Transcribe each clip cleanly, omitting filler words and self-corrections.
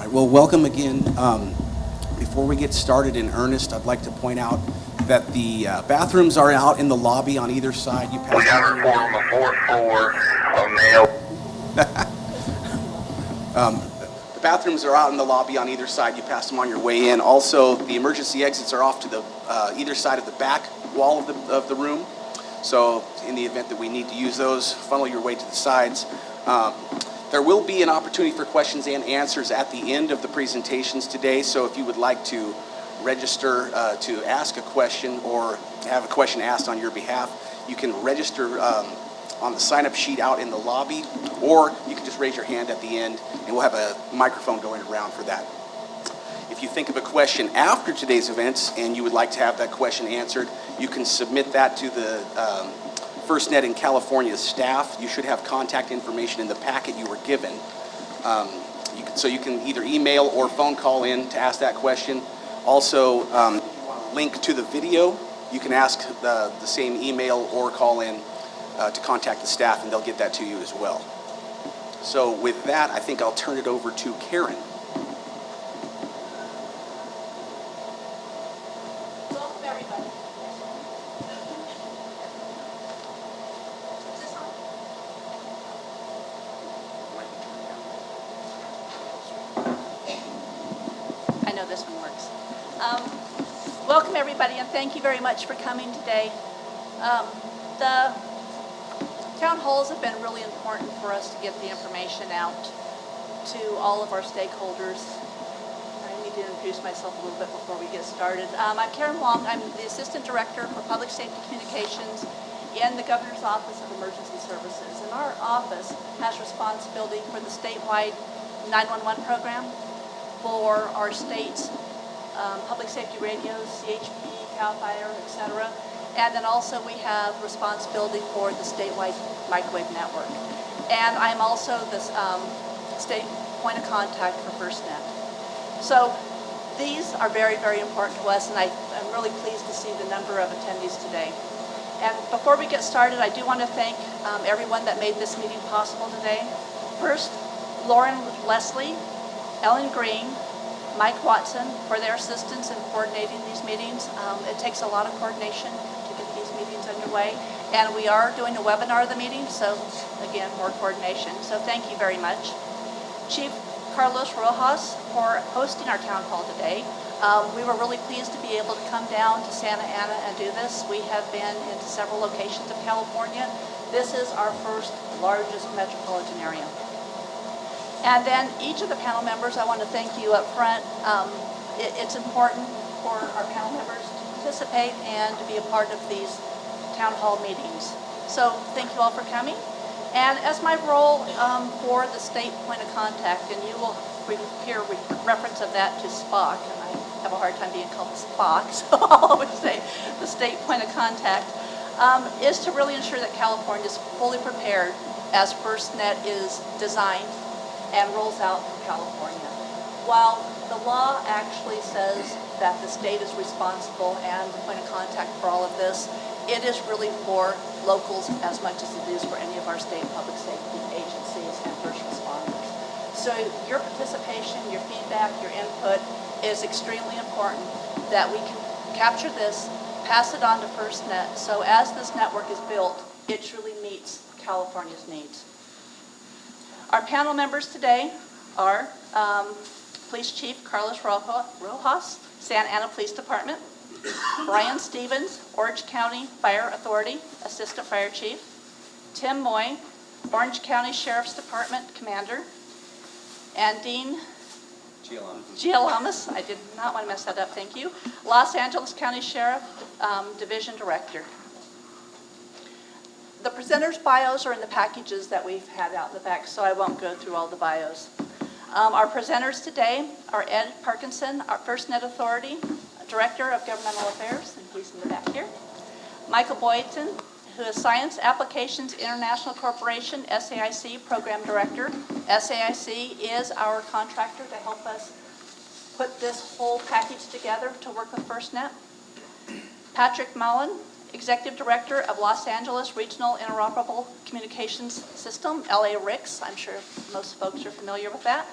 right, well, welcome again. Before we get started in earnest, I'd like to point out that the bathrooms are out in the lobby on either side. You We got a report on the fourth floor of male. The bathrooms are out in the lobby on either side. You pass them on your way in. Also, the emergency exits are off to the either side of the back wall of the room. So in the event that we need to use those, funnel your way to the sides. There will be an opportunity for questions and answers at the end of the presentations today. So if you would like to register to ask a question or have a question asked on your behalf, you can register on the sign-up sheet out in the lobby, or you can just raise your hand at the end and we'll have a microphone going around for that. If you think of a question after today's events and you would like to have that question answered, you can submit that to the FirstNet in California staff. You should have contact information in the packet you were given. So you can either email or phone call in to ask that question. Also, link to the video. You can ask the same email or call in to contact the staff, and they'll get that to you as well. So with that, I think I'll turn it over to Karen. Welcome, everybody. I know this one works. Welcome, everybody, and thank you very much for coming today. The town halls have been really important for us to get the information out to all of our stakeholders. I need to introduce myself a little bit before we get started. I'm Karen Wong. I'm the Assistant Director for Public Safety Communications in the Governor's Office of Emergency Services. And our office has responsibility for the statewide 911 program, for our state's public safety radios, CHP, CAL FIRE, etc. And then also we have responsibility for the statewide microwave network. And I'm also the state point of contact for FirstNet. So these are very, very important to us, and I'm really pleased to see the number of attendees today. And before we get started, I do want to thank everyone that made this meeting possible today. First, Lauren Leslie, Ellen Green, Mike Watson for their assistance in coordinating these meetings. It takes a lot of coordination to get these meetings underway. And we are doing a webinar of the meeting, so again, more coordination. So thank you very much. Chief Carlos Rojas for hosting our town hall today. We were really pleased to be able to come down to Santa Ana and do this. We have been into several locations of California. This is our first largest metropolitan area. And then each of the panel members, I want to thank you up front. It's important for our panel members to participate and to be a part of these town hall meetings. So thank you all for coming. And as my role for the state point of contact, and you will hear reference of that to Spock, and I have a hard time being called Spock, so I'll always say the state point of contact, is to really ensure that California is fully prepared as FirstNet is designed and rolls out from California. While the law actually says that the state is responsible and the point of contact for all of this, it is really for locals as much as it is for any of our state public safety agencies and first responders. So your participation, your feedback, your input is extremely important, that we can capture this, pass it on to FirstNet, so as this network is built, it truly meets California's needs. Our panel members today are Police Chief Carlos Rojas, Santa Ana Police Department, Brian Stevens, Orange County Fire Authority, Assistant Fire Chief, Tim Moy, Orange County Sheriff's Department Commander, and Dean Gialamas, I did not want to mess that up, thank you, Los Angeles County Sheriff Division Director. The presenters' bios are in the packages that we've had out in the back, so I won't go through all the bios. Our presenters today are Ed Parkinson, our FirstNet Authority, Director of Governmental Affairs, and he's in the back here. Michael Boyton, who is Science Applications International Corporation, SAIC Program Director. SAIC is our contractor to help us put this whole package together to work with FirstNet. Patrick Mullen, Executive Director of Los Angeles Regional Interoperable Communications System, LA-RICS. I'm sure most folks are familiar with that.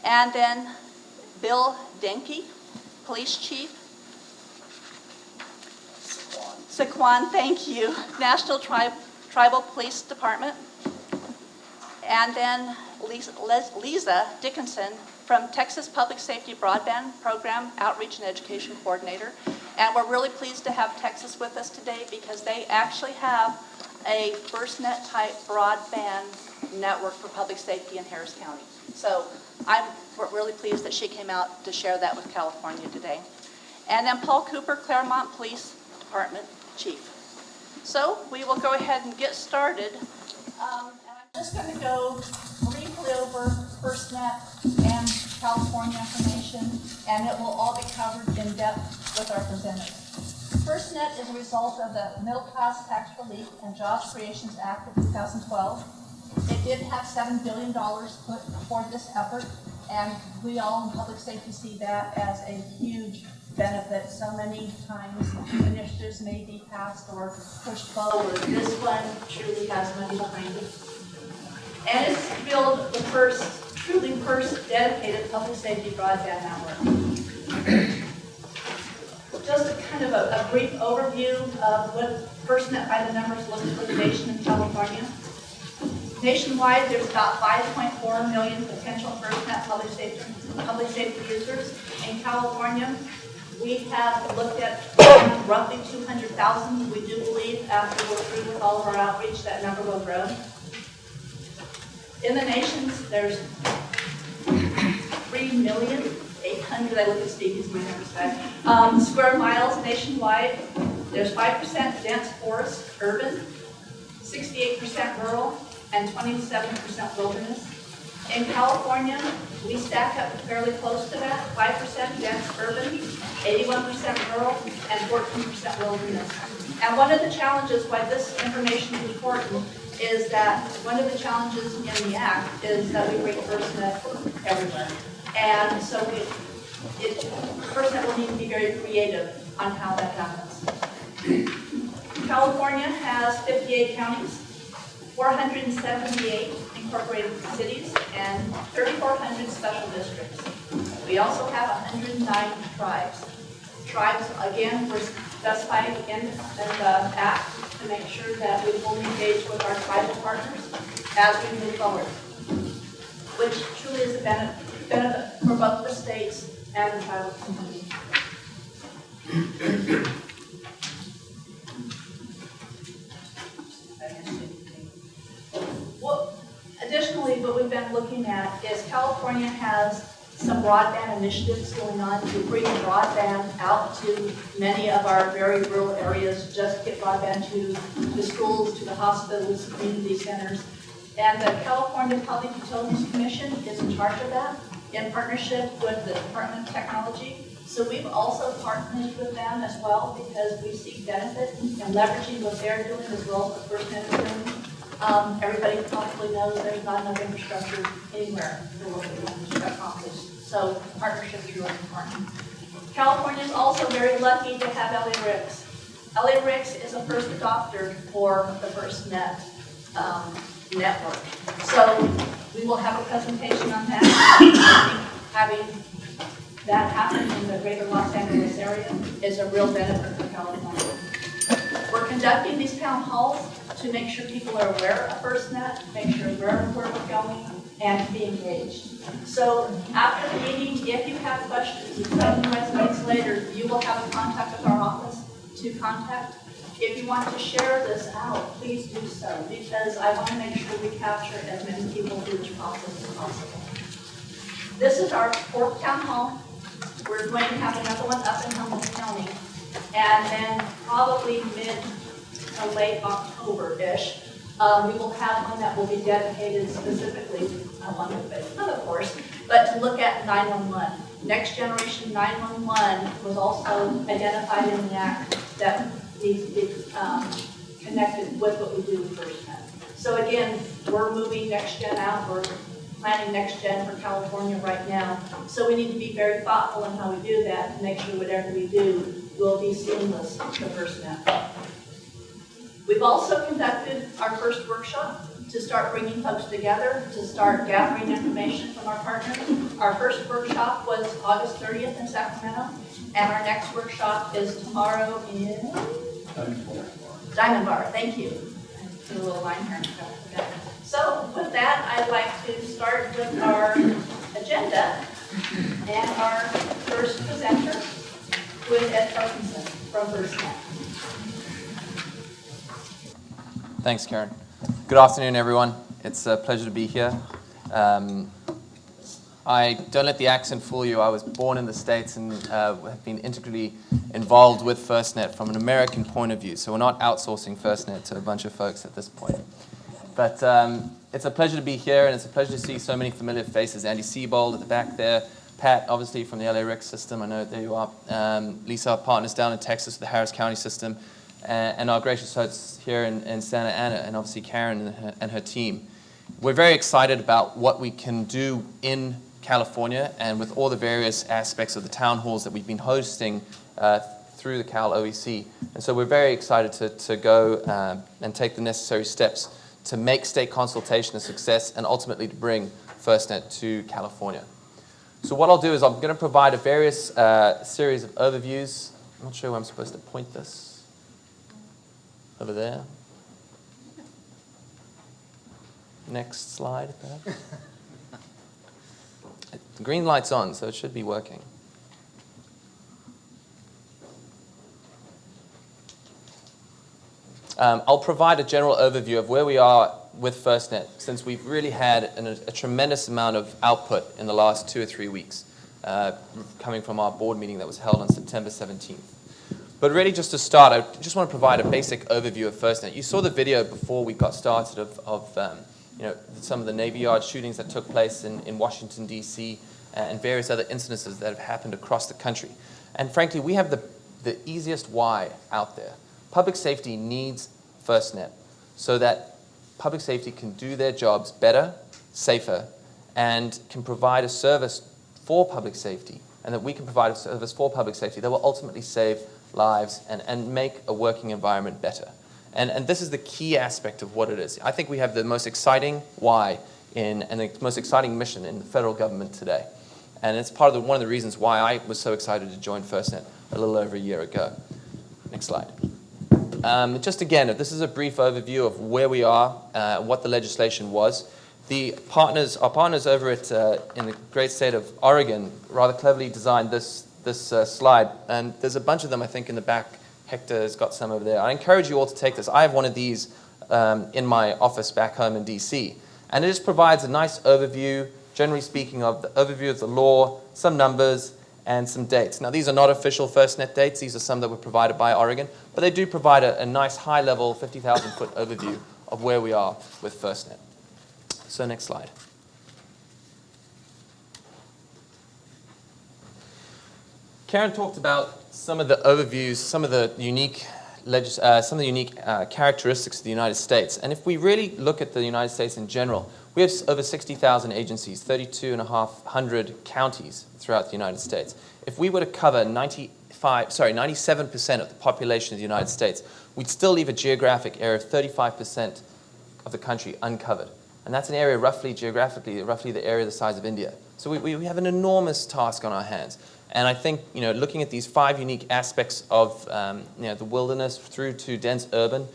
And then Bill Denke, Police Chief. Saquon, thank you. National Tribal Police Department. And then Lisa Dickinson from Texas Public Safety Broadband Program Outreach and Education Coordinator. And we're really pleased to have Texas with us today because they actually have a FirstNet type broadband network for public safety in Harris County. So we're really pleased that she came out to share that with California today. And then Paul Cooper, Claremont Police Department Chief. So we will go ahead and get started. And I'm just going to go briefly over FirstNet and California information, and it will all be covered in depth with our presenters. FirstNet is a result of the Middle Class Tax Relief and Jobs Creations Act of 2012. It did have $7 billion put toward this effort, and we all in public safety see that as a huge benefit. So many times initiatives may be passed or pushed forward. This one truly has money behind it. And it's to build the truly first dedicated public safety broadband network. Just a kind of a brief overview of what FirstNet by the numbers looks for the nation in California. Nationwide, there's about 5.4 million potential FirstNet public safety users. In California, we have looked at roughly 200,000. We do believe after we're through with all of our outreach, that number will grow. In the nation, there's 3,800,000, I look at Steve, he's my numbers guy, square miles nationwide. There's 5% dense forest, urban, 68% rural, and 27% wilderness. In California, we stack up fairly close to that, 5% dense urban, 81% rural, and 14% wilderness. And one of the challenges why this information is important is that one of the challenges in the Act is that we bring FirstNet everywhere. And so FirstNet will need to be very creative on how that happens. California has 58 counties, 478 incorporated cities, and 3,400 special districts. We also have 109 tribes. Tribes, again, were specified in the Act to make sure that we fully engage with our tribal partners as we move forward, which truly is a benefit for both the states and the tribal community. Well, additionally, what we've been looking at is California has some broadband initiatives going on to bring broadband out to many of our very rural areas, just get broadband to the schools, to the hospitals, community centers. And the California Public Utilities Commission is in charge of that in partnership with the Department of Technology. So we've also partnered with them as well because we see benefit in leveraging what they're doing as well as what FirstNet is doing. Everybody probably knows there's not enough infrastructure anywhere for what we want to accomplish. So partnerships are really important. California is also very lucky to have LA-RICS. LA-RICS is a first adopter for the FirstNet network. So we will have a presentation on that. Having that happen in the greater Los Angeles area is a real benefit for California. We're conducting these town halls to make sure people are aware of FirstNet, make sure where we're going, and be engaged. So after the meeting, if you have questions, 7 resumes later, you will have a contact with our office to contact. If you want to share this out, please do so, because I want to make sure we capture as many people through this process as possible. This is our 4th town hall. We're going to have another one up in Humboldt County, and then probably mid to late October-ish, we will have one that will be dedicated specifically, not of course, but to look at 911. Next generation 911 was also identified in the Act that needs to be connected with what we do with FirstNet. So again, we're moving next gen out. We're planning next gen for California right now. So we need to be very thoughtful in how we do that to make sure whatever we do will be seamless to FirstNet. We've also conducted our first workshop to start bringing folks together, to start gathering information from our partners. Our first workshop was August 30th in Sacramento, and our next workshop is tomorrow in Diamond Bar. Thank you. I put a little line here. So with that, I'd like to start with our agenda and our first presenter, who is Ed Parkinson from FirstNet. Thanks, Karen. Good afternoon, everyone. It's a pleasure to be here. I don't let the accent fool you. I was born in the States and have been integrally involved with FirstNet from an American point of view. So we're not outsourcing FirstNet to a bunch of folks at this point. But it's a pleasure to be here, and it's a pleasure to see so many familiar faces. Andy Siebold at the back there. Pat, obviously, from the LA RIC system. I know there you are. Lisa, our partners down in Texas, the Harris County system. And our gracious hosts here in Santa Ana, and obviously Karen and her team. We're very excited about what we can do in California and with all the various aspects of the town halls that we've been hosting through the Cal OEC. And so we're very excited to go and take the necessary steps to make state consultation a success and ultimately to bring FirstNet to California. So what I'll do is I'm going to provide a various series of overviews. I'm not sure where I'm supposed to point this. Over there. Next slide, perhaps. The green light's on, so it should be working. I'll provide a general overview of where we are with FirstNet, since we've really had a tremendous amount of output in the last 2 or 3 weeks, coming from our board meeting that was held on September 17th. But really, just to start, I just want to provide a basic overview of FirstNet. You saw the video before we got started of some of the Navy Yard shootings that took place in Washington, D.C., and various other incidences that have happened across the country. And frankly, we have the easiest why out there. Public safety needs FirstNet so that public safety can do their jobs better, safer, and can provide a service for public safety, and that we can provide a service for public safety that will ultimately save lives and make a working environment better. And this is the key aspect of what it is. I think we have the most exciting why and the most exciting mission in the federal government today. And it's one of the reasons why I was so excited to join FirstNet a little over a year ago. Next slide. Just again, this is a brief overview of where we are, what the legislation was. Our partners over at in the great state of Oregon rather cleverly designed this slide, and there's a bunch of them, I think, in the back. Hector's got some over there. I encourage you all to take this. I have one of these in my office back home in DC, and it just provides a nice overview, generally speaking, of the overview of the law, some numbers, and some dates. Now, these are not official FirstNet dates. These are some that were provided by Oregon, but they do provide a nice high-level 50,000-foot overview of where we are with FirstNet. So next slide. Karen talked about some of the overviews, some of the unique characteristics of the United States. And if we really look at the United States in general, we have over 60,000 agencies, 3,500 counties throughout the United States. If we were to cover 97% of the population of the United States, we'd still leave a geographic area of 35% of the country uncovered. And that's an area geographically the area the size of India. So we have an enormous task on our hands. And I think, looking at these 5 unique aspects of the wilderness through to dense urban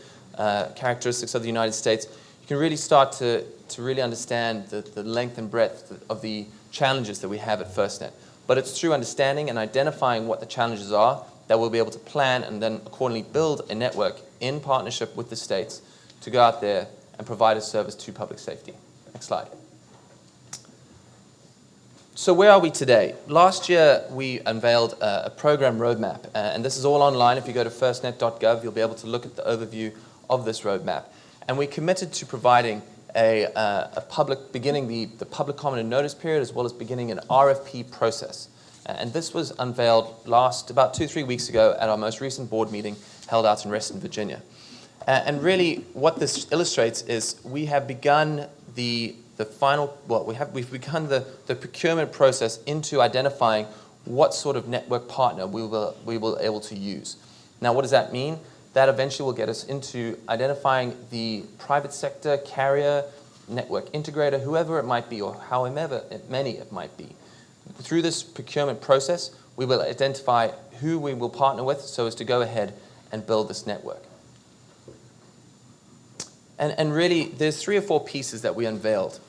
characteristics of the United States, you can really start to really understand the length and breadth of the challenges that we have at FirstNet. But it's through understanding and identifying what the challenges are that we'll be able to plan and then accordingly build a network in partnership with the states to go out there and provide a service to public safety. Next slide. So where are we today? Last year, we unveiled a program roadmap, and this is all online. If you go to firstnet.gov, you'll be able to look at the overview of this roadmap. And we committed to providing the public comment and notice period, as well as beginning an RFP process. And this was unveiled about 2-3 weeks ago at our most recent board meeting held out in Reston, Virginia. And really, what this illustrates is we have begun we've begun the procurement process into identifying what sort of network partner we will able to use. Now, what does that mean? That eventually will get us into identifying the private sector, carrier, network integrator, whoever it might be, or however many it might be. Through this procurement process, we will identify who we will partner with so as to go ahead and build this network. And really, there's 3 or 4 pieces that we unveiled.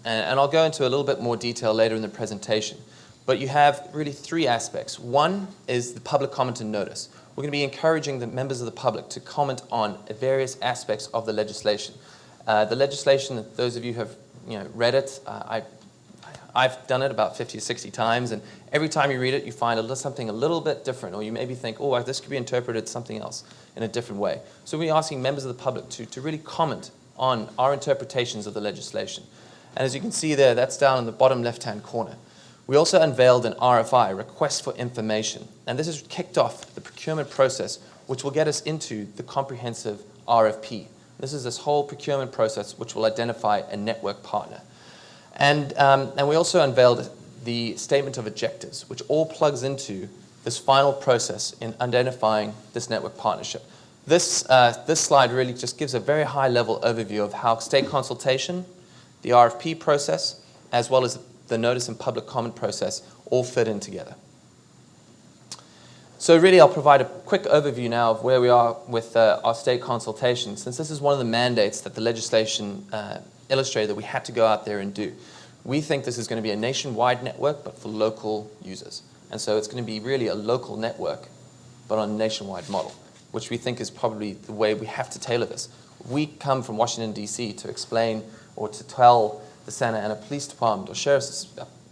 And I'll go into a little bit more detail later in the presentation. But you have really 3 aspects. One is the public comment and notice. We're going to be encouraging the members of the public to comment on various aspects of the legislation. The legislation, those of you who have read it, I've done it about 50 or 60 times, and every time you read it, you find something a little bit different, or you maybe think, oh, this could be interpreted something else in a different way. So we're asking members of the public to really comment on our interpretations of the legislation. And as you can see there, that's down in the bottom left-hand corner. We also unveiled an RFI, Request for Information, and this has kicked off the procurement process, which will get us into the comprehensive RFP. This is this whole procurement process which will identify a network partner. And we also unveiled the Statement of Objectives, which all plugs into this final process in identifying this network partnership. This slide really just gives a very high-level overview of how state consultation, the RFP process, as well as the notice and public comment process all fit in together. So really, I'll provide a quick overview now of where we are with our state consultation, since this is one of the mandates that the legislation illustrated that we had to go out there and do. We think this is going to be a nationwide network, but for local users. And so it's going to be really a local network, but on a nationwide model, which we think is probably the way we have to tailor this. We come from Washington, D.C. to explain or to tell the Santa Ana Police Department or Sheriff's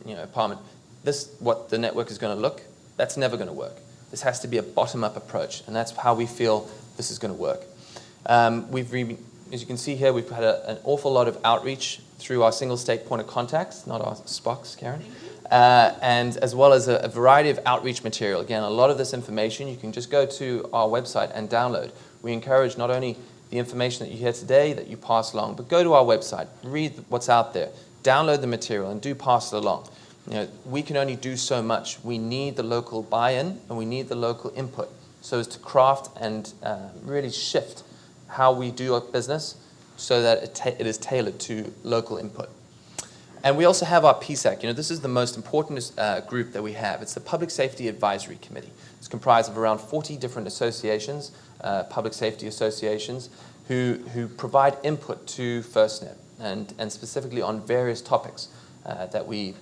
Department, what the network is going to look. That's never going to work. This has to be a bottom-up approach, and that's how we feel this is going to work. As you can see here, we've had an awful lot of outreach through our single state point of contacts, not our Spocks, Karen, and as well as a variety of outreach material. Again, a lot of this information you can just go to our website and download. We encourage not only the information that you hear today that you pass along, but go to our website, read what's out there, download the material, and do pass it along. We can only do so much. We need the local buy-in, and we need the local input so as to craft and really shift how we do our business so that it is tailored to local input. And we also have our PSAC. This is the most important group that we have. It's the Public Safety Advisory Committee. It's comprised of around 40 different associations, public safety associations, who provide input to FirstNet and specifically on various topics that we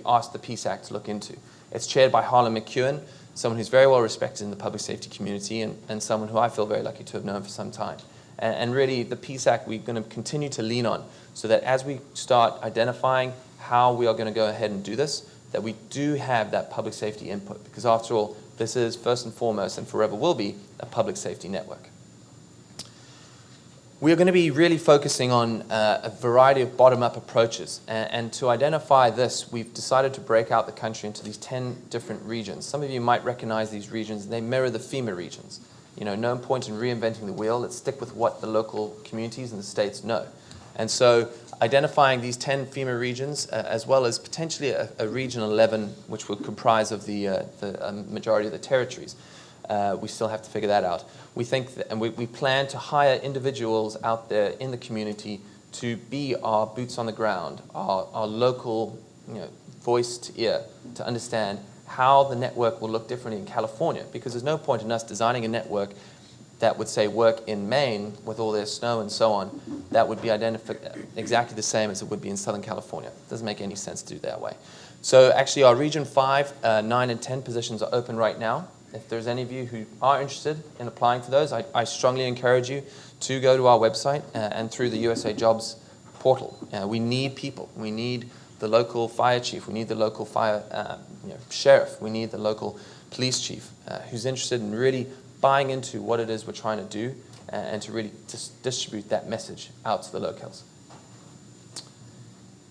asked the PSAC to look into. It's chaired by Harlan McEwen, someone who's very well respected in the public safety community and someone who I feel very lucky to have known for some time. And really, the PSAC we're going to continue to lean on so that as we start identifying how we are going to go ahead and do this, that we do have that public safety input. Because after all, this is first and foremost and forever will be a public safety network. We are going to be really focusing on a variety of bottom-up approaches. And to identify this, we've decided to break out the country into these 10 different regions. Some of you might recognize these regions. They mirror the FEMA regions. No point in reinventing the wheel. Let's stick with what the local communities and the states know. And so identifying these 10 FEMA regions, as well as potentially a Region 11, which will comprise of the majority of the territories. We still have to figure that out. We think that, and we plan to hire individuals out there in the community to be our boots on the ground, our local voice to ear, to understand how the network will look differently in California, because there's no point in us designing a network that would say work in Maine with all their snow and so on. That would be exactly the same as it would be in Southern California. It doesn't make any sense to do it that way. So actually our Region 5, 9, and 10 positions are open right now. If there's any of you who are interested in applying for those, I strongly encourage you to go to our website and through the USA Jobs portal. We need people. We need the local fire chief. We need the local fire sheriff. We need the local police chief who's interested in really buying into what it is we're trying to do and to really distribute that message out to the locals.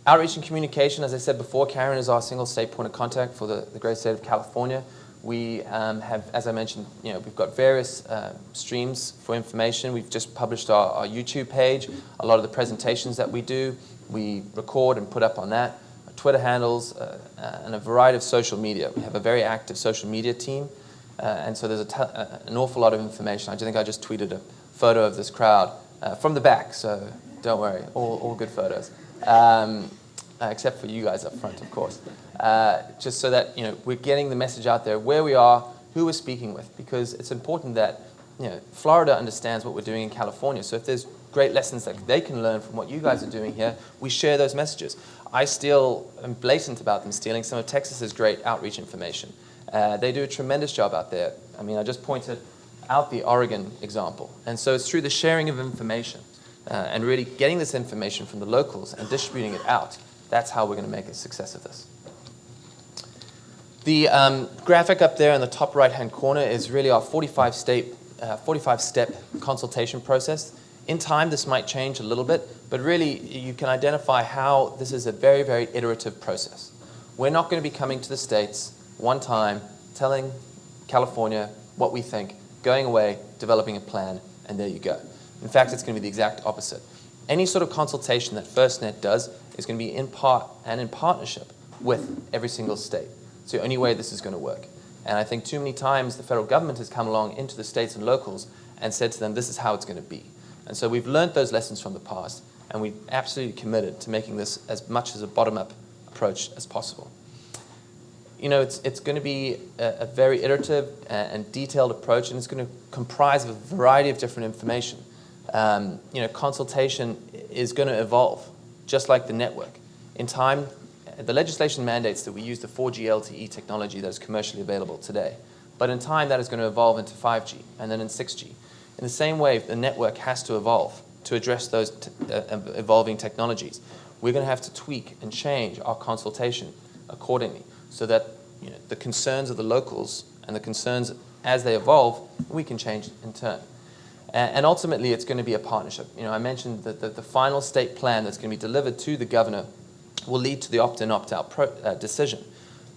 Outreach and communication, as I said before, Karen is our single state point of contact for the great state of California. We have, as I mentioned, we've got various streams for information. We've just published our YouTube page. A lot of the presentations that we do, we record and put up on that. Our Twitter handles and a variety of social media. We have a very active social media team. And so there's an awful lot of information. I think I just tweeted a photo of this crowd from the back, so don't worry, all good photos. Except for you guys up front, of course. Just so that we're getting the message out there, where we are, who we're speaking with, because it's important that Florida understands what we're doing in California. So if there's great lessons that they can learn from what you guys are doing here, we share those messages. I am blatant about them stealing some of Texas's great outreach information. They do a tremendous job out there. I mean, I just pointed out the Oregon example. And so it's through the sharing of information and really getting this information from the locals and distributing it out. That's how we're going to make a success of this. The graphic up there in the top right-hand corner is really our 45-step consultation process. In time, this might change a little bit, but really you can identify how this is a very, very iterative process. We're not going to be coming to the states one time, telling California what we think, going away, developing a plan, and there you go. In fact, it's going to be the exact opposite. Any sort of consultation that FirstNet does is going to be in part and in partnership with every single state. It's the only way this is going to work. And I think too many times the federal government has come along into the states and locals and said to them, this is how it's going to be. And so we've learned those lessons from the past, and we're absolutely committed to making this as much as a bottom-up approach as possible. It's going to be a very iterative and detailed approach, and it's going to comprise of a variety of different information. Consultation is going to evolve, just like the network. In time, the legislation mandates that we use the 4G LTE technology that is commercially available today. But in time, that is going to evolve into 5G, and then in 6G. In the same way, the network has to evolve to address those evolving technologies. We're going to have to tweak and change our consultation accordingly so that the concerns of the locals and the concerns as they evolve, we can change in turn. And ultimately, it's going to be a partnership. I mentioned that the final state plan that's going to be delivered to the governor will lead to the opt-in, opt-out decision.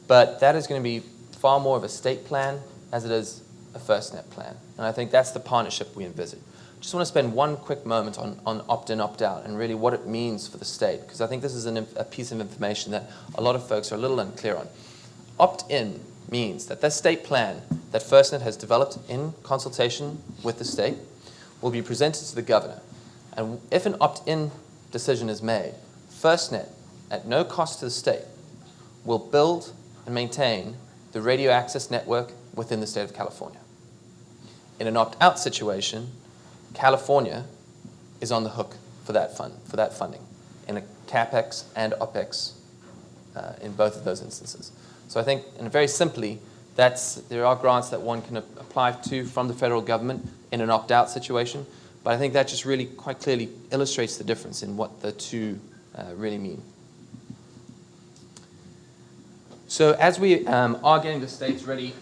But that is going to be far more of a state plan as it is a FirstNet plan. And I think that's the partnership we envisage. Just want to spend one quick moment on opt-in, opt-out and really what it means for the state, because I think this is a piece of information that a lot of folks are a little unclear on. Opt-in means that the state plan that FirstNet has developed in consultation with the state will be presented to the governor. And if an opt-in decision is made, FirstNet, at no cost to the state, will build and maintain the radio access network within the state of California. In an opt-out situation, California is on the hook for that funding, in a CapEx and OpEx in both of those instances. So I think, and very simply, there are grants that one can apply to from the federal government in an opt-out situation, but I think that just really quite clearly illustrates the difference in what the two really mean. So as we are getting the states ready,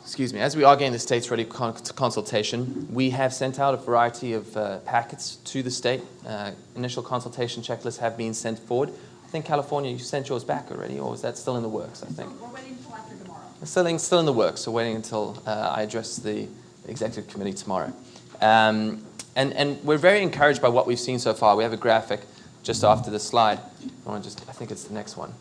to consultation, we have sent out a variety of packets to the state. Initial consultation checklists have been sent forward. I think California, you sent yours back already, or is that still in the works, I think? We're waiting until after tomorrow. It's still in the works, so waiting until I address the executive committee tomorrow. And we're very encouraged by what we've seen so far. We have a graphic just after the slide. I think it's the next one.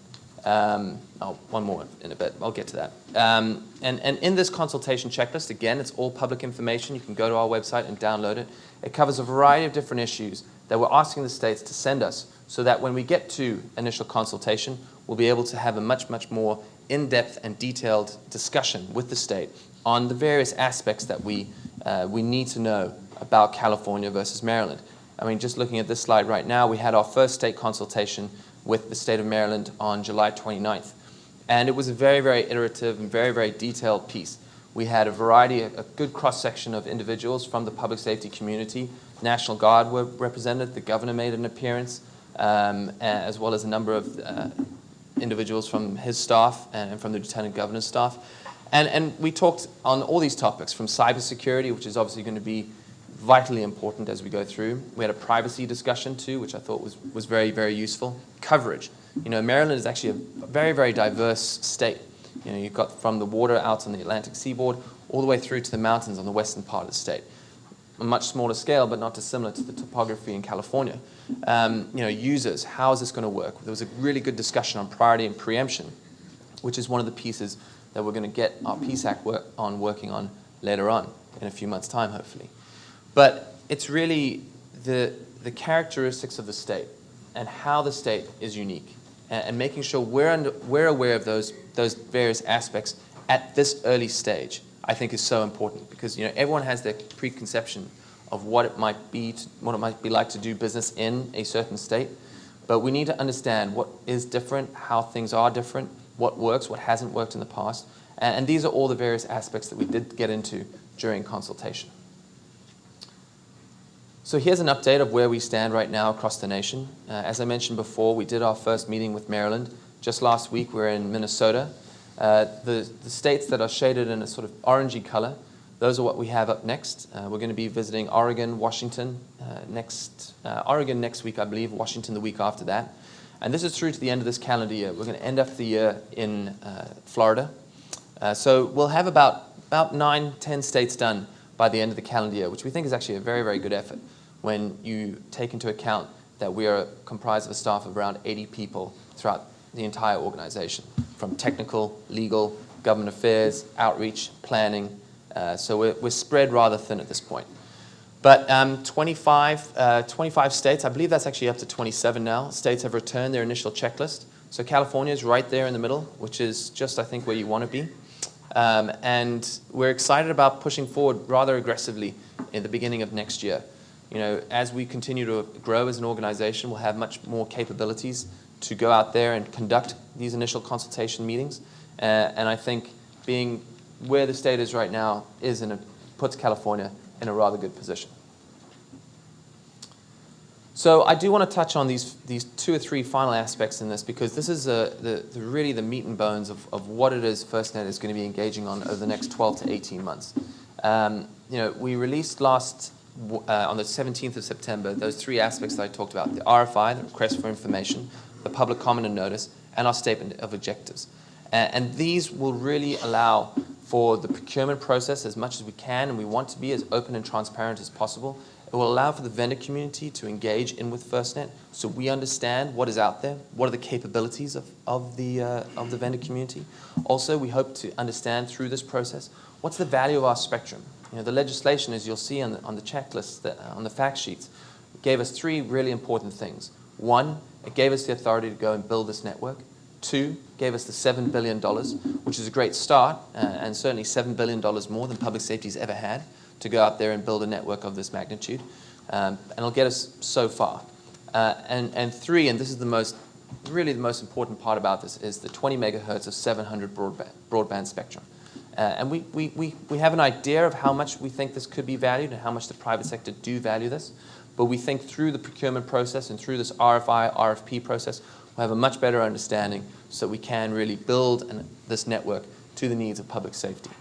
One more in a bit. I'll get to that. And in this consultation checklist, again, it's all public information. You can go to our website and download it. It covers a variety of different issues that we're asking the states to send us so that when we get to initial consultation, we'll be able to have a much, much more in-depth and detailed discussion with the state on the various aspects that we need to know about California versus Maryland. I mean, just looking at this slide right now, we had our first state consultation with the state of Maryland on July 29th. And it was a very, very iterative and very, very detailed piece. We had a good cross-section of individuals from the public safety community. National Guard were represented, the governor made an appearance, as well as a number of individuals from his staff and from the lieutenant governor's staff. And we talked on all these topics, from cybersecurity, which is obviously going to be vitally important as we go through. We had a privacy discussion too, which I thought was very, very useful. Coverage. Maryland is actually a very, very diverse state. You've got from the water out on the Atlantic seaboard all the way through to the mountains on the western part of the state. A much smaller scale, but not dissimilar to the topography in California. Users, how is this going to work? There was a really good discussion on priority and preemption, which is one of the pieces that we're going to get our PSAC working on later on in a few months' time, hopefully. But it's really the characteristics of the state and how the state is unique, and making sure we're aware of those various aspects at this early stage, I think is so important, because everyone has their preconception of what it might be like to do business in a certain state. But we need to understand what is different, how things are different, what works, what hasn't worked in the past. And these are all the various aspects that we did get into during consultation. So here's an update of where we stand right now across the nation. As I mentioned before, we did our first meeting with Maryland. Just last week, we were in Minnesota. The states that are shaded in a sort of orangey color, those are what we have up next. We're going to be visiting Oregon, Washington Oregon next week, I believe, Washington the week after that. And this is through to the end of this calendar year. We're going to end up the year in Florida. So we'll have about 9-10 states done by the end of the calendar year, which we think is actually a very, very good effort when you take into account that we are comprised of a staff of around 80 people throughout the entire organization, from technical, legal, government affairs, outreach, planning. So we're spread rather thin at this point. But 25 states, I believe that's actually up to 27 now, states have returned their initial checklist. So California is right there in the middle, which is just, I think, where you want to be. And we're excited about pushing forward rather aggressively in the beginning of next year. As we continue to grow as an organization, we'll have much more capabilities to go out there and conduct these initial consultation meetings. And I think being where the state is right now puts California in a rather good position. So I do want to touch on these 2 or 3 final aspects in this, because this is really the meat and bones of what it is FirstNet is going to be engaging on over the next 12 to 18 months. We released on the 17th of September those 3 aspects that I talked about: the RFI, the request for information, the public comment and notice, and our statement of objectives. And these will really allow for the procurement process as much as we can, and we want to be as open and transparent as possible. It will allow for the vendor community to engage in with FirstNet, so we understand what is out there, what are the capabilities of the vendor community. Also, we hope to understand through this process what's the value of our spectrum. The legislation, as you'll see on the checklist, on the fact sheets, gave us 3 really important things. 1, it gave us the authority to go and build this network. 2, gave us the $7 billion, which is a great start, and certainly $7 billion more than public safety's ever had to go out there and build a network of this magnitude. And it'll get us so far. And 3, and this is the most important part about this, is the 20 megahertz of 700 broadband spectrum. And we have an idea of how much we think this could be valued and how much the private sector do value this. But we think through the procurement process and through this RFI, RFP process, we'll have a much better understanding so that we can really build this network to the needs of public safety.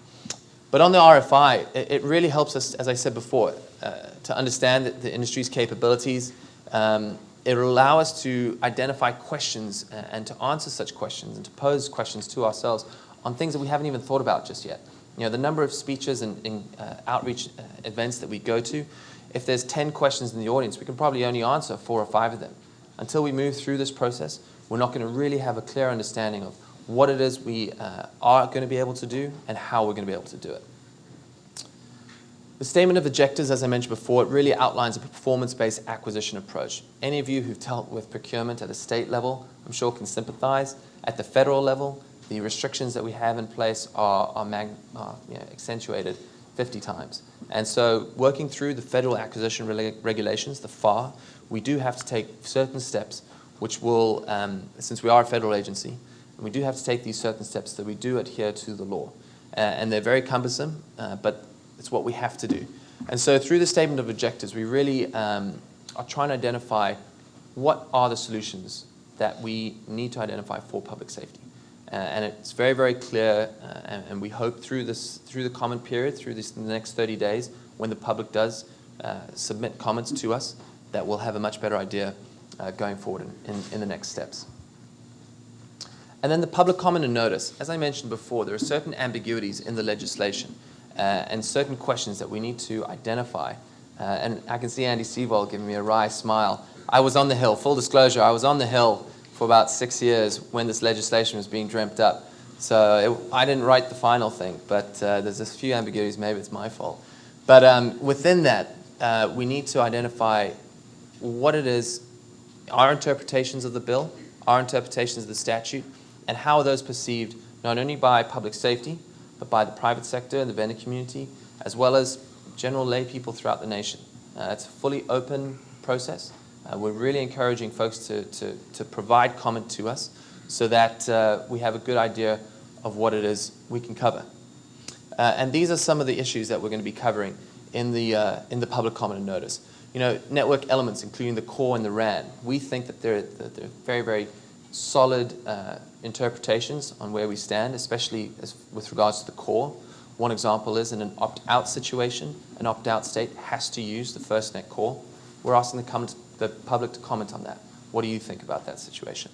But on the RFI, it really helps us, as I said before, to understand the industry's capabilities. It will allow us to identify questions and to answer such questions and to pose questions to ourselves on things that we haven't even thought about just yet. The number of speeches and outreach events that we go to, if there's 10 questions in the audience, we can probably only answer 4 or 5 of them. Until we move through this process, we're not going to really have a clear understanding of what it is we are going to be able to do and how we're going to be able to do it. The statement of objectives, as I mentioned before, it really outlines a performance-based acquisition approach. Any of you who've dealt with procurement at a state level, I'm sure can sympathize. At the federal level, the restrictions that we have in place are accentuated 50 times. And so working through the federal acquisition regulations, the FAR, we do have to take certain steps which will, since we are a federal agency, we do have to take these certain steps that we do adhere to the law. And they're very cumbersome, but it's what we have to do. And so through the statement of objectives, we really are trying to identify what are the solutions that we need to identify for public safety. And it's very, very clear, and we hope through the comment period, through the next 30 days, when the public does submit comments to us, that we'll have a much better idea going forward in the next steps. And then the public comment and notice. As I mentioned before, there are certain ambiguities in the legislation and certain questions that we need to identify. And I can see Andy Seavold giving me a wry smile. I was on the Hill, full disclosure, I was on the Hill for about 6 years when this legislation was being dreamt up. So I didn't write the final thing, but there's a few ambiguities. Maybe it's my fault. But within that, we need to identify what it is, our interpretations of the bill, our interpretations of the statute, and how are those perceived not only by public safety, but by the private sector and the vendor community, as well as general lay people throughout the nation. It's a fully open process. We're really encouraging folks to provide comment to us so that we have a good idea of what it is we can cover. And these are some of the issues that we're going to be covering in the public comment and notice. You know, network elements, including the core and the RAN, we think that they're very, very solid interpretations on where we stand, especially with regards to the core. One example is in an opt-out situation, an opt-out state has to use the FirstNet core. We're asking the public to comment on that. What do you think about that situation?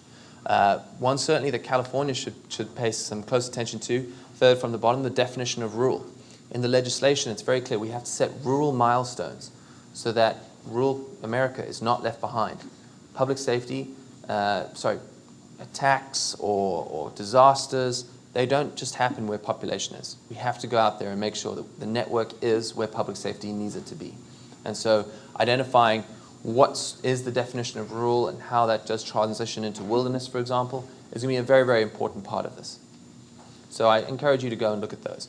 One certainly that California should pay some close attention to. Third from the bottom, the definition of rural. In the legislation, it's very clear we have to set rural milestones so that rural America is not left behind. Public safety, attacks or disasters, they don't just happen where population is. We have to go out there and make sure that the network is where public safety needs it to be. And so identifying what is the definition of rural and how that does transition into wilderness, for example, is going to be a very, very important part of this. So I encourage you to go and look at those.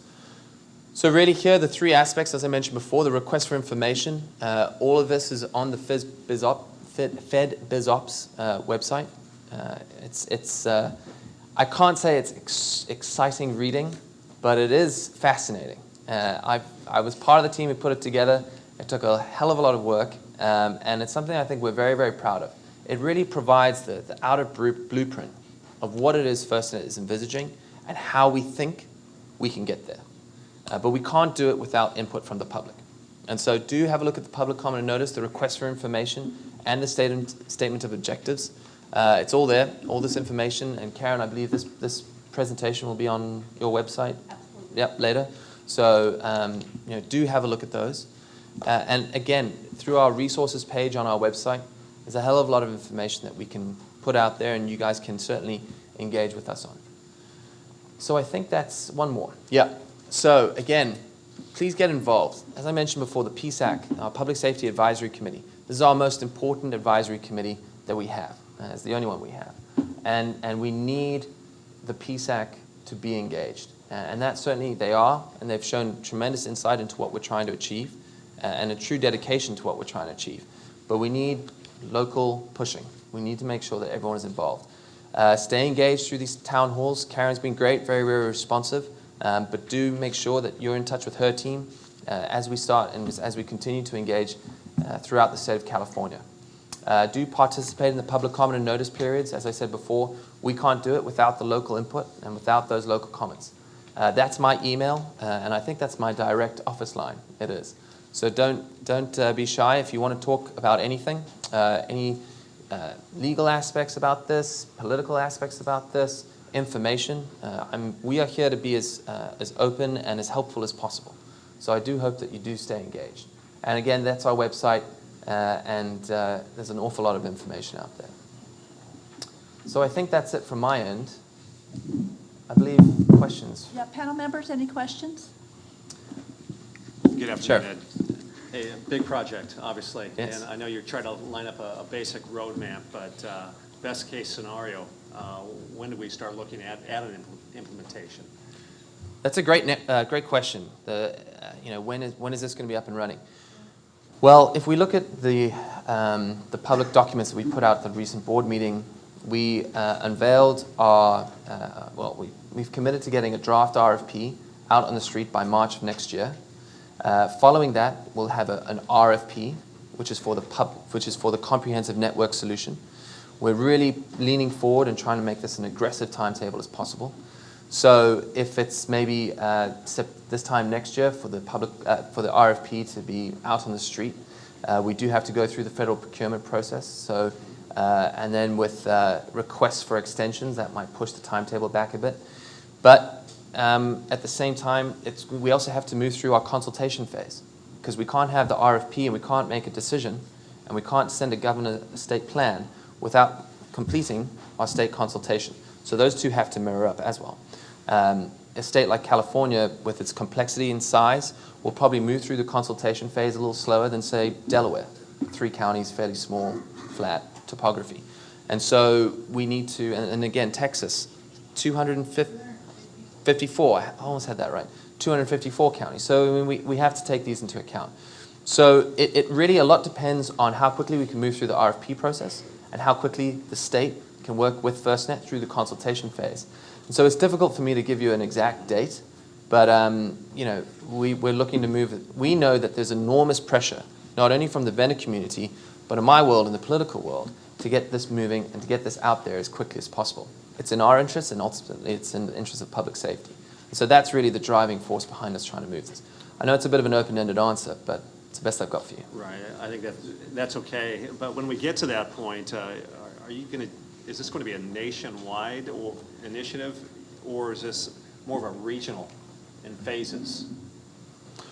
So really here are the three aspects, as I mentioned before, the request for information. All of this is on the FedBizOps website. I can't say it's exciting reading, but it is fascinating. I was part of the team who put it together. It took a hell of a lot of work, and it's something I think we're very, very proud of. It really provides the outer blueprint of what it is FirstNet is envisaging and how we think we can get there. But we can't do it without input from the public. And so do have a look at the public comment and notice, the request for information, and the statement of objectives. It's all there, all this information. And Karen, I believe this presentation will be on your website. Absolutely. Yep, later. So do have a look at those. And again, through our resources page on our website, there's a hell of a lot of information that we can put out there, and you guys can certainly engage with us on. So I think that's one more. Yeah. So again, please get involved. As I mentioned before, the PSAC, our Public Safety Advisory Committee, this is our most important advisory committee that we have. It's the only one we have. And we need the PSAC to be engaged. And that certainly they are, and they've shown tremendous insight into what we're trying to achieve and a true dedication to what we're trying to achieve. But we need local pushing. We need to make sure that everyone is involved. Stay engaged through these town halls. Karen's been great, very, very responsive. But do make sure that you're in touch with her team as we start and as we continue to engage throughout the state of California. Do participate in the public comment and notice periods. As I said before, we can't do it without the local input and without those local comments. That's my email, and I think that's my direct office line. It is. So don't be shy if you want to talk about anything, any legal aspects about this, political aspects about this, information. We are here to be as open and as helpful as possible. So I do hope that you do stay engaged. And again, that's our website, and there's an awful lot of information out there. So I think that's it from my end. I believe questions. Yeah, panel members, any questions? Good afternoon, Sure. Ed. Hey, a big project, obviously. Yes. And I know you're trying to line up a basic roadmap, but best case scenario, when do we start looking at an implementation? That's a great question. When is this going to be up and running? Well, if we look at the public documents that we put out at the recent board meeting, we unveiled we've committed to getting a draft RFP out on the street by March of next year. Following that, we'll have an RFP, which is for the comprehensive network solution. We're really leaning forward and trying to make this an aggressive timetable as possible. So if it's maybe this time next year for the RFP to be out on the street, we do have to go through the federal procurement process. So and then with requests for extensions, that might push the timetable back a bit. But at the same time, we also have to move through our consultation phase, because we can't have the RFP and we can't make a decision and we can't send a governor a state plan without completing our state consultation. So those two have to mirror up as well. A state like California, with its complexity and size, will probably move through the consultation phase a little slower than, say, Delaware. 3 counties, fairly small, flat topography. And so we need to, and again, Texas, 254, I almost had that right, 254 counties. So I mean, we have to take these into account. So it really, a lot depends on how quickly we can move through the RFP process and how quickly the state can work with FirstNet through the consultation phase. And so it's difficult for me to give you an exact date, but you know, we're looking to move. We know that there's enormous pressure, not only from the vendor community, but in my world, in the political world, to get this moving and to get this out there as quickly as possible. It's in our interest, and ultimately it's in the interest of public safety. And so that's really the driving force behind us trying to move this. I know it's a bit of an open-ended answer, but it's the best I've got for you. Right, I think that's okay. But when we get to that point, is this going to be a nationwide initiative, or is this more of a regional in phases?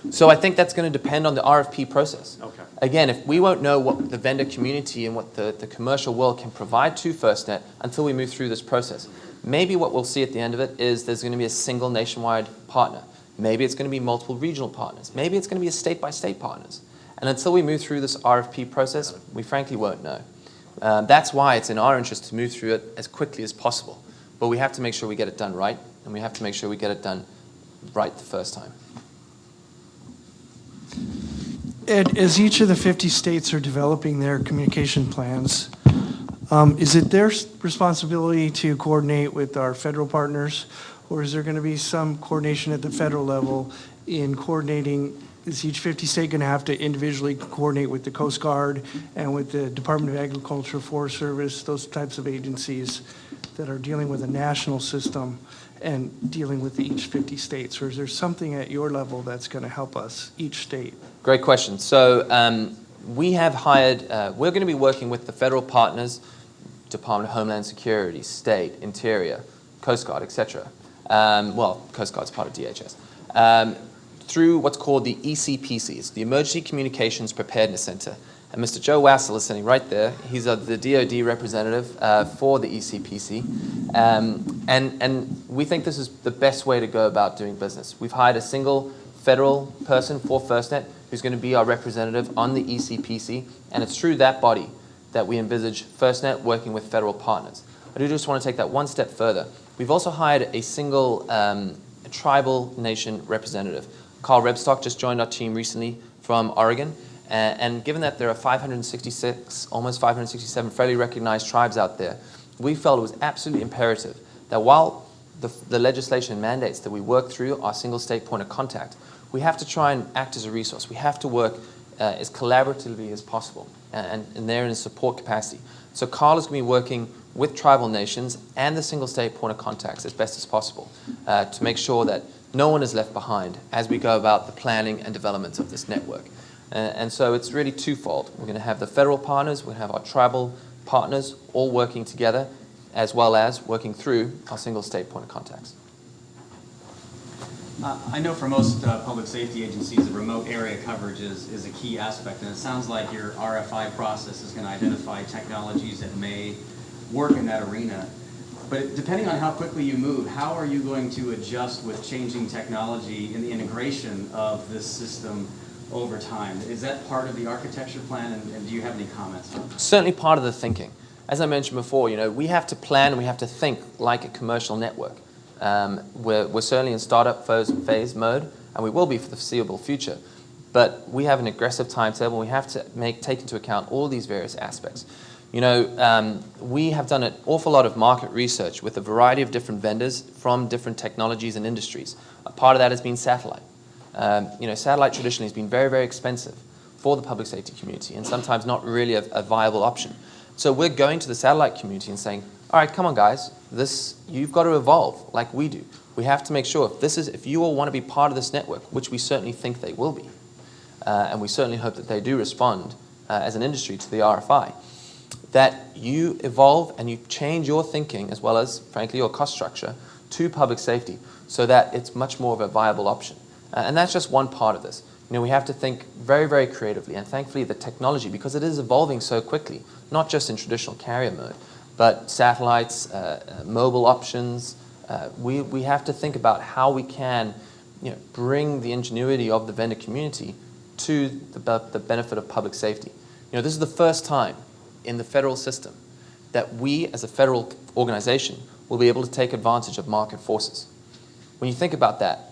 So I think that's going to depend on the RFP process. Okay. Again, if we won't know what the vendor community and what the commercial world can provide to FirstNet until we move through this process, maybe what we'll see at the end of it is there's going to be a single nationwide partner. Maybe it's going to be multiple regional partners. Maybe it's going to be a state-by-state partners. And until we move through this RFP process, we frankly won't know. That's why it's in our interest to move through it as quickly as possible. But we have to make sure we get it done right, and we have to make sure we get it done right the first time. Ed, as each of the 50 states are developing their communication plans, is it their responsibility to coordinate with our federal partners, or is there going to be some coordination at the federal level in coordinating? Is each 50 state going to have to individually coordinate with the Coast Guard and with the Department of Agriculture, Forest Service, those types of agencies that are dealing with a national system and dealing with each 50 states? Or is there something at your level that's going to help us, each state? Great question. So we have hired, we're going to be working with the federal partners, Department of Homeland Security, State, Interior, Coast Guard, etc. Well, Coast Guard's part of DHS. Through what's called the ECPC, it's the Emergency Communications Preparedness Center. And Mr. Joe Wassel is sitting right there. He's the DoD representative for the ECPC. And we think this is the best way to go about doing business. We've hired a single federal person for FirstNet who's going to be our representative on the ECPC. And it's through that body that we envisage FirstNet working with federal partners. I do just want to take that one step further. We've also hired a single tribal nation representative. Carl Rebstock just joined our team recently from Oregon. And given that there are 566, almost 567 fairly recognized tribes out there, we felt it was absolutely imperative that while the legislation mandates that we work through our single state point of contact, we have to try and act as a resource. We have to work as collaboratively as possible and they're in a support capacity. So Carl is going to be working with tribal nations and the single state point of contacts as best as possible to make sure that no one is left behind as we go about the planning and development of this network. And so it's really twofold. We're going to have the federal partners, we're going to have our tribal partners all working together, as well as working through our single state point of contacts. I know for most public safety agencies, the remote area coverage is a key aspect, and it sounds like your RFI process is going to identify technologies that may work in that arena. But depending on how quickly you move, how are you going to adjust with changing technology in the integration of this system over time? Is that part of the architecture plan, and do you have any comments on that? Certainly part of the thinking. As I mentioned before, we have to plan and we have to think like a commercial network. We're certainly in startup phase mode, and we will be for the foreseeable future. But we have an aggressive timetable. We have to take into account all these various aspects. We have done an awful lot of market research with a variety of different vendors from different technologies and industries. A part of that has been satellite. Satellite traditionally has been very, very expensive for the public safety community and sometimes not really a viable option. So we're going to the satellite community and saying, all right, come on guys, you've got to evolve like we do. We have to make sure if you all want to be part of this network, which we certainly think they will be, and we certainly hope that they do respond as an industry to the RFI, that you evolve and you change your thinking as well as, frankly, your cost structure to public safety so that it's much more of a viable option. And that's just one part of this. We have to think very, very creatively, and thankfully the technology, because it is evolving so quickly, not just in traditional carrier mode, but satellites, mobile options, We have to think about how we can bring the ingenuity of the vendor community to the benefit of public safety. This is the first time in the federal system that we as a federal organization will be able to take advantage of market forces. When you think about that,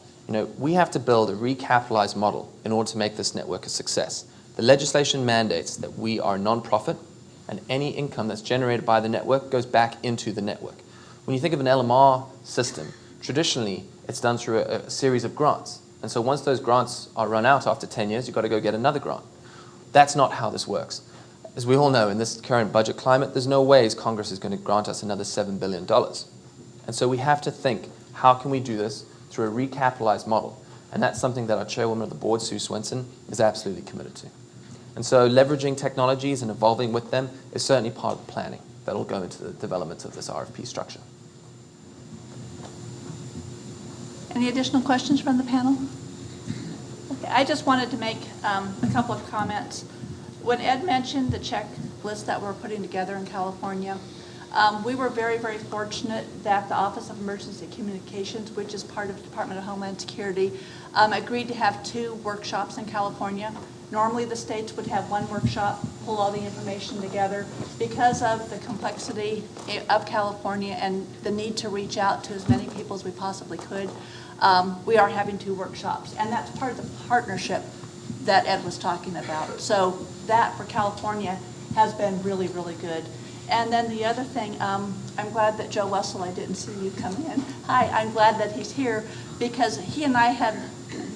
we have to build a recapitalized model in order to make this network a success. The legislation mandates that we are a nonprofit, and any income that's generated by the network goes back into the network. When you think of an LMR system, traditionally it's done through a series of grants. And so once those grants are run out after 10 years, you've got to go get another grant. That's not how this works. As we all know, in this current budget climate, there's no ways Congress is going to grant us another $7 billion. And so we have to think, how can we do this through a recapitalized model? And that's something that our chairwoman of the board, Sue Swenson, is absolutely committed to. And so leveraging technologies and evolving with them is certainly part of the planning that will go into the development of this RFP structure. Any additional questions from the panel? Okay, I just wanted to make a couple of comments. When Ed mentioned the checklist that we're putting together in California, we were very, very fortunate that the Office of Emergency Communications, which is part of the Department of Homeland Security, agreed to have 2 workshops in California. Normally the states would have 1 workshop, pull all the information together. Because of the complexity of California and the need to reach out to as many people as we possibly could, we are having 2 workshops. And that's part of the partnership that Ed was talking about. So that for California has been really, really good. And then the other thing, I'm glad that Joe Wessel, I didn't see you come in. Hi, I'm glad that he's here because he and I had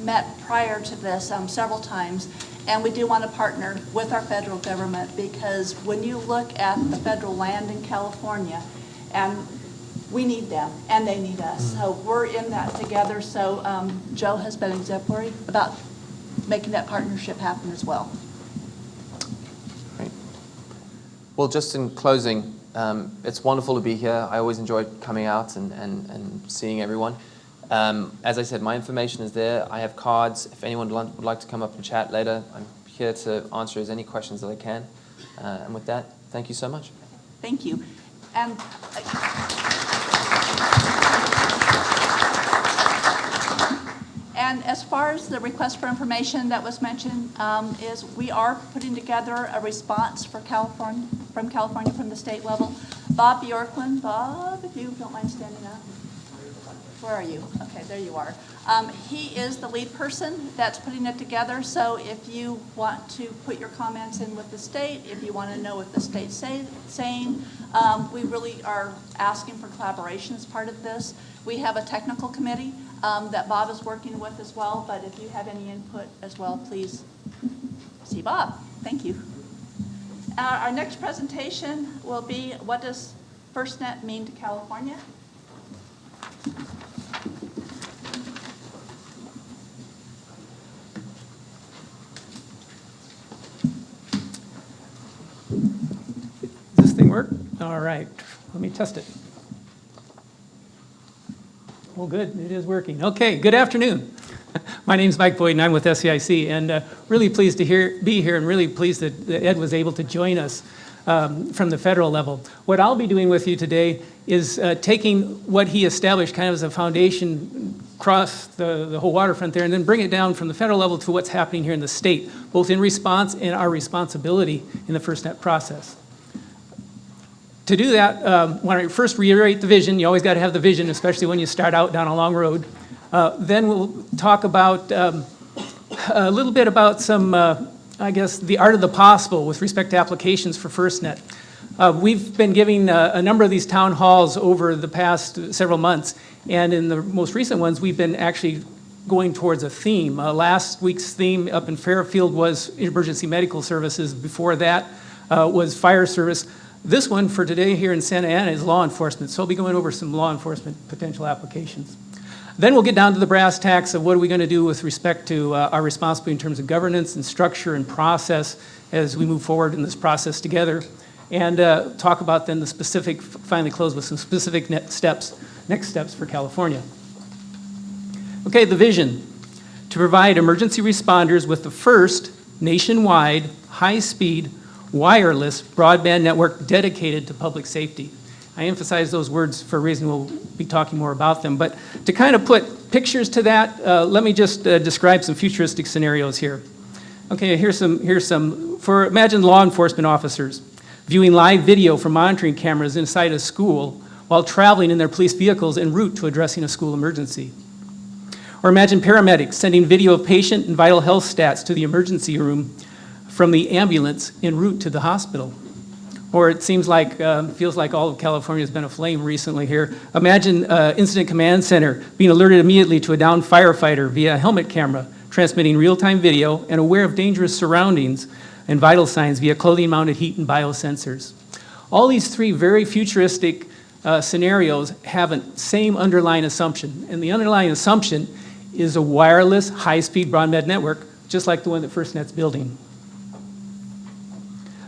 met prior to this several times, and we do want to partner with our federal government because when you look at the federal land in California, and we need them and they need us. So we're in that together. So Joe has been exemplary about making that partnership happen as well. Great. Well, just in closing, it's wonderful to be here. I always enjoy coming out and seeing everyone. As I said, my information is there. I have cards. If anyone would like to come up and chat later, I'm here to answer as many questions that I can. And with that, thank you so much. Thank you. And as far as the request for information that was mentioned, is we are putting together a response for California, from the state level. Bob Bjorklund, Bob, if you don't mind standing up. Where are you? Okay, there you are. He is the lead person that's putting it together. So if you want to put your comments in with the state, if you want to know what the state's saying, we really are asking for collaboration as part of this. We have a technical committee that Bob is working with as well, but if you have any input as well, please see Bob. Thank you. Our next presentation will be, what does FirstNet mean to California? Does this thing work? All right, let me test it. Oh, good, it is working. Okay, good afternoon. My name's Mike Boyd, and I'm with SCIC, and really pleased to be here, and really pleased that Ed was able to join us from the federal level. What I'll be doing with you today is taking what he established kind of as a foundation across the whole waterfront there, and then bring it down from the federal level to what's happening here in the state, both in response and our responsibility in the FirstNet process. To do that, when I first reiterate the vision, you always got to have the vision, especially when you start out down a long road. Then we'll talk about a little bit about some, I guess, the art of the possible with respect to applications for FirstNet. We've been giving a number of these town halls over the past several months, and in the most recent ones, we've been actually going towards a theme. Last week's theme up in Fairfield was emergency medical services. Before that was fire service. This one for today here in Santa Ana is law enforcement, so I'll be going over some law enforcement potential applications. Then we'll get down to the brass tacks of what are we going to do with respect to our responsibility in terms of governance and structure and process as we move forward in this process together, and talk about then the specific, finally close with some specific next steps for California. Okay, the vision: to provide emergency responders with the first nationwide high-speed wireless broadband network dedicated to public safety. I emphasize those words for a reason. We'll be talking more about them. But to kind of put pictures to that, let me just describe some futuristic scenarios here. Okay, here's some, imagine law enforcement officers viewing live video from monitoring cameras inside a school while traveling in their police vehicles en route to addressing a school emergency. Or imagine paramedics sending video of patient and vital health stats to the emergency room from the ambulance en route to the hospital. Or it seems like, feels like all of California has been aflame recently here. Imagine Incident Command Center being alerted immediately to a downed firefighter via a helmet camera, transmitting real-time video and aware of dangerous surroundings and vital signs via clothing-mounted heat and biosensors. All these three very futuristic scenarios have a same underlying assumption. And the underlying assumption is a wireless, high-speed broadband network, just like the one that FirstNet's building.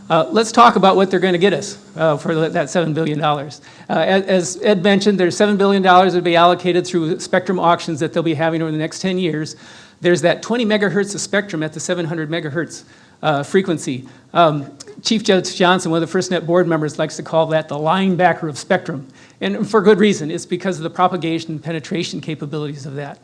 Let's talk about what they're going to get us for that $7 billion. As Ed mentioned, there's $7 billion that will be allocated through spectrum auctions that they'll be having over the next 10 years. There's that 20 megahertz of spectrum at the 700 megahertz frequency. Chief Judge Johnson, one of the FirstNet board members, likes to call that the linebacker of spectrum. And for good reason. It's because of the propagation and penetration capabilities of that.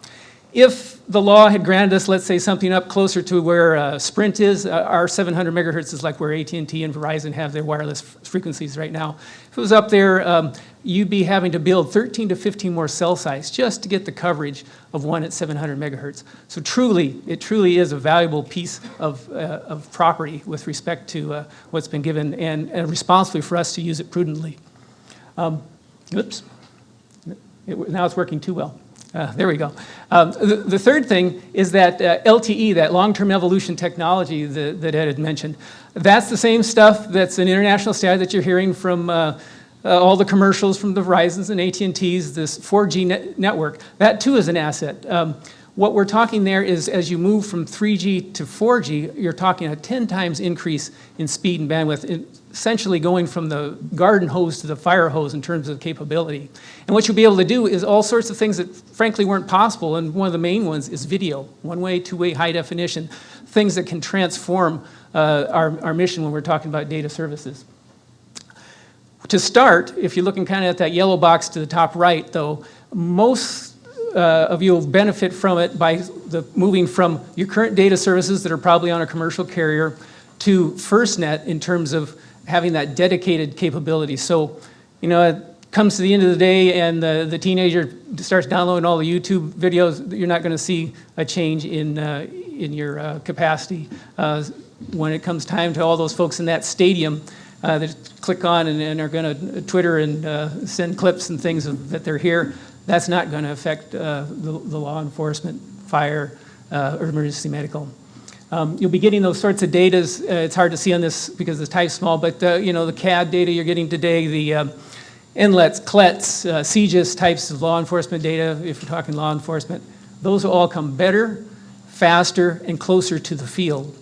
If the law had granted us, let's say, something up closer to where Sprint is, our 700 megahertz is like where AT&T and Verizon have their wireless frequencies right now. If it was up there, you'd be having to build 13 to 15 more cell sites just to get the coverage of one at 700 megahertz. So it truly is a valuable piece of property with respect to what's been given and responsibly for us to use it prudently. Oops. Now it's working too well. There we go. The third thing is that LTE, that long-term evolution technology that Ed had mentioned, that's the same stuff that's an international standard that you're hearing from all the commercials from the Verizons and AT&Ts, this 4G network. That too is an asset. What we're talking there is as you move from 3G to 4G, you're talking a 10 times increase in speed and bandwidth, essentially going from the garden hose to the fire hose in terms of capability. And what you'll be able to do is all sorts of things that frankly weren't possible, and one of the main ones is video, one-way, two-way, high definition, things that can transform our mission when we're talking about data services. To start, if you're looking kind of at that yellow box to the top right, though, most of you will benefit from it by moving from your current data services that are probably on a commercial carrier to FirstNet in terms of having that dedicated capability. So, you know, it comes to the end of the day and the teenager starts downloading all the YouTube videos, you're not going to see a change in your capacity. When it comes time to all those folks in that stadium that click on and are going to Twitter and send clips and things that they're here, that's not going to affect the law enforcement, fire, or emergency medical. You'll be getting those sorts of data. It's hard to see on this because the type's small, but you know, the CAD data you're getting today, the inlets, CLETs, CGIS types of law enforcement data, if you're talking law enforcement, those will all come better, faster, and closer to the field.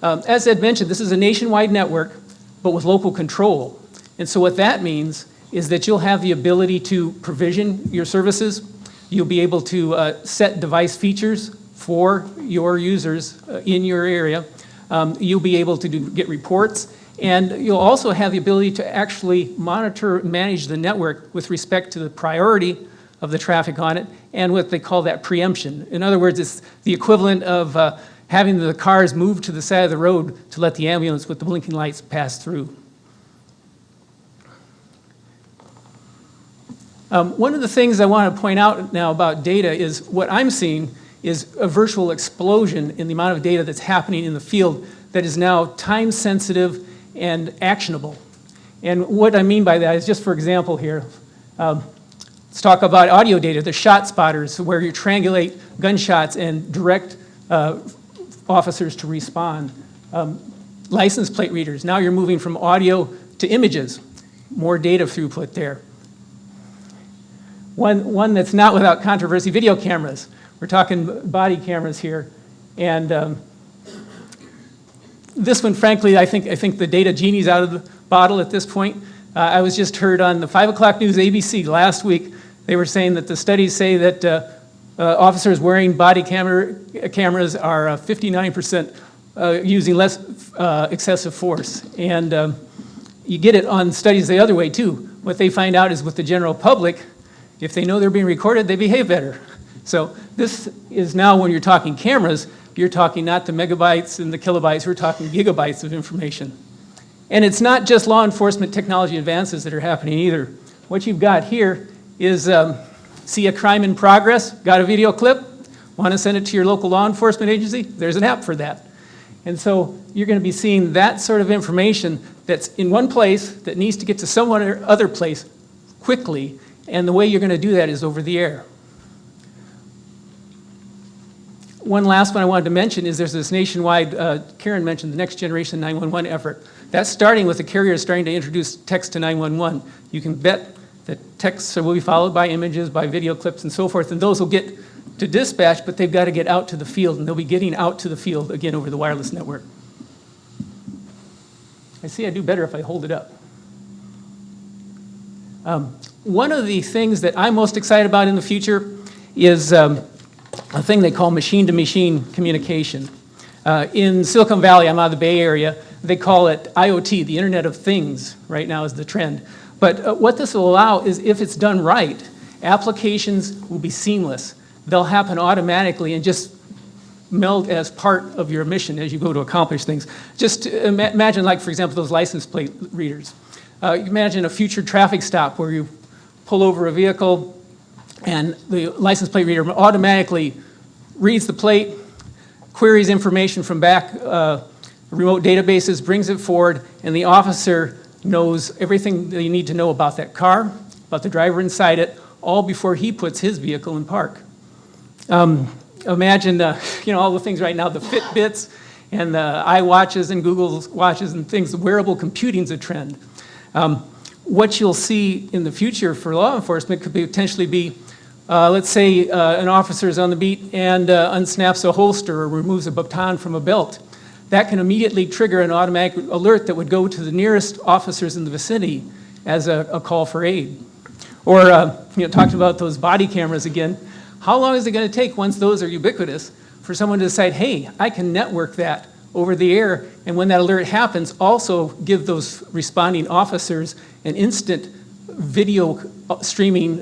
As Ed mentioned, this is a nationwide network, but with local control. And so what that means is that you'll have the ability to provision your services. You'll be able to set device features for your users in your area. You'll be able to get reports, and you'll also have the ability to actually monitor and manage the network with respect to the priority of the traffic on it and what they call that preemption. In other words, it's the equivalent of having the cars move to the side of the road to let the ambulance with the blinking lights pass through. One of the things I want to point out now about data is what I'm seeing is a virtual explosion in the amount of data that's happening in the field that is now time sensitive and actionable. And what I mean by that is, just for example here, let's talk about audio data, the shot spotters, where you triangulate gunshots and direct officers to respond. License plate readers, now you're moving from audio to images, more data throughput there. One that's not without controversy, video cameras. We're talking body cameras here. And this one, frankly, I think the data genie's out of the bottle at this point. I was just heard on the 5 o'clock news ABC last week, they were saying that the studies say that officers wearing body cameras are 59% using less excessive force. And you get it on studies the other way too. what they find out is with the general public, if they know they're being recorded, they behave better. So this is now, when you're talking cameras, you're talking not the megabytes and the kilobytes, we're talking gigabytes of information. And it's not just law enforcement technology advances that are happening either. What you've got here is, see a crime in progress, got a video clip, want to send it to your local law enforcement agency? There's an app for that. And so you're going to be seeing that sort of information that's in one place that needs to get to some other place quickly, and the way you're going to do that is over the air. One last one I wanted to mention is there's this nationwide, Karen mentioned the next generation 911 effort. That's starting with the carriers starting to introduce text to 911. You can bet that texts will be followed by images, by video clips and so forth, and those will get to dispatch, but they've got to get out to the field, and they'll be getting out to the field again over the wireless network. I see I do better if I hold it up. One of the things that I'm most excited about in the future is a thing they call machine-to-machine communication. In Silicon Valley, I'm out of the Bay Area, they call it IoT, the Internet of Things, right now is the trend. But what this will allow is, if it's done right, applications will be seamless. They'll happen automatically and just meld as part of your mission as you go to accomplish things. Just imagine, like, for example, those license plate readers. Imagine a future traffic stop where you pull over a vehicle and the license plate reader automatically reads the plate, queries information from back remote databases, brings it forward, and the officer knows everything that you need to know about that car, about the driver inside it, all before he puts his vehicle in park. Imagine all the things right now, the Fitbits and the iWatches and Google Watches and things, the wearable computing's a trend. What you'll see in the future for law enforcement could potentially be, let's say an officer is on the beat and unsnaps a holster or removes a baton from a belt. That can immediately trigger an automatic alert that would go to the nearest officers in the vicinity as a call for aid. Or, talking about those body cameras again, how long is it going to take, once those are ubiquitous, for someone to decide, hey, I can network that over the air, and when that alert happens, also give those responding officers an instant video streaming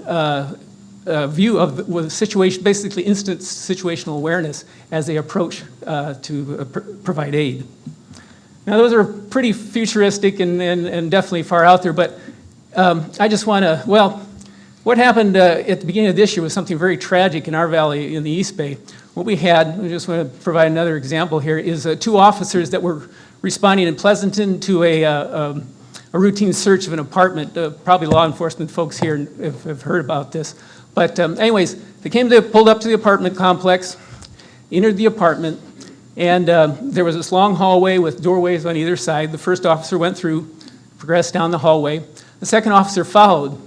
view of the situation, basically instant situational awareness as they approach to provide aid. Now, those are pretty futuristic and definitely far out there, but I just want to, what happened at the beginning of this year was something very tragic in our valley in the East Bay. What we had, I just want to provide another example here, is two officers that were responding in Pleasanton to a routine search of an apartment. Probably law enforcement folks here have heard about this. But anyways, they pulled up to the apartment complex, entered the apartment, and there was this long hallway with doorways on either side. The first officer went through, progressed down the hallway. The second officer followed,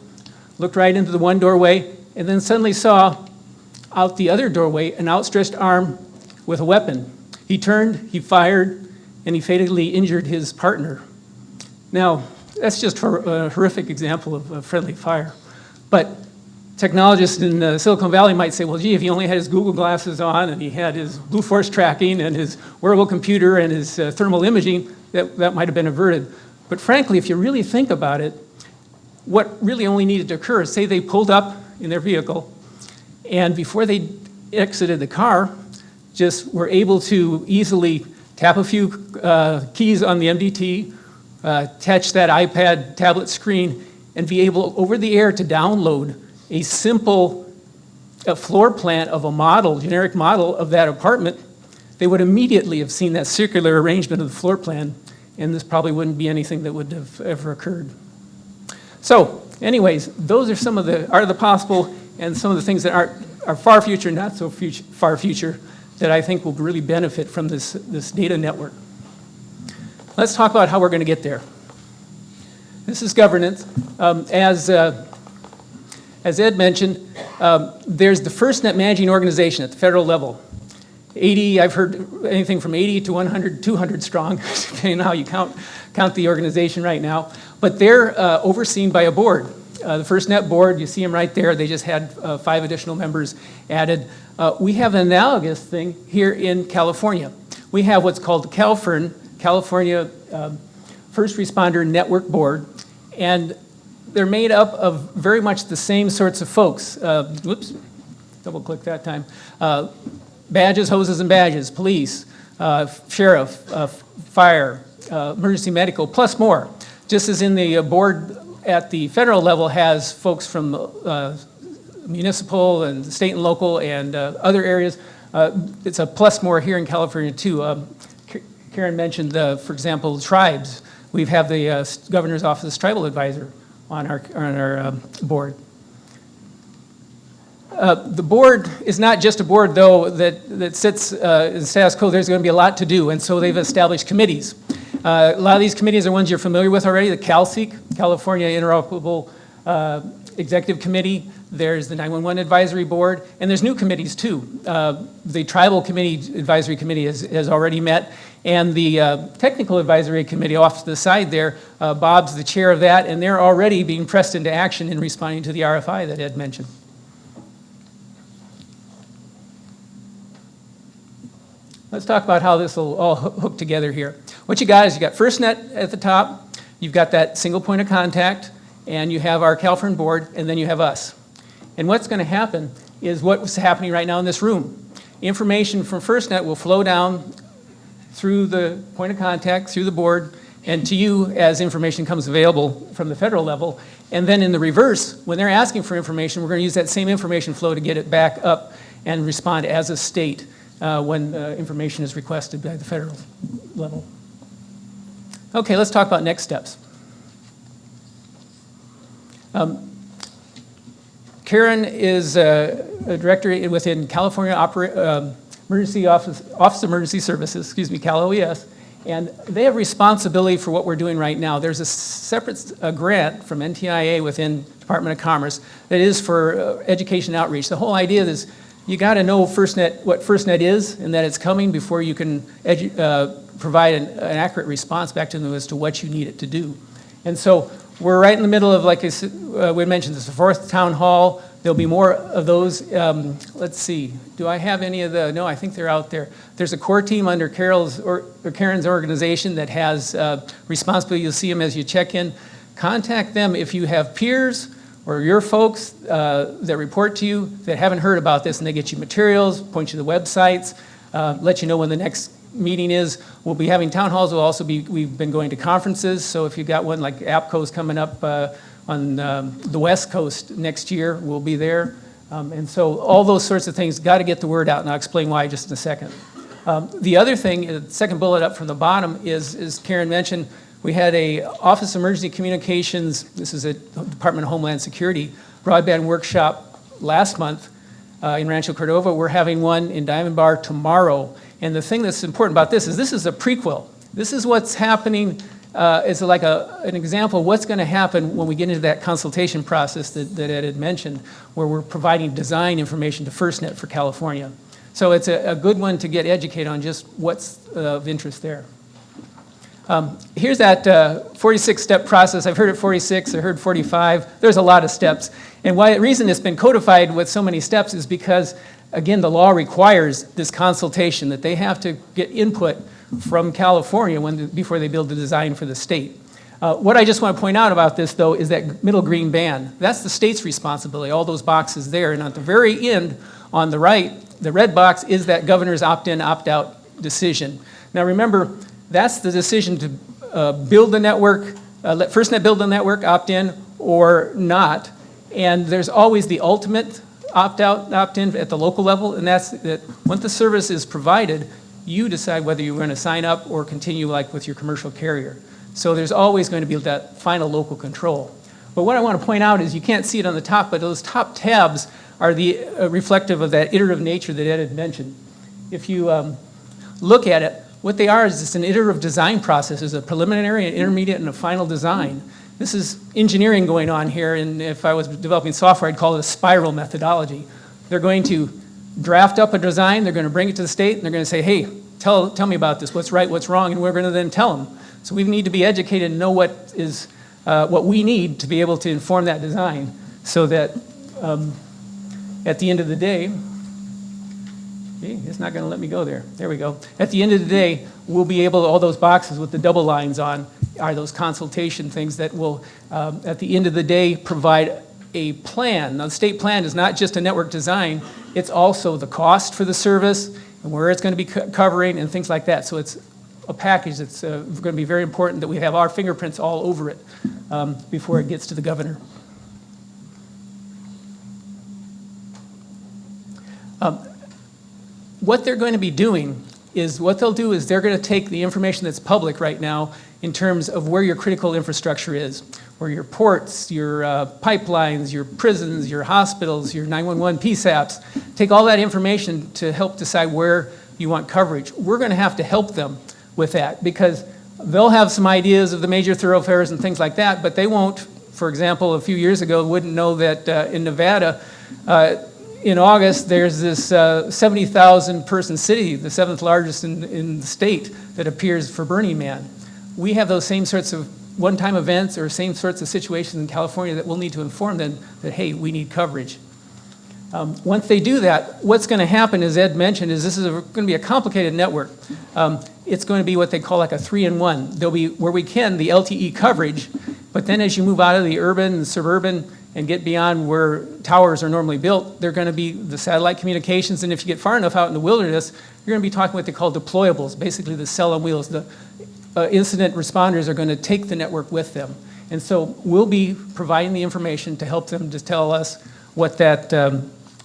looked right into the one doorway, and then suddenly saw out the other doorway an outstretched arm with a weapon. He turned, he fired, and he fatally injured his partner. Now, that's just a horrific example of friendly fire. But technologists in Silicon Valley might say, well, gee, if he only had his Google glasses on and he had his Blue Force tracking and his wearable computer and his thermal imaging, that might have been averted. But frankly, if you really think about it, what really only needed to occur is, say they pulled up in their vehicle, and before they exited the car, just were able to easily tap a few keys on the MDT, touch that iPad tablet screen, and be able, over the air, to download a simple floor plan of a model, generic model of that apartment. They would immediately have seen that circular arrangement of the floor plan, and this probably wouldn't be anything that would have ever occurred. So, anyways, those are some of the art of the possible and some of the things that are far future, not so far future, that I think will really benefit from this data network. Let's talk about how we're going to get there. This is governance. As Ed mentioned, there's the FirstNet managing organization at the federal level. 80, I've heard anything from 80 to 100, 200 strong, depending on how you count the organization right now. But they're overseen by a board. The FirstNet board, you see them right there. They just had 5 additional members added. We have an analogous thing here in California. We have what's called the CalFIRN, California First Responder Network Board. And they're made up of very much the same sorts of folks. Whoops, double click that time. Badges, hoses, and badges, police, sheriff, fire, emergency medical, plus more. Just as in the board at the federal level has folks from municipal and state and local and other areas, it's a plus more here in California too. Karen mentioned, for example, tribes. We have the Governor's Office Tribal Advisor on our board. The board is not just a board, though, that sits in status quo. There's going to be a lot to do, and so they've established committees. A lot of these committees are ones you're familiar with already, the CALSEC, California Interoperable Executive Committee. There's the 911 Advisory Board, and there's new committees, too. The Tribal Advisory Committee has already met, and the Technical Advisory Committee off to the side there, Bob's the chair of that, and they're already being pressed into action in responding to the RFI that Ed mentioned. Let's talk about how this will all hook together here. What you got is you got FirstNet at the top, you've got that single point of contact, and you have our California board, and then you have us. And what's going to happen is what's happening right now in this room. Information from FirstNet will flow down through the point of contact, through the board, and to you as information comes available from the federal level. And then in the reverse, when they're asking for information, we're going to use that same information flow to get it back up and respond as a state when information is requested by the federal level. Okay, let's talk about next steps. Karen is a director within California Emergency Office of Emergency Services, Cal OES, and they have responsibility for what we're doing right now. There's a separate grant from NTIA within Department of Commerce that is for education outreach. The whole idea is you got to know what FirstNet is and that it's coming before you can provide an accurate response back to them as to what you need it to do. And so we're right in the middle of, like I said, we mentioned this, the 4th town hall. There'll be more of those. Let's see, do I have any of the, no, I think they're out there. There's a core team under Karen's organization that has responsibility. You'll see them as you check in. Contact them if you have peers or your folks that report to you that haven't heard about this, and they get you materials, point you to the websites, let you know when the next meeting is. We'll be having town halls. We've been going to conferences, so if you've got one like APCO's coming up on the West Coast next year, we'll be there. And so all those sorts of things, got to get the word out, and I'll explain why just in a second. The other thing, the second bullet up from the bottom is, as Karen mentioned, we had a Office of Emergency Communications, this is a Department of Homeland Security, broadband workshop last month in Rancho Cordova. We're having one in Diamond Bar tomorrow. And the thing that's important about this is a prequel. This is what's happening, is like an example of what's going to happen when we get into that consultation process that Ed had mentioned, where we're providing design information to FirstNet for California. So it's a good one to get educated on just what's of interest there. Here's that 46-step process. I've heard it 46, I heard 45. There's a lot of steps. And the reason it's been codified with so many steps is because, again, the law requires this consultation, that they have to get input from California before they build the design for the state. What I just want to point out about this, though, is that middle green band. That's the state's responsibility, all those boxes there. And at the very end, on the right, the red box is that governor's opt-in, opt-out decision. Now remember, that's the decision to build the network, let FirstNet build the network, opt-in or not. And there's always the ultimate opt-out, opt-in at the local level, and that's that once the service is provided, you decide whether you're going to sign up or continue like with your commercial carrier. So there's always going to be that final local control. But what I want to point out is you can't see it on the top, but those top tabs are the reflective of that iterative nature that Ed had mentioned. If you look at it, what they are is it's an iterative design process. There's a preliminary, an intermediate, and a final design. This is engineering going on here, and if I was developing software, I'd call it a spiral methodology. They're going to draft up a design, they're going to bring it to the state, and they're going to say, hey, tell me about this, what's right, what's wrong, and we're going to then tell them. So we need to be educated and know what we need to be able to inform that design so that at the end of the day, it's not going to let me go there. There we go. At the end of the day, we'll be able to, all those boxes with the double lines on, are those consultation things that will, at the end of the day, provide a plan. Now, the state plan is not just a network design, it's also the cost for the service and where it's going to be covering and things like that. So it's a package that's going to be very important that we have our fingerprints all over it before it gets to the governor. What they're going to be doing is, what they'll do is they're going to take the information that's public right now in terms of where your critical infrastructure is, where your ports, your pipelines, your prisons, your hospitals, your 911 PSAPs, take all that information to help decide where you want coverage. We're going to have to help them with that because they'll have some ideas of the major thoroughfares and things like that, but they won't, for example, a few years ago, wouldn't know that in Nevada, in August, there's this 70,000 person city, the 7th largest in the state, that appears for Burning Man. We have those same sorts of one-time events or same sorts of situations in California that we'll need to inform them that, hey, we need coverage. Once they do that, what's going to happen, as Ed mentioned, is this is going to be a complicated network. It's going to be what they call like a 3-in-1. There'll be, where we can, the LTE coverage, but then as you move out of the urban and suburban and get beyond where towers are normally built, they're going to be the satellite communications, and if you get far enough out in the wilderness, you're going to be talking what they call deployables, basically the cell on wheels. The incident responders are going to take the network with them. And so we'll be providing the information to help them to tell us what that,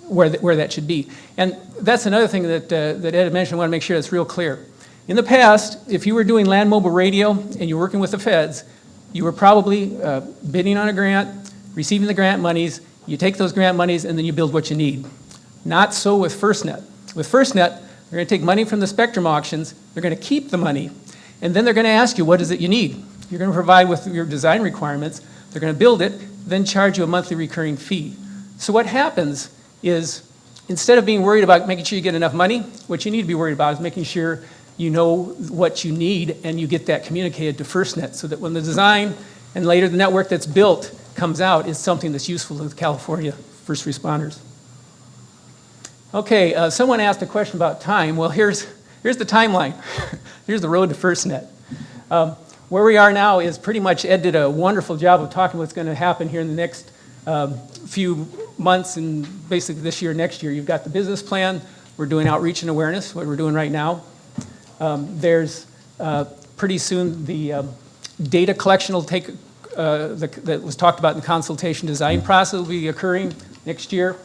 where that should be. And that's another thing that Ed had mentioned. I want to make sure that's real clear. In the past, if you were doing land mobile radio and you were working with the feds, you were probably bidding on a grant, receiving the grant monies, you take those grant monies and then you build what you need. Not so with FirstNet. With FirstNet, they're going to take money from the spectrum auctions, they're going to keep the money, and then they're going to ask you, what is it you need? You're going to provide with your design requirements, they're going to build it, then charge you a monthly recurring fee. So what happens is, instead of being worried about making sure you get enough money, what you need to be worried about is making sure you know what you need and you get that communicated to FirstNet so that when the design and later the network that's built comes out, it's something that's useful to the California first responders. Okay, someone asked a question about time. Well, here's the timeline. Here's the road to FirstNet. Where we are now is pretty much, Ed did a wonderful job of talking what's going to happen here in the next few months and basically this year, next year. You've got the business plan. We're doing outreach and awareness, what we're doing right now. There's pretty soon the data collection will take, that was talked about in the consultation design process will be occurring next year.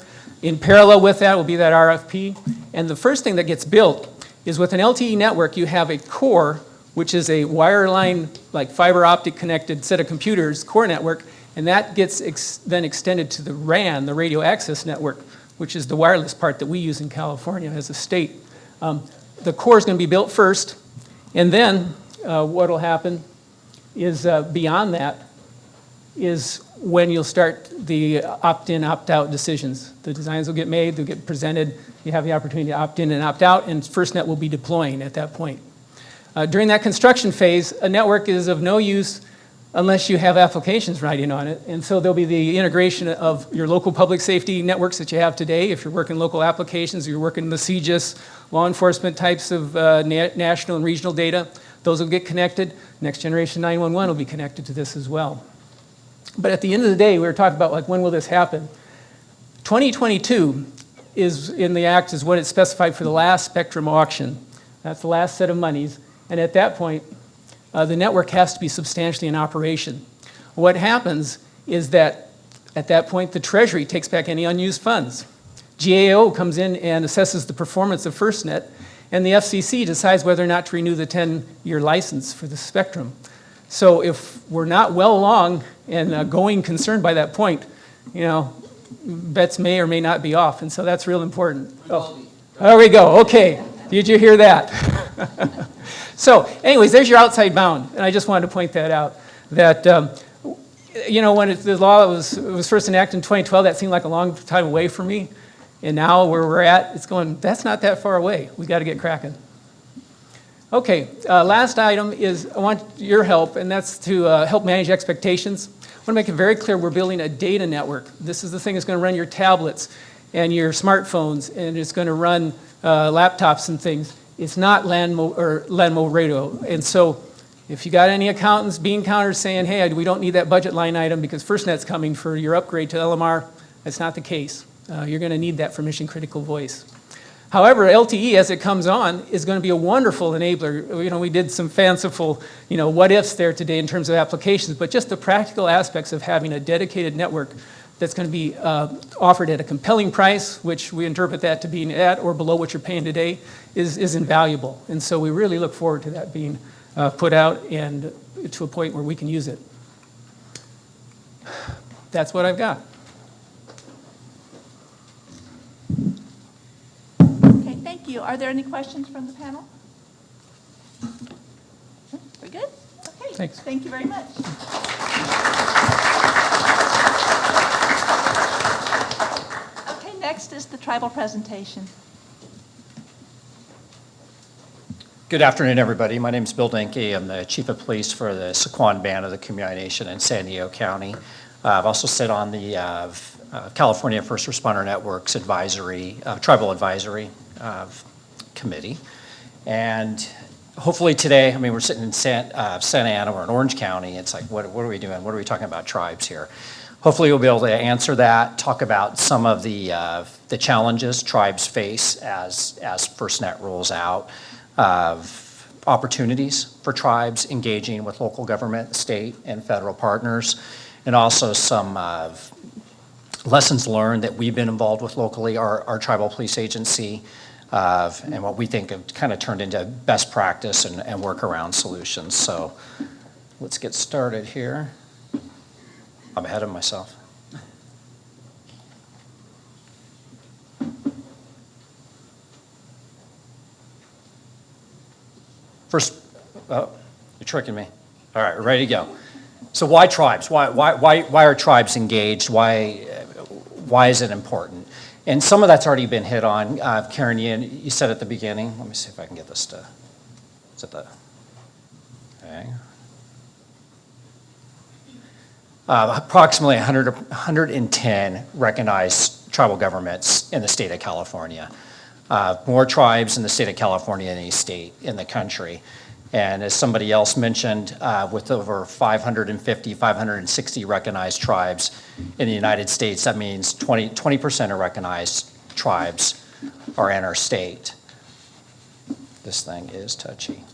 In parallel with that will be that RFP. And the first thing that gets built is with an LTE network, you have a core, which is a wireline, like fiber optic connected set of computers, core network, and that gets then extended to the RAN, the radio access network, which is the wireless part that we use in California as a state. The core is going to be built first, and then what will happen is beyond that is when you'll start the opt-in, opt-out decisions. The designs will get made, they'll get presented, you have the opportunity to opt in and opt out, and FirstNet will be deploying at that point. During that construction phase, a network is of no use unless you have applications riding on it, and so there'll be the integration of your local public safety networks that you have today. If you're working local applications, you're working the CGIS, law enforcement types of national and regional data, those will get connected. Next generation 911 will be connected to this as well. But at the end of the day, we were talking about like when will this happen? 2022 is in the act is what it's specified for the last spectrum auction. That's the last set of monies. And at that point, the network has to be substantially in operation. What happens is that at that point, the Treasury takes back any unused funds. GAO comes in and assesses the performance of FirstNet, and the FCC decides whether or not to renew the 10-year license for the spectrum. So if we're not well along and going concern by that point, you know, bets may or may not be off, and so that's real important. Oh, there we go. Okay, did you hear that? So, anyways, there's your outside bound, and I just wanted to point that out. That you know, when the law was first enacted in 2012, that seemed like a long time away for me, and now where we're at, it's going. That's not that far away. We got to get cracking. Okay, last item is I want your help, and that's to help manage expectations. I want to make it very clear we're building a data network. This is the thing that's going to run your tablets and your smartphones, and it's going to run laptops and things. It's not land mobile radio. And so If you got any accountants, bean counters saying, hey, we don't need that budget line item because FirstNet's coming for your upgrade to LMR, that's not the case. You're going to need that for mission critical voice. However, LTE, as it comes on, is going to be a wonderful enabler. You know, we did some fanciful, what ifs there today in terms of applications, but just the practical aspects of having a dedicated network that's going to be offered at a compelling price, which we interpret that to being at or below what you're paying today, is invaluable. And so we really look forward to that being put out and to a point where we can use it. That's what I've got. Okay, thank you. Are there any questions from the panel? We're good? Okay. Thanks. Thank you very much. Okay, next is the tribal presentation. Good afternoon, everybody. My name is Bill Denke. I'm the Chief of Police for the Sequan Band of the Kamuai Nation in San Diego County. I've also sit on the California First Responder Network's Tribal Advisory Committee. And hopefully today, we're sitting in Santa Ana or in Orange County. It's like, what are we doing? What are we talking about tribes here? Hopefully we'll be able to answer that, talk about some of the challenges tribes face as FirstNet rolls out, opportunities for tribes engaging with local government, state, and federal partners, and also some lessons learned that we've been involved with locally, our tribal police agency, and what we think have kind of turned into best practice and workaround solutions. So let's get started here. I'm ahead of myself. First, oh, you're tricking me. All right, we're ready to go. So why tribes? Why are tribes engaged? Why is it important? And some of that's already been hit on. Karen, you said at the beginning, let me see if I can get this to, is it the, okay. Approximately 110 recognized tribal governments in the state of California. More tribes in the state of California than any state in the country. And as somebody else mentioned, with over 550, 560 recognized tribes in the United States, that means 20% of recognized tribes are in our state. This thing is touchy.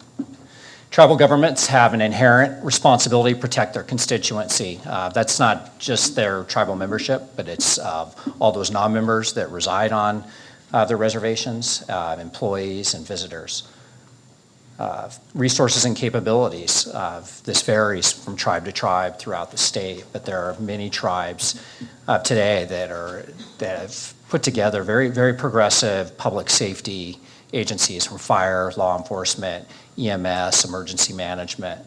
Tribal governments have an inherent responsibility to protect their constituency. That's not just their tribal membership, but it's all those non-members that reside on their reservations, employees and visitors. Resources and capabilities. This varies from tribe to tribe throughout the state, but there are many tribes today that have put together very, very progressive public safety agencies, from fire, law enforcement, EMS, emergency management.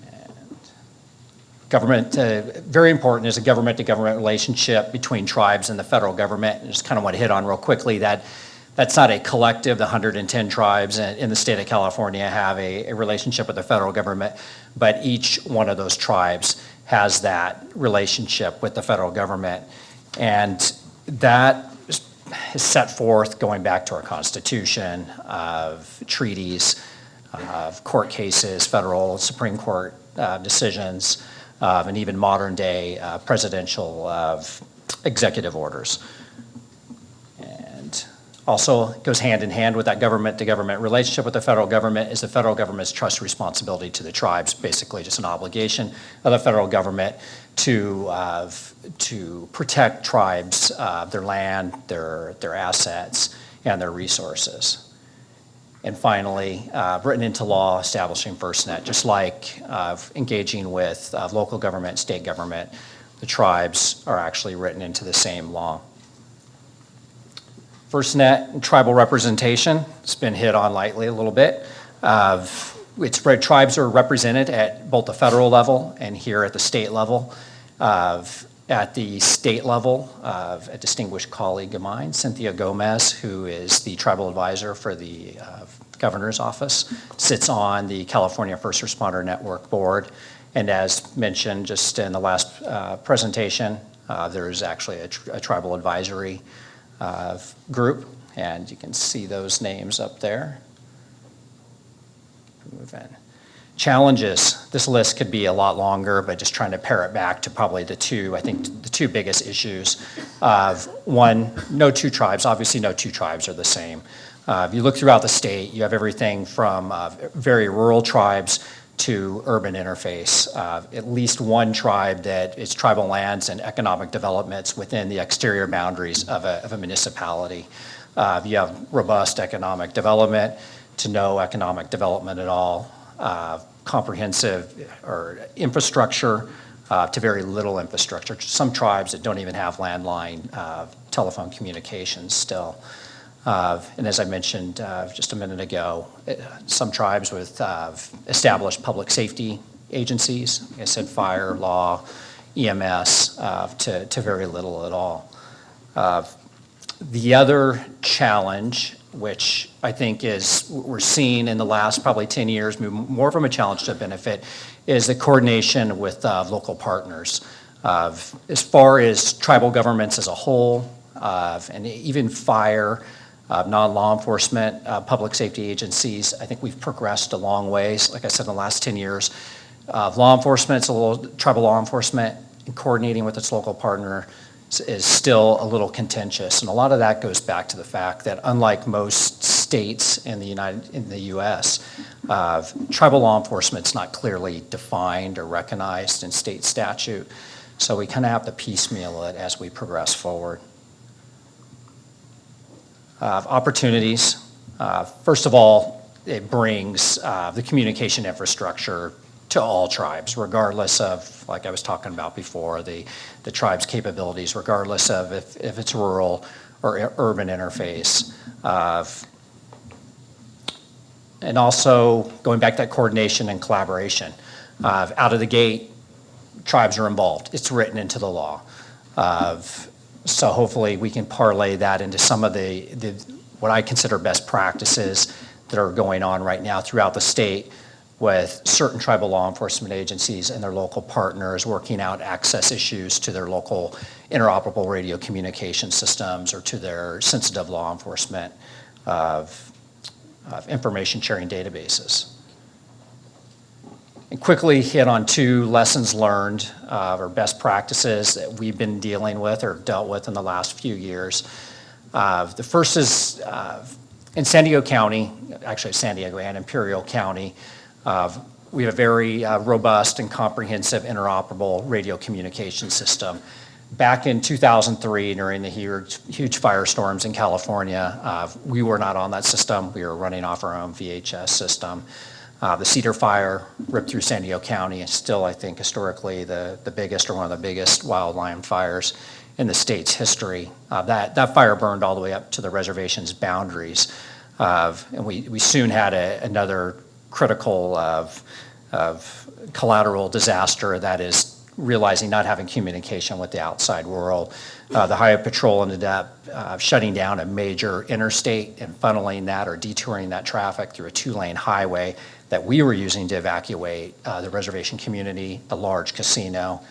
And government, very important is a government-to-government relationship between tribes and the federal government. I just kind of want to hit on real quickly that that's not a collective. The 110 tribes in the state of California have a relationship with the federal government, but each one of those tribes has that relationship with the federal government. And that is set forth going back to our Constitution, of treaties, of court cases, federal Supreme Court decisions, and even modern day presidential executive orders. And also goes hand in hand with that government-to-government relationship with the federal government is the federal government's trust responsibility to the tribes, basically just an obligation of the federal government to protect tribes, their land, their assets, and their resources. And finally, written into law establishing FirstNet, just like engaging with local government, state government, the tribes are actually written into the same law. FirstNet and tribal representation, it's been hit on lightly a little bit. Tribes are represented at both the federal level and here at the state level. At the state level, a distinguished colleague of mine, Cynthia Gomez, who is the tribal advisor for the governor's office, sits on the California First Responder Network board. And as mentioned just in the last presentation, there is actually a tribal advisory group, and you can see those names up there. move in. Challenges, this list could be a lot longer, but just trying to pare it back to probably the two biggest issues. One, no two tribes, obviously no two tribes are the same. If you look throughout the state, you have everything from very rural tribes to urban interface. At least one tribe that is tribal lands and economic developments within the exterior boundaries of a municipality. You have robust economic development to no economic development at all. Comprehensive or infrastructure to very little infrastructure. Some tribes that don't even have landline telephone communications still. And as I mentioned just a minute ago, some tribes with established public safety agencies, like I said, fire, law, EMS, to very little at all. The other challenge, which I think is we're seeing in the last probably 10 years, move more from a challenge to a benefit, is the coordination with local partners. As far as tribal governments as a whole, and even fire, non-law enforcement, public safety agencies, I think we've progressed a long ways. Like I said, in the last 10 years, law enforcement, tribal law enforcement, and coordinating with its local partner is still a little contentious, and a lot of that goes back to the fact that unlike most states in the U.S., tribal law enforcement's not clearly defined or recognized in state statute, so we kind of have to piecemeal it as we progress forward. Opportunities. First of all, it brings the communication infrastructure to all tribes, regardless of, like I was talking about before, the tribe's capabilities, regardless of if it's rural or urban interface. And also, going back to that coordination and collaboration. Out of the gate, tribes are involved. It's written into the law. So hopefully we can parlay that into some of the what I consider best practices that are going on right now throughout the state, with certain tribal law enforcement agencies and their local partners working out access issues to their local interoperable radio communication systems or to their sensitive law enforcement of information sharing databases. And quickly hit on two lessons learned or best practices that we've been dealing with or dealt with in the last few years. The first is in San Diego County, actually San Diego and Imperial County, we have a very robust and comprehensive interoperable radio communication system. Back in 2003, during the huge firestorms in California, we were not on that system. We were running off our own VHS system. The Cedar Fire ripped through San Diego County, and still, I think, historically, the biggest or one of the biggest wildland fires in the state's history. That fire burned all the way up to the reservation's boundaries. And we soon had another critical of collateral disaster, that is realizing not having communication with the outside world. The Highway Patrol ended up shutting down a major interstate and funneling that or detouring that traffic through a 2-lane highway that we were using to evacuate the reservation community, a large casino,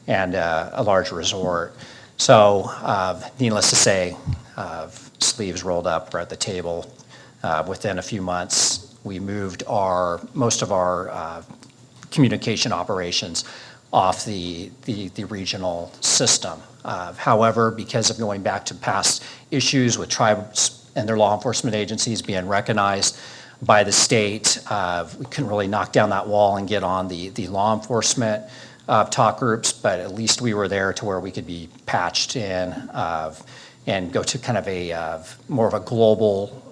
and a large resort. So needless to say, sleeves rolled up, we're at the table. Within a few months, we moved most of our communication operations off the regional system. However, because of going back to past issues with tribes and their law enforcement agencies being recognized by the state, we couldn't really knock down that wall and get on the law enforcement talk groups, but at least we were there to where we could be patched in and go to kind of a more of a global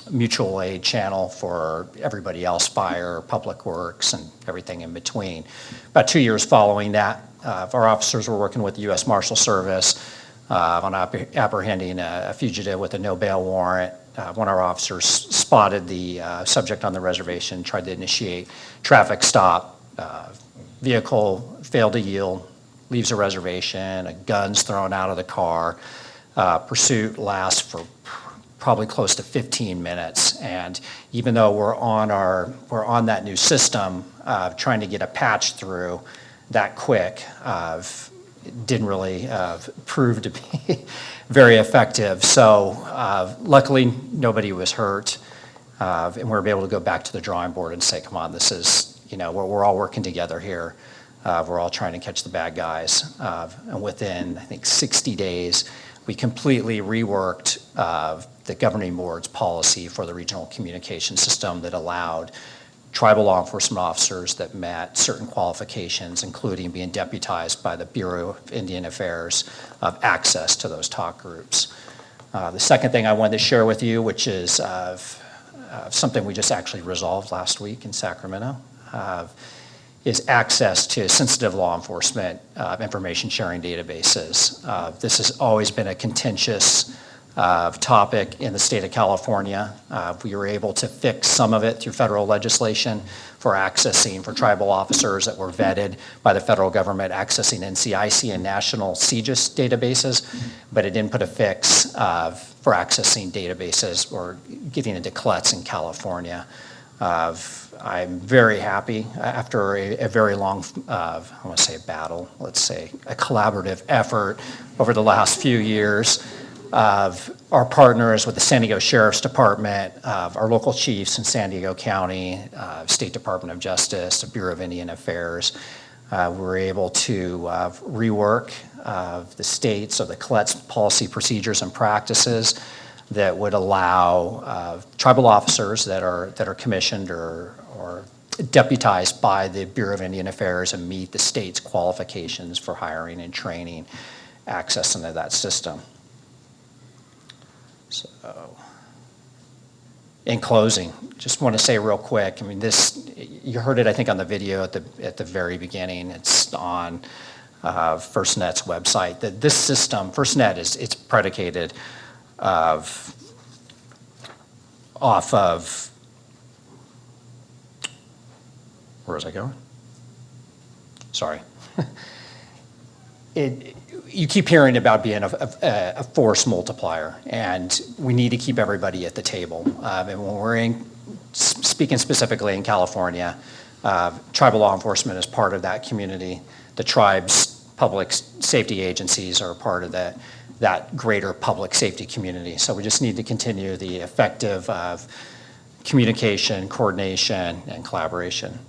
mutual aid channel for everybody else, fire, public works, and everything in between. About 2 years following that, our officers were working with the U.S. Marshal Service on apprehending a fugitive with a no bail warrant. One of our officers spotted the subject on the reservation, tried to initiate traffic stop. Vehicle failed to yield, leaves the reservation, a gun's thrown out of the car. Pursuit lasts for probably close to 15 minutes. And even though we're on that new system, trying to get a patch through that quick, didn't really prove to be very effective. So luckily, nobody was hurt. And we're able to go back to the drawing board and say, come on, this is, we're all working together here. We're all trying to catch the bad guys. And within, I think, 60 days, we completely reworked the governing board's policy for the regional communication system that allowed tribal law enforcement officers that met certain qualifications, including being deputized by the Bureau of Indian Affairs, of access to those talk groups. The second thing I wanted to share with you, which is something we just actually resolved last week in Sacramento, is access to sensitive law enforcement information sharing databases. This has always been a contentious topic in the state of California. We were able to fix some of it through federal legislation for accessing for tribal officers that were vetted by the federal government, accessing NCIC and national CGIS databases, but it didn't put a fix for accessing databases or getting into CLETs in California. I'm very happy after a very long, I want to say a battle, let's say a collaborative effort over the last few years of our partners with the San Diego Sheriff's Department, of our local chiefs in San Diego County, State Department of Justice, the Bureau of Indian Affairs. We were able to rework the states or the CLET's policy, procedures, and practices that would allow tribal officers that are commissioned or deputized by the Bureau of Indian Affairs and meet the state's qualifications for hiring and training access into that system. So, in closing, just want to say real quick, I mean, you heard it, I think, on the video at the very beginning. It's on FirstNet's website. That this system, FirstNet, it's predicated off of, where was I going? Sorry. You keep hearing about being a force multiplier, and we need to keep everybody at the table. And when we're speaking specifically in California, tribal law enforcement is part of that community. The tribe's public safety agencies are a part of that greater public safety community. So we just need to continue the effective communication, coordination, and collaboration.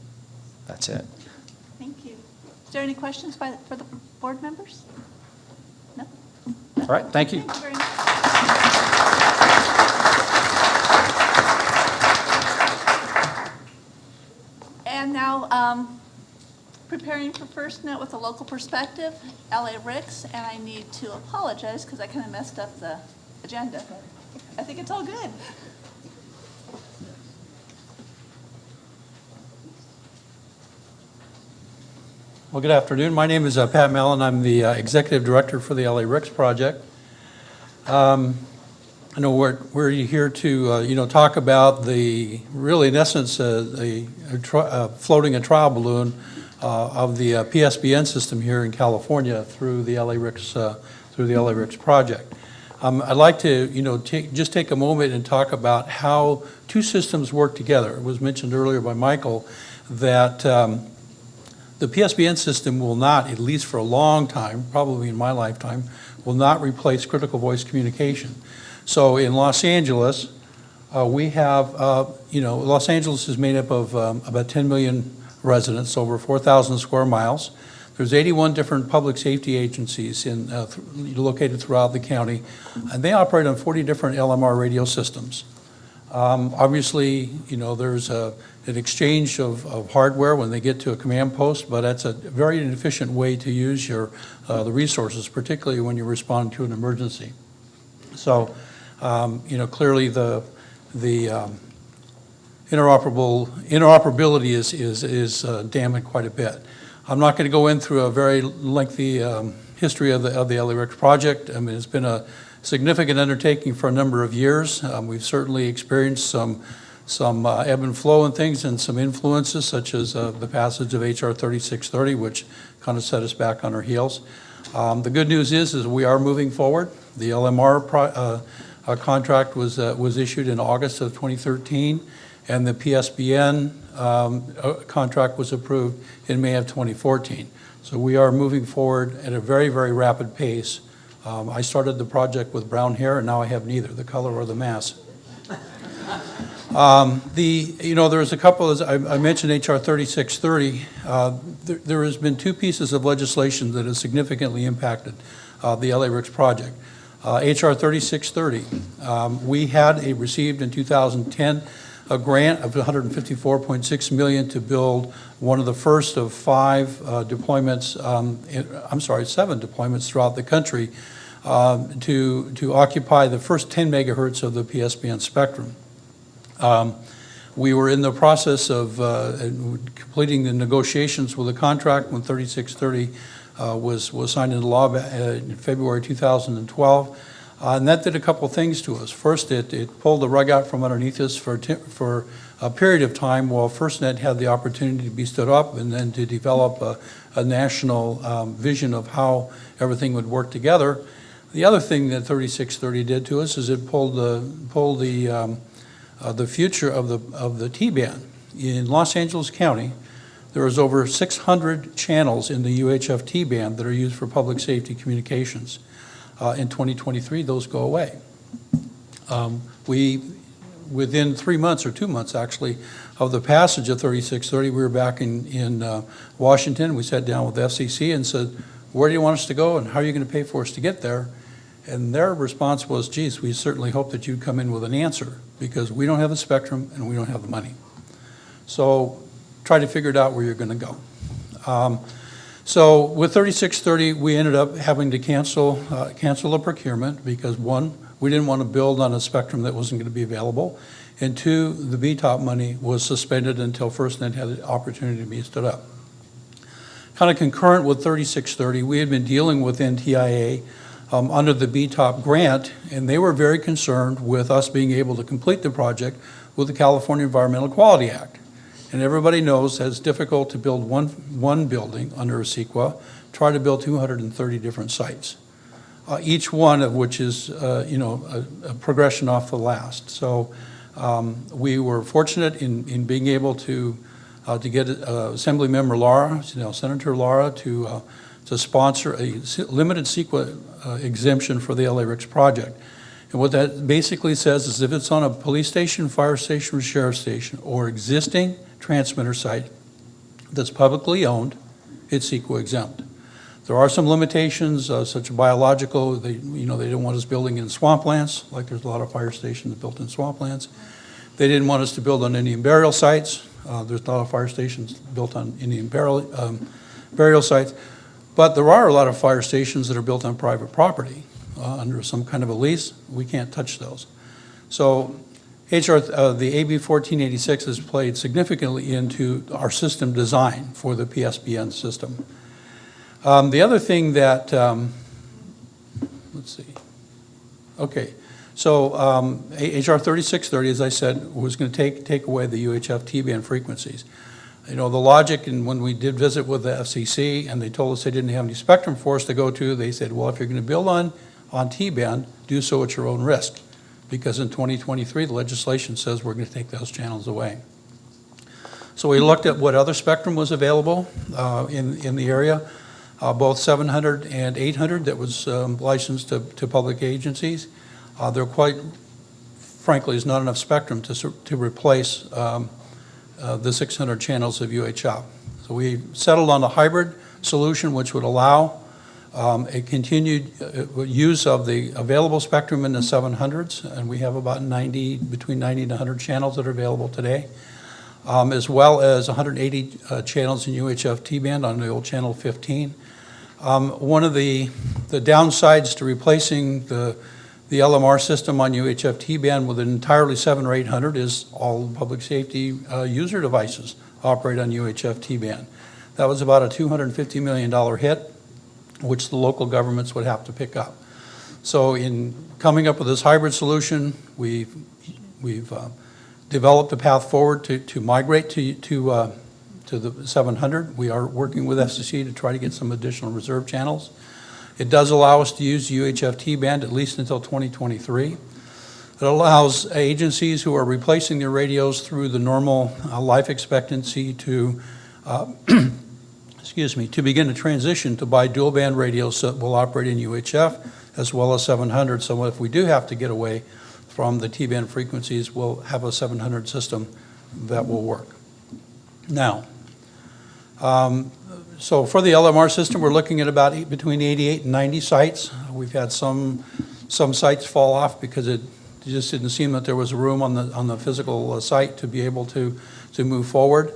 That's it. Thank you. Is there any questions for the board members? No? All right, thank you. Thank you very much. And now, preparing for FirstNet with a local perspective, LA Ricks, and I need to apologize because I kind of messed up the agenda. I think it's all good. Well, good afternoon. My name is Pat Mellon. I'm the Executive Director for the LA Ricks project. I know we're here to talk about really in essence floating a trial balloon of the PSBN system here in California through the LA Ricks project. I'd like to just take a moment and talk about how two systems work together. It was mentioned earlier by Michael that the PSBN system will not, at least for a long time, probably in my lifetime, will not replace critical voice communication. So in Los Angeles, we have, Los Angeles is made up of about 10 million residents, over 4,000 square miles. There's 81 different public safety agencies located throughout the county, and they operate on 40 different LMR radio systems. Obviously, there's an exchange of hardware when they get to a command post, but that's a very inefficient way to use the resources, particularly when you respond to an emergency. So, clearly the interoperability is dampened quite a bit. I'm not going to go in through a very lengthy history of the LA Ricks project. I mean, it's been a significant undertaking for a number of years. We've certainly experienced some ebb and flow and things, and some influences such as the passage of HR 3630, which kind of set us back on our heels. The good news is we are moving forward. The LMR contract was issued in August of 2013, and the PSBN contract was approved in May of 2014. So we are moving forward at a very, very rapid pace. I started the project with brown hair, and now I have neither the color or the mass. There's a couple, as I mentioned HR 3630. There has been two pieces of legislation that have significantly impacted the LA RICS project. HR 3630, we had received in 2010 a grant of $154.6 million to build one of the first of 7 deployments throughout the country to occupy the first 10 megahertz of the PSBN spectrum. We were in the process of completing the negotiations with the contract when 3630 was signed into law in February 2012. And that did a couple things to us. First, it pulled the rug out from underneath us for a period of time while FirstNet had the opportunity to be stood up and then to develop a national vision of how everything would work together. The other thing that 3630 did to us is it pulled the future of the T-band. In Los Angeles County, there is over 600 channels in the UHF T-band that are used for public safety communications. In 2023, those go away. Within 3 months, or 2 months actually, of the passage of 3630, we were back in Washington. We sat down with the FCC and said, where do you want us to go and how are you going to pay for us to get there? And their response was, geez, we certainly hope that you'd come in with an answer because we don't have the spectrum and we don't have the money. So try to figure it out where you're going to go. So with 3630, we ended up having to cancel a procurement because one, we didn't want to build on a spectrum that wasn't going to be available, and two, the BTOP money was suspended until FirstNet had the opportunity to be stood up. Kind of concurrent with 3630, we had been dealing with NTIA under the BTOP grant, and they were very concerned with us being able to complete the project with the California Environmental Quality Act. And everybody knows that it's difficult to build one building under a CEQA, try to build 230 different sites, each one of which is a progression off the last. So we were fortunate in being able to get Assemblymember Lara, Senator Lara, to sponsor a limited CEQA exemption for the LA RICS project. And what that basically says is if it's on a police station, fire station, or sheriff's station, or existing transmitter site that's publicly owned, it's CEQA exempt. There are some limitations, such as biological. They don't want us building in swamplands, like there's a lot of fire stations built in swamplands. They didn't want us to build on Indian burial sites. There's a lot of fire stations built on Indian burial sites. But there are a lot of fire stations that are built on private property under some kind of a lease. We can't touch those. So the AB 1486 has played significantly into our system design for the PSBN system. The other thing that, let's see. Okay, so HR 3630, as I said, was going to take away the UHF T-band frequencies. The logic, and when we did visit with the FCC and they told us they didn't have any spectrum for us to go to, they said, well, if you're going to build on T-band, do so at your own risk. Because in 2023, the legislation says we're going to take those channels away. So we looked at what other spectrum was available in the area, both 700 and 800 that was licensed to public agencies. There quite frankly is not enough spectrum to replace the 600 channels of UHF. So we settled on a hybrid solution which would allow a continued use of the available spectrum in the 700s, and we have about between 90 and 100 channels that are available today, as well as 180 channels in UHF T-band on the old channel 15. One of the downsides to replacing the LMR system on UHF T-band with an entirely 7 or 800 is all public safety user devices operate on UHF T-band. That was about a $250 million hit, which the local governments would have to pick up. So in coming up with this hybrid solution, we've developed a path forward to migrate to the 700. We are working with FCC to try to get some additional reserve channels. It does allow us to use UHF T-band at least until 2023. It allows agencies who are replacing their radios through the normal life expectancy to to begin a transition to buy dual band radios that will operate in UHF as well as 700. So if we do have to get away from the T-band frequencies, we'll have a 700 system that will work. Now, so for the LMR system, we're looking at about between 88 and 90 sites. We've had some sites fall off because it just didn't seem that there was room on the physical site to be able to move forward.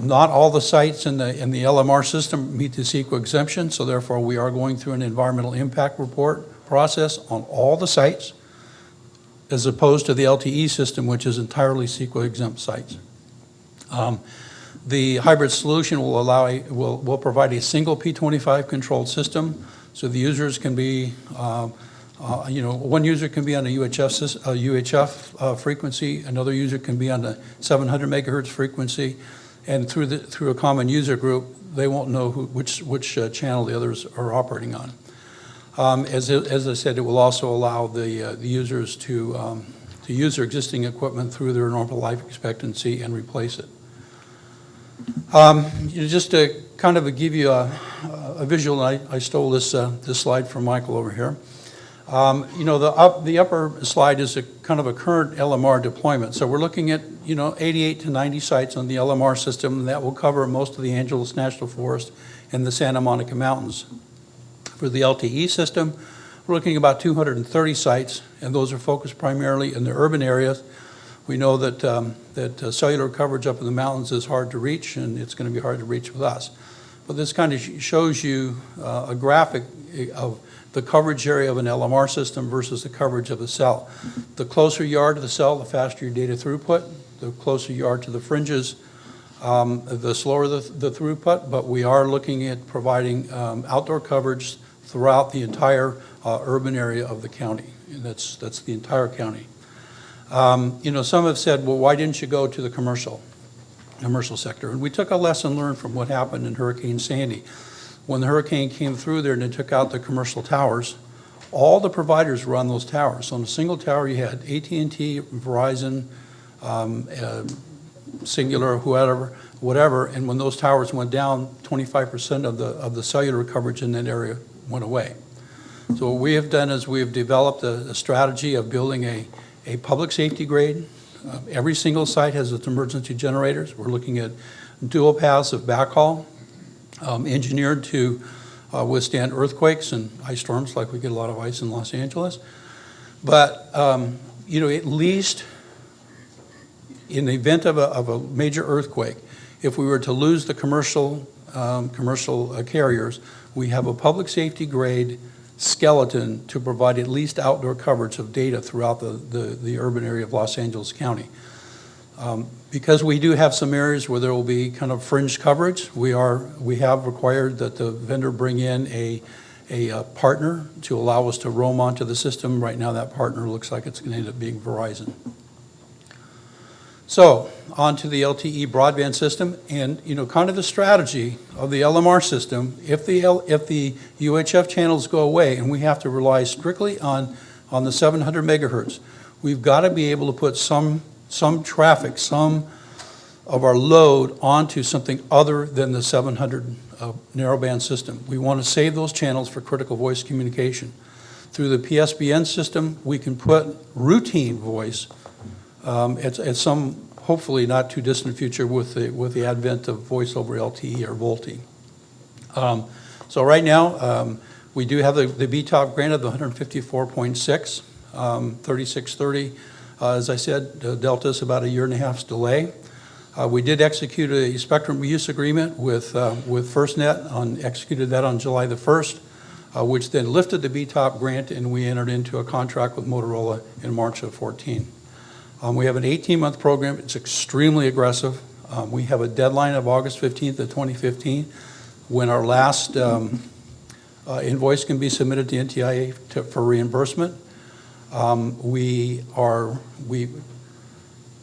Not all the sites in the LMR system meet the CEQA exemption, so therefore we are going through an environmental impact report process on all the sites, as opposed to the LTE system, which is entirely CEQA exempt sites. The hybrid solution will provide a single P25 controlled system, so the users can be, one user can be on a UHF frequency, another user can be on the 700 megahertz frequency, and through a common user group, they won't know which channel the others are operating on. As I said, it will also allow the users to use their existing equipment through their normal life expectancy and replace it. Just to kind of give you a visual, I stole this slide from Michael over here. The upper slide is a kind of a current LMR deployment. So we're looking at 88 to 90 sites on the LMR system, and that will cover most of the Angeles National Forest and the Santa Monica Mountains. For the LTE system, we're looking at about 230 sites, and those are focused primarily in the urban areas. We know that cellular coverage up in the mountains is hard to reach, and it's going to be hard to reach with us. But this kind of shows you a graphic of the coverage area of an LMR system versus the coverage of the cell. The closer you are to the cell, the faster your data throughput. The closer you are to the fringes, the slower the throughput, but we are looking at providing outdoor coverage throughout the entire urban area of the county, and that's the entire county. Some have said, well, why didn't you go to the commercial sector? And we took a lesson learned from what happened in Hurricane Sandy. When the hurricane came through there and it took out the commercial towers, all the providers were on those towers. So on a single tower, you had AT&T, Verizon, Singular, whatever, and when those towers went down, 25% of the cellular coverage in that area went away. So what we have done is we have developed a strategy of building a public safety grade. Every single site has its emergency generators. We're looking at dual paths of backhaul, engineered to withstand earthquakes and ice storms, like we get a lot of ice in Los Angeles. But at least in the event of a major earthquake, if we were to lose the commercial carriers, we have a public safety grade skeleton to provide at least outdoor coverage of data throughout the urban area of Los Angeles County. Because we do have some areas where there will be kind of fringe coverage, we have required that the vendor bring in a partner to allow us to roam onto the system. Right now that partner looks like it's going to end up being Verizon. So on to the LTE broadband system, and kind of the strategy of the LMR system. If the UHF channels go away and we have to rely strictly on the 700 megahertz, we've got to be able to put some traffic, some of our load onto something other than the 700 narrowband system. We want to save those channels for critical voice communication. Through the PSBN system, we can put routine voice at some hopefully not too distant future with the advent of voice over LTE or VoLTE. So right now, we do have the BTOP grant of the 154.6, 3630. As I said, dealt us about a year and a half's delay. We did execute a spectrum use agreement with FirstNet, executed that on July the 1st, which then lifted the BTOP grant, and we entered into a contract with Motorola in March of 14. We have an 18-month program. It's extremely aggressive. We have a deadline of August 15th of 2015 when our last invoice can be submitted to NTIA for reimbursement. We are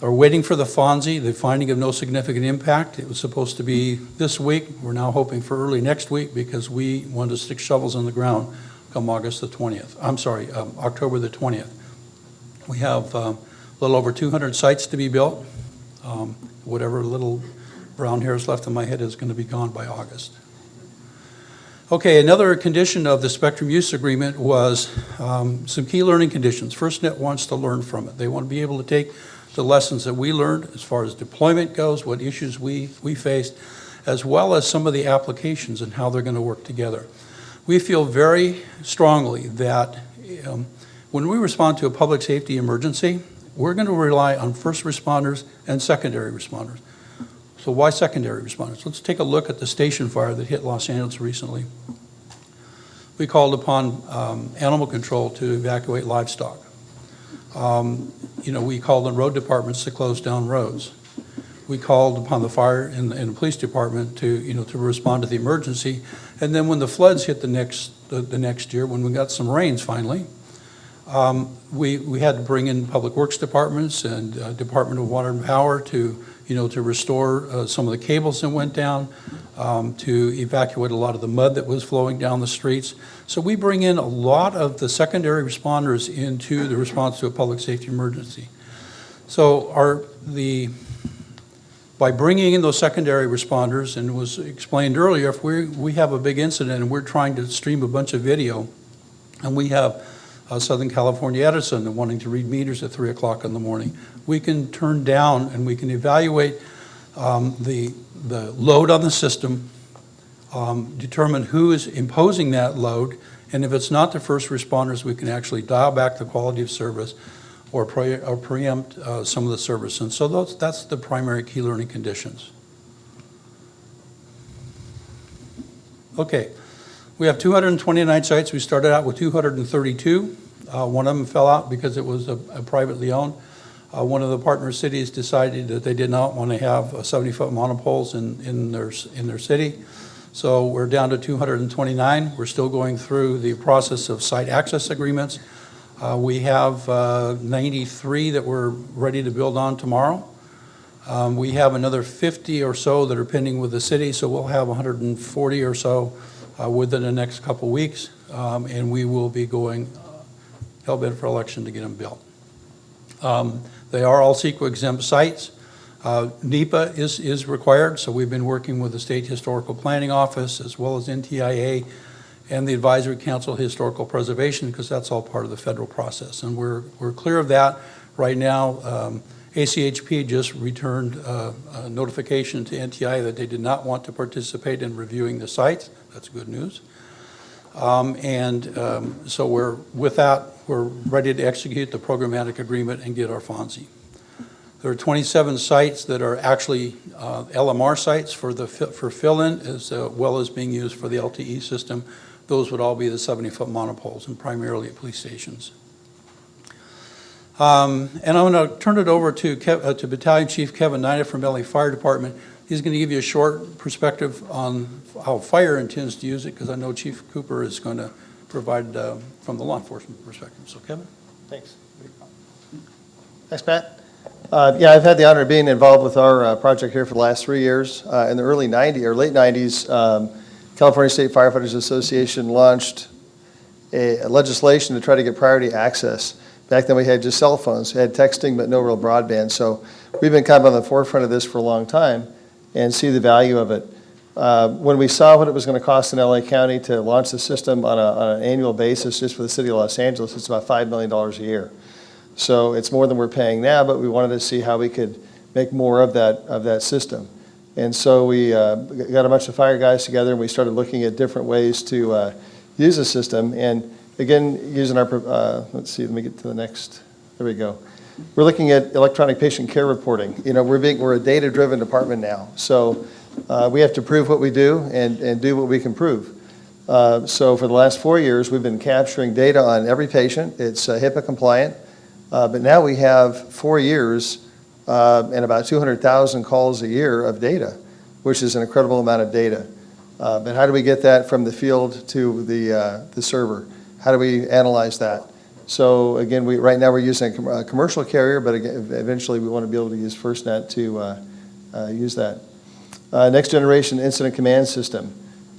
waiting for the FONSI, the finding of no significant impact. It was supposed to be this week. We're now hoping for early next week because we want to stick shovels in the ground come August the 20th. I'm sorry, October the 20th. We have a little over 200 sites to be built. Whatever little brown hairs left in my head is going to be gone by August. Okay, another condition of the spectrum use agreement was some key learning conditions. FirstNet wants to learn from it. They want to be able to take the lessons that we learned as far as deployment goes, what issues we faced, as well as some of the applications and how they're going to work together. We feel very strongly that when we respond to a public safety emergency, we're going to rely on first responders and secondary responders. So why secondary responders? Let's take a look at the station fire that hit Los Angeles recently. We called upon animal control to evacuate livestock. We called on road departments to close down roads. We called upon the fire and the police department to respond to the emergency. And then when the floods hit the next year, when we got some rains finally, we had to bring in public works departments and Department of Water and Power to restore some of the cables that went down, to evacuate a lot of the mud that was flowing down the streets. So we bring in a lot of the secondary responders into the response to a public safety emergency. So by bringing in those secondary responders, and it was explained earlier, if we have a big incident and we're trying to stream a bunch of video, and we have Southern California Edison wanting to read meters at 3 o'clock in the morning, we can turn down and we can evaluate the load on the system, determine who is imposing that load, and if it's not the first responders, we can actually dial back the quality of service or preempt some of the service. And so that's the primary key learning conditions. Okay, we have 229 sites. We started out with 232. One of them fell out because it was a privately owned. One of the partner cities decided that they did not want to have 70-foot monopoles in their city. So we're down to 229. We're still going through the process of site access agreements. We have 93 that we're ready to build on tomorrow. We have another 50 or so that are pending with the city, so we'll have 140 or so within the next couple weeks, and we will be going hell-bent for election to get them built. They are all CEQA exempt sites. NEPA is required, so we've been working with the State Historical Planning Office as well as NTIA and the Advisory Council of Historical Preservation, because that's all part of the federal process. And we're clear of that right now. ACHP just returned a notification to NTI that they did not want to participate in reviewing the sites. That's good news. So with that, we're ready to execute the programmatic agreement and get our FONSI. There are 27 sites that are actually LMR sites for fill-in, as well as being used for the LTE system. Those would all be the 70-foot monopoles and primarily at police stations. And I'm going to turn it over to Battalion Chief Kevin Nida from LA Fire Department. He's going to give you a short perspective on how fire intends to use it, because I know Chief Cooper is going to provide from the law enforcement perspective. So Kevin? Thanks. Thanks, Pat. Yeah, I've had the honor of being involved with our project here for the last 3 years. In the early 90s or late 90s, California State Firefighters Association launched a legislation to try to get priority access. Back then we had just cell phones, we had texting but no real broadband. So we've been kind of on the forefront of this for a long time and see the value of it. When we saw what it was going to cost in LA County to launch the system on an annual basis just for the city of Los Angeles, it's about $5 million a year. So it's more than we're paying now, but we wanted to see how we could make more of that system. And so we got a bunch of fire guys together and we started looking at different ways to use the system. And again, using our, let's see, let me get to the next, there we go. We're looking at electronic patient care reporting. You know, we're a data-driven department now. So we have to prove what we do and do what we can prove. So for the last 4 years, we've been capturing data on every patient. It's HIPAA compliant. But now we have 4 years and about 200,000 calls a year of data, which is an incredible amount of data. But how do we get that from the field to the server? How do we analyze that? So again, right now we're using a commercial carrier, but again, eventually we want to be able to use FirstNet to use that. Next generation incident command system,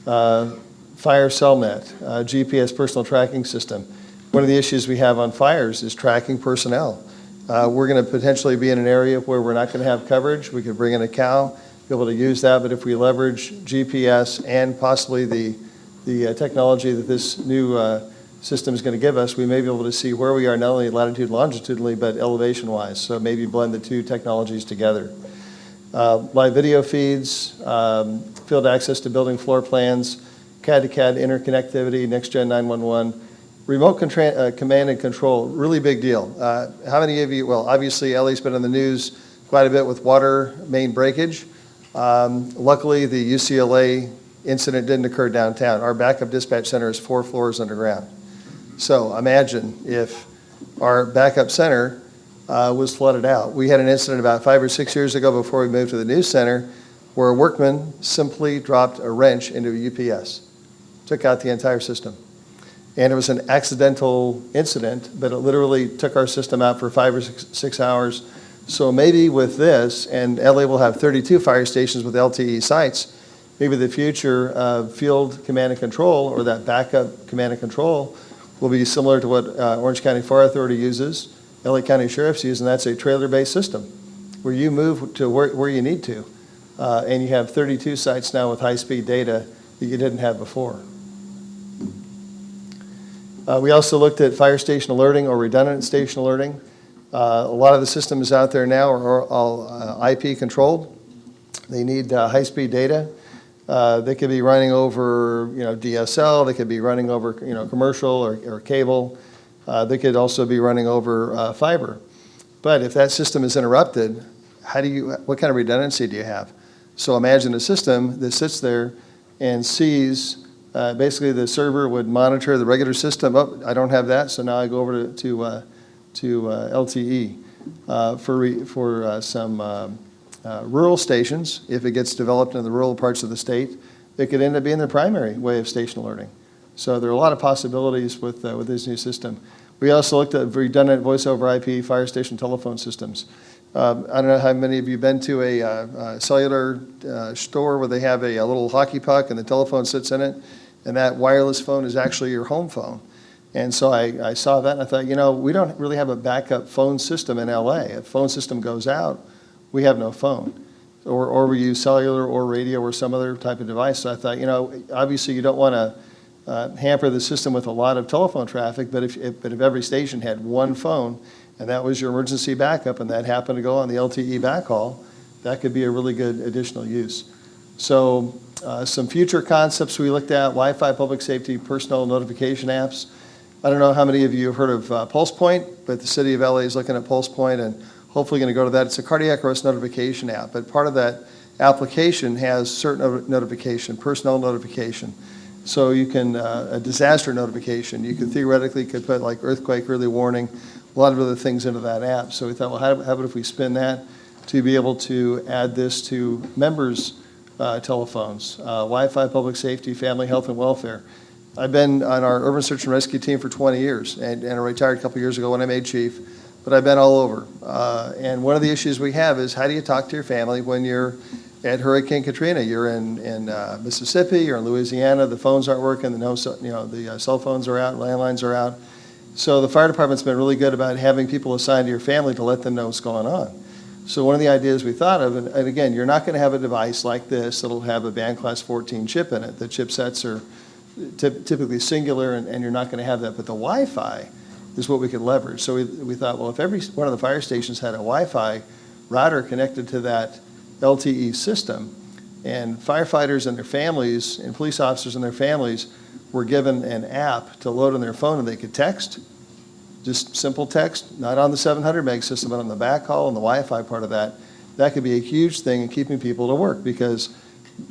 fire cellnet, GPS personal tracking system. One of the issues we have on fires is tracking personnel. We're going to potentially be in an area where we're not going to have coverage. We could bring in a cow, be able to use that, but if we leverage GPS and possibly the the technology that this new system is going to give us, we may be able to see where we are not only latitude and longitudinally, but elevation-wise. So maybe blend the two technologies together. Live video feeds, field access to building floor plans, CAD-to-CAD interconnectivity, next-gen 911, remote command and control, really big deal. How many of you, well, obviously LA's been in the news quite a bit with water main breakage. Luckily, the UCLA incident didn't occur downtown. Our backup dispatch center is 4 floors underground. So imagine if our backup center was flooded out. We had an incident about 5 or 6 years ago before we moved to the news center where a workman simply dropped a wrench into a UPS, took out the entire system. And it was an accidental incident, but it literally took our system out for 5 or 6 hours. So maybe with this, and LA will have 32 fire stations with LTE sites, maybe the future of field command and control, or that backup command and control, will be similar to what Orange County Fire Authority uses, LA County Sheriff's use, and that's a trailer-based system where you move to where you need to. And you have 32 sites now with high-speed data that you didn't have before. We also looked at fire station alerting or redundant station alerting. A lot of the systems out there now are all IP controlled. They need high-speed data. They could be running over, DSL. They could be running over, commercial or cable. They could also be running over fiber. But if that system is interrupted, what kind of redundancy do you have? So imagine a system that sits there and sees, basically the server would monitor the regular system. Oh, I don't have that, so now I go over to LTE for some rural stations. If it gets developed in the rural parts of the state, it could end up being the primary way of station alerting. So there are a lot of possibilities with this new system. We also looked at redundant voice over IP fire station telephone systems. I don't know how many of you have been to a cellular store where they have a little hockey puck and the telephone sits in it, and that wireless phone is actually your home phone. And so I saw that and I thought, we don't really have a backup phone system in LA. If a phone system goes out, we have no phone. Or we use cellular or radio or some other type of device. So I thought, obviously you don't want to hamper the system with a lot of telephone traffic, but if every station had one phone and that was your emergency backup and that happened to go on the LTE backhaul, that could be a really good additional use. So some future concepts we looked at, Wi-Fi public safety personnel notification apps. I don't know how many of you have heard of Pulse Point, but the city of LA is looking at Pulse Point and hopefully going to go to that. It's a cardiac arrest notification app, but part of that application has certain notification, personnel notification. So you can, a disaster notification, you could theoretically put like earthquake early warning, a lot of other things into that app. So we thought, well, how about if we spin that to be able to add this to members' telephones, Wi-Fi, public safety, family health and welfare. I've been on our urban search and rescue team for 20 years and I retired a couple years ago when I made chief, but I've been all over. And one of the issues we have is how do you talk to your family when you're at Hurricane Katrina? You're in Mississippi, you're in Louisiana, the phones aren't working, the cell phones are out, landlines are out. So the fire department's been really good about having people assigned to your family to let them know what's going on. So one of the ideas we thought of, and again, you're not going to have a device like this that'll have a band class 14 chip in it. The chipsets are typically singular, and you're not going to have that. But the Wi-Fi is what we could leverage. So we thought, well, if every one of the fire stations had a Wi-Fi router connected to that LTE system, and firefighters and their families and police officers and their families were given an app to load on their phone and they could text, just simple text, not on the 700 meg system, but on the backhaul and the Wi-Fi part of that, that could be a huge thing in keeping people to work because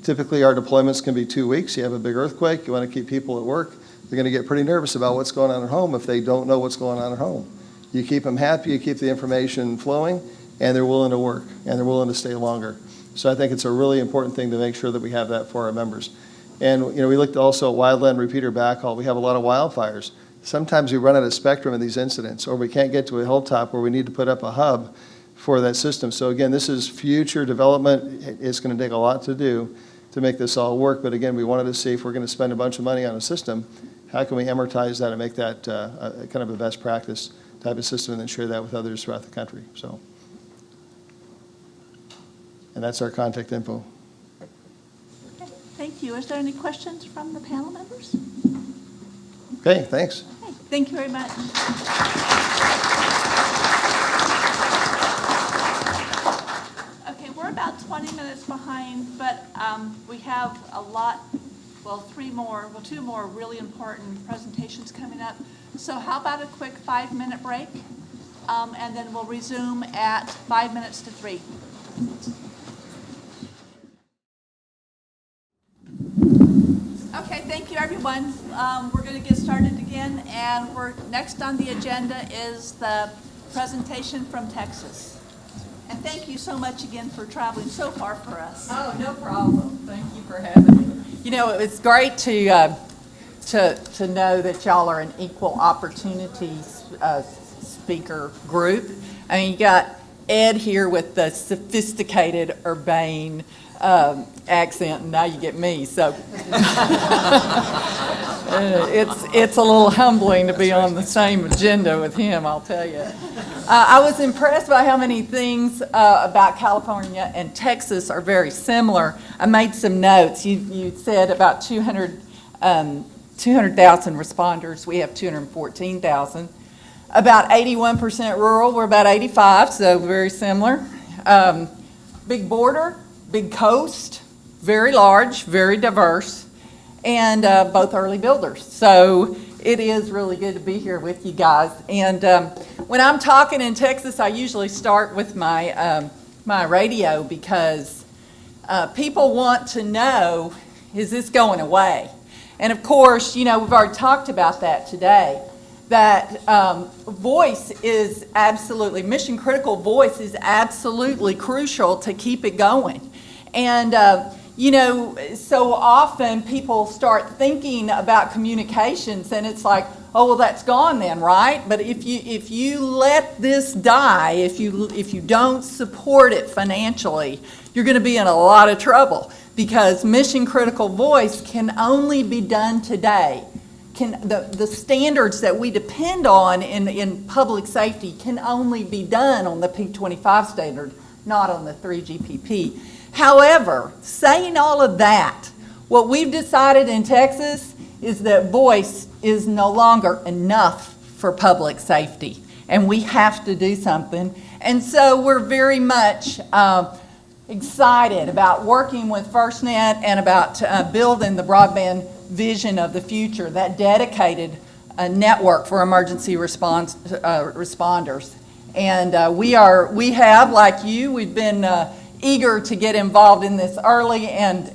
typically our deployments can be 2 weeks. You have a big earthquake, you want to keep people at work. They're going to get pretty nervous about what's going on at home if they don't know what's going on at home. You keep them happy, you keep the information flowing, and they're willing to work, and they're willing to stay longer. So I think it's a really important thing to make sure that we have that for our members. And we looked also at wildland repeater backhaul. We have a lot of wildfires. Sometimes we run out of spectrum in these incidents, or we can't get to a hilltop where we need to put up a hub for that system. So again, this is future development. It's going to take a lot to do to make this all work. But again, we wanted to see if we're going to spend a bunch of money on a system, how can we amortize that and make that kind of a best practice type of system and then share that with others throughout the country. So, and that's our contact info. Thank you. Is there any questions from the panel members? Okay, thanks. Okay, thank you very much. Okay, we're about 20 minutes behind, but we have a lot, two more really important presentations coming up. So how about a quick 5-minute break? And then we'll resume at 5 minutes to 3. Okay, thank you, everyone. We're going to get started again, and next on the agenda is the presentation from Texas. And thank you so much again for traveling so far for us. Oh, no problem. Thank you for having me. You know, it's great to know that y'all are an equal opportunity speaker group. I mean, you got Ed here with the sophisticated, urbane accent, and now you get me. So it's a little humbling to be on the same agenda with him, I'll tell you. I was impressed by how many things about California and Texas are very similar. I made some notes. You said about 200,000 responders. We have 214,000. About 81% rural. We're about 85, so very similar. Big border, big coast, very large, very diverse, and both early builders. So it is really good to be here with you guys. And when I'm talking in Texas, I usually start with my radio because people want to know, is this going away? And of course, you know, we've already talked about that today, that voice is absolutely, mission critical voice is absolutely crucial to keep it going. And you know, so often people start thinking about communications and it's like, oh, well, that's gone then, right? But if you let this die, if you don't support it financially, you're going to be in a lot of trouble because mission critical voice can only be done today. The standards that we depend on in public safety can only be done on the P25 standard, not on the 3GPP. However, saying all of that, what we've decided in Texas is that voice is no longer enough for public safety, and we have to do something. And so we're very much excited about working with FirstNet and about building the broadband vision of the future, that dedicated network for emergency responders. And we have, like you, we've been eager to get involved in this early and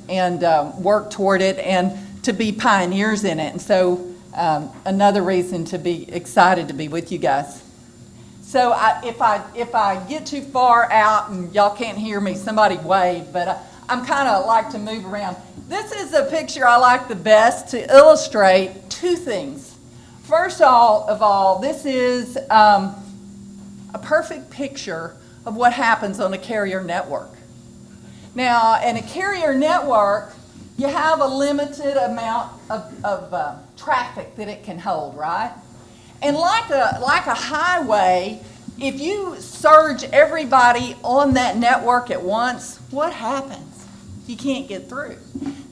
work toward it and to be pioneers in it. And so another reason to be excited to be with you guys. So if I get too far out and y'all can't hear me, somebody wave, but I'm kind of like to move around. This is a picture I like the best to illustrate two things. First of all, this is a perfect picture of what happens on a carrier network. Now, in a carrier network, you have a limited amount of traffic that it can hold, right? And like a highway, if you surge everybody on that network at once, what happens? You can't get through.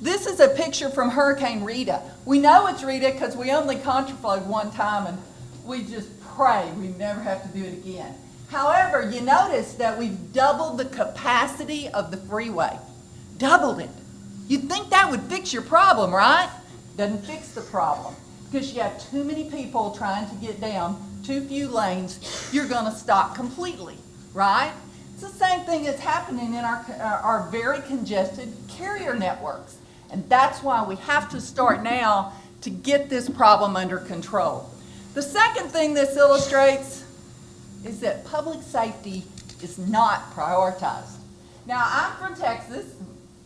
This is a picture from Hurricane Rita. We know it's Rita because we only contraflowed one time and we just pray we never have to do it again. However, you notice that we've doubled the capacity of the freeway. Doubled it. You'd think that would fix your problem, right? Doesn't fix the problem. Because you have too many people trying to get down, too few lanes, you're going to stop completely, right? It's the same thing that's happening in our very congested carrier networks. And that's why we have to start now to get this problem under control. The second thing this illustrates is that public safety is not prioritized. Now, I'm from Texas,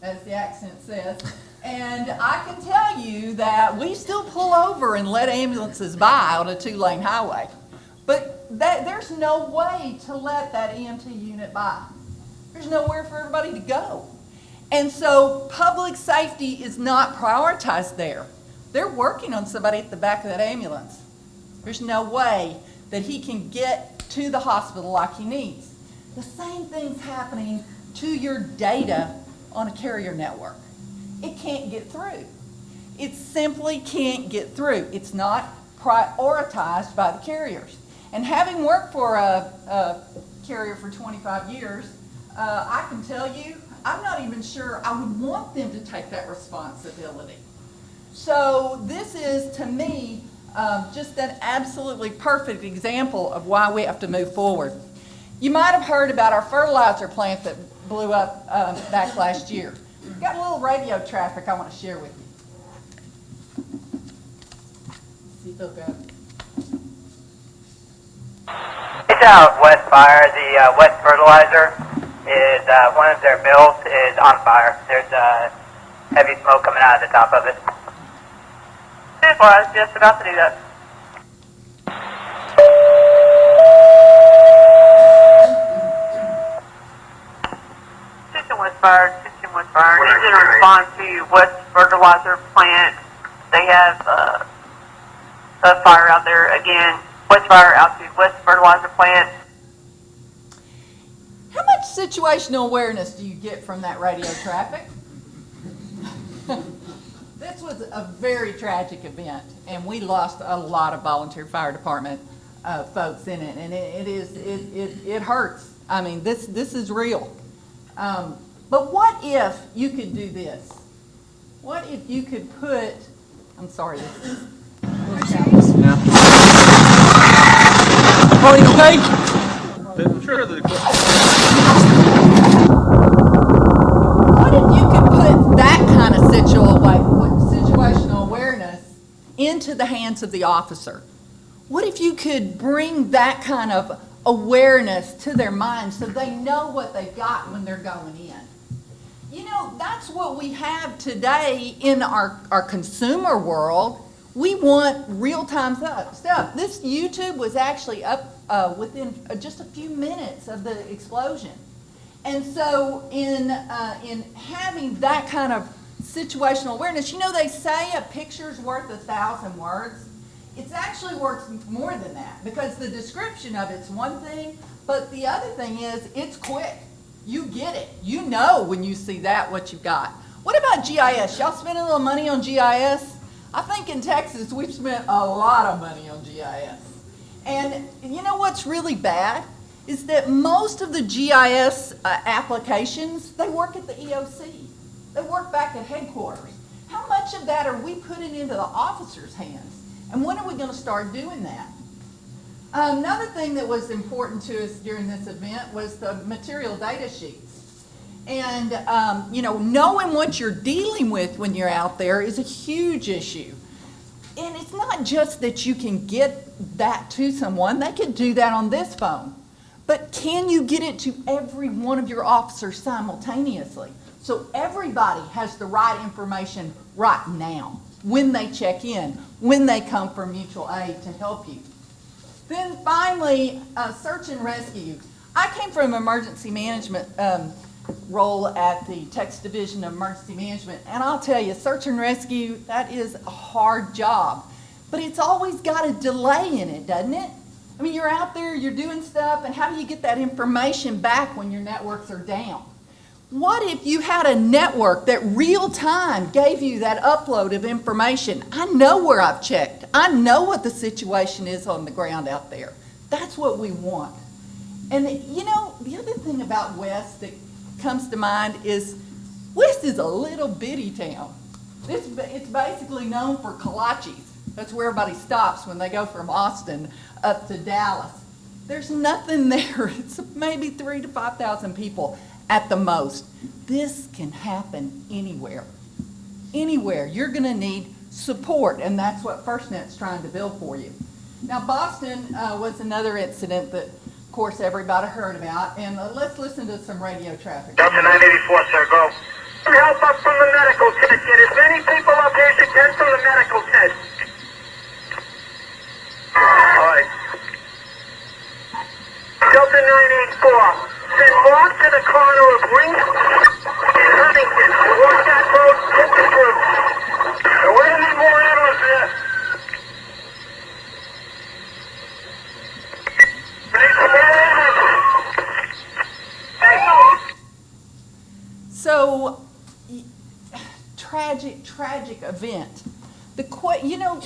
as the accent says, and I can tell you that we still pull over and let ambulances by on a 2-lane highway. But there's no way to let that EMT unit by. There's nowhere for everybody to go. And so public safety is not prioritized there. They're working on somebody at the back of that ambulance. There's no way that he can get to the hospital like he needs. The same thing's happening to your data on a carrier network. it can't get through. It simply can't get through. It's not prioritized by the carriers. And having worked for a carrier for 25 years, I can tell you, I'm not even sure I would want them to take that responsibility. So this is, to me, just an absolutely perfect example of why we have to move forward. You might have heard about our fertilizer plant that blew up back last year. We've got a little radio traffic I want to share with you. See if they'll go. It's out West Fire. The West Fertilizer is one of their mills is on fire. There's heavy smoke coming out of the top of it. I was just about to do that. System West Fire. System West Fire. Needs in response to West Fertilizer plant. They have a fire out there again. West Fire out to West Fertilizer plant. How much situational awareness do you get from that radio traffic? This was a very tragic event, and we lost a lot of volunteer fire department folks in it, and it hurts. I mean, this is real. But what if you could do this? What if you could put? I'm sorry. This is. Are you okay? What if you could put that kind of situational awareness into the hands of the officer? What if you could bring that kind of awareness to their minds so they know what they've got when they're going in? You know, that's what we have today in our consumer world. We want real-time stuff. This YouTube was actually up within just a few minutes of the explosion. And so in having that kind of situational awareness, you know, they say a picture's worth 1,000 words. It's actually worth more than that, because the description of it's one thing, but the other thing is it's quick. You get it. You know when you see that what you've got. What about GIS? Y'all spend a little money on GIS? I think in Texas we've spent a lot of money on GIS. And you know what's really bad? Is that most of the GIS applications, they work at the EOC. They work back at headquarters. How much of that are we putting into the officers' hands? And when are we going to start doing that? Another thing that was important to us during this event was the material data sheets. And, you know, knowing what you're dealing with when you're out there is a huge issue. And it's not just that you can get that to someone. They can do that on this phone. But can you get it to every one of your officers simultaneously? So everybody has the right information right now when they check in, when they come for mutual aid to help you. Then finally, search and rescue. I came from emergency management role at the Texas Division of Emergency Management, and I'll tell you, search and rescue, that is a hard job. But it's always got a delay in it, doesn't it? I mean, you're out there, you're doing stuff, and how do you get that information back when your networks are down? What if you had a network that real time gave you that upload of information? I know where I've checked. I know what the situation is on the ground out there. That's what we want. And you know, the other thing about West that comes to mind is West is a little bitty town. It's basically known for kolaches. That's where everybody stops when they go from Austin up to Dallas. There's nothing there. It's maybe 3,000 to 5,000 people at the most. This can happen anywhere. Anywhere. You're going to need support, and that's what FirstNet's trying to build for you. Now, Boston was another incident that, of course, everybody heard about, and let's listen to some radio traffic. Delta 984, sir, go. Help us from the medical tent. Get as many people up here as you can from the medical tent. All right. Delta 984, send Mark to the corner of Wing and Huntington. Walk that road, get the through. We're going to need more animals there. We need some more animals. So, tragic, tragic event. You know,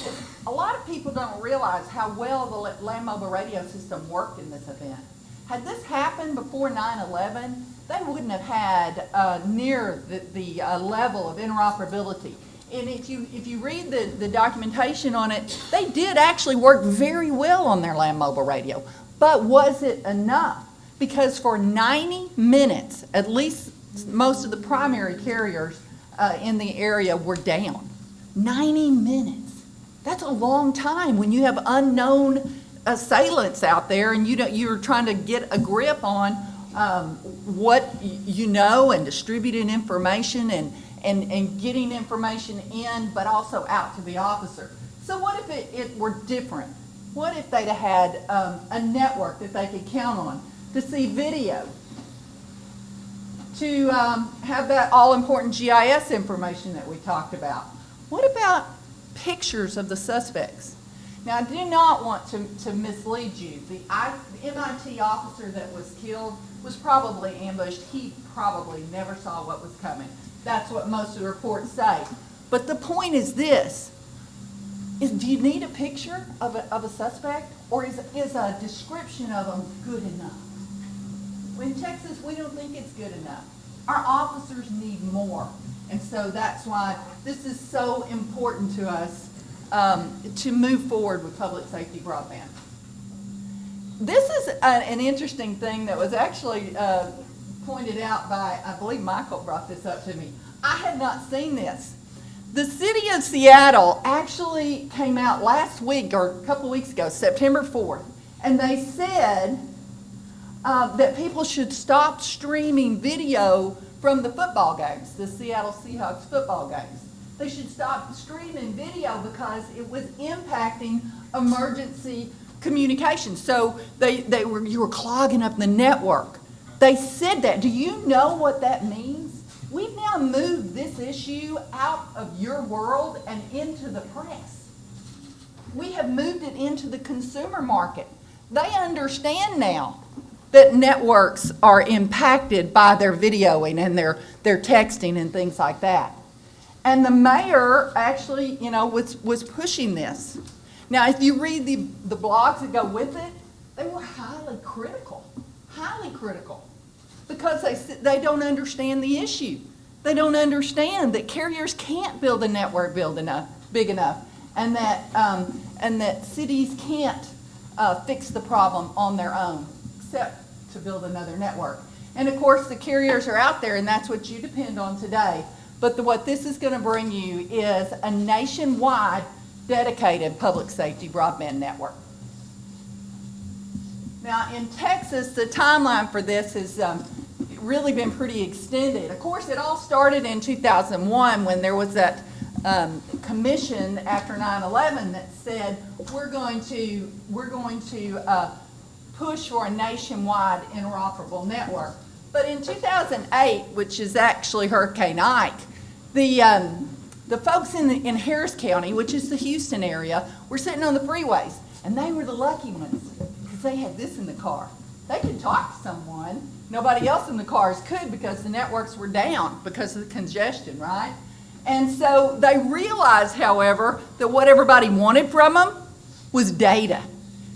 a lot of people don't realize how well the land mobile radio system worked in this event. Had this happened before 9/11, they wouldn't have had near the level of interoperability. And if you read the documentation on it, they did actually work very well on their land mobile radio. But was it enough? Because for 90 minutes, at least most of the primary carriers in the area were down. 90 minutes. That's a long time when you have unknown assailants out there and you're trying to get a grip on what you know and distributing information and getting information in, but also out to the officer. So what if it were different? What if they'd had a network that they could count on to see video, to have that all-important GIS information that we talked about? What about pictures of the suspects? Now, I do not want to mislead you. The MIT officer that was killed was probably ambushed. He probably never saw what was coming. That's what most of the reports say. But the point is this, do you need a picture of a suspect, or is a description of them good enough? In Texas, we don't think it's good enough. Our officers need more. And so that's why this is so important to us to move forward with public safety broadband. This is an interesting thing that was actually pointed out by, I believe Michael brought this up to me. I had not seen this. The city of Seattle actually came out last week or a couple of weeks ago, September 4th, and they said that people should stop streaming video from the football games, the Seattle Seahawks football games. They should stop streaming video because it was impacting emergency communication. So you were clogging up the network. They said that. Do you know what that means? We've now moved this issue out of your world and into the press. We have moved it into the consumer market. They understand now that networks are impacted by their videoing and their texting and things like that. And the mayor actually, was pushing this. Now, if you read the blogs that go with it, they were highly critical, because they don't understand the issue. They don't understand that carriers can't build a network big enough, and that cities can't fix the problem on their own, except to build another network. And of course, the carriers are out there, and that's what you depend on today. But what this is going to bring you is a nationwide dedicated public safety broadband network. Now, in Texas, the timeline for this has really been pretty extended. Of course, it all started in 2001 when there was that commission after 9/11 that said we're going to push for a nationwide interoperable network. But in 2008, which is actually Hurricane Ike, the folks in Harris County, which is the Houston area, were sitting on the freeways, and they were the lucky ones because they had this in the car. They could talk to someone. Nobody else in the cars could because the networks were down because of the congestion, right? And so they realized, however, that what everybody wanted from them was data.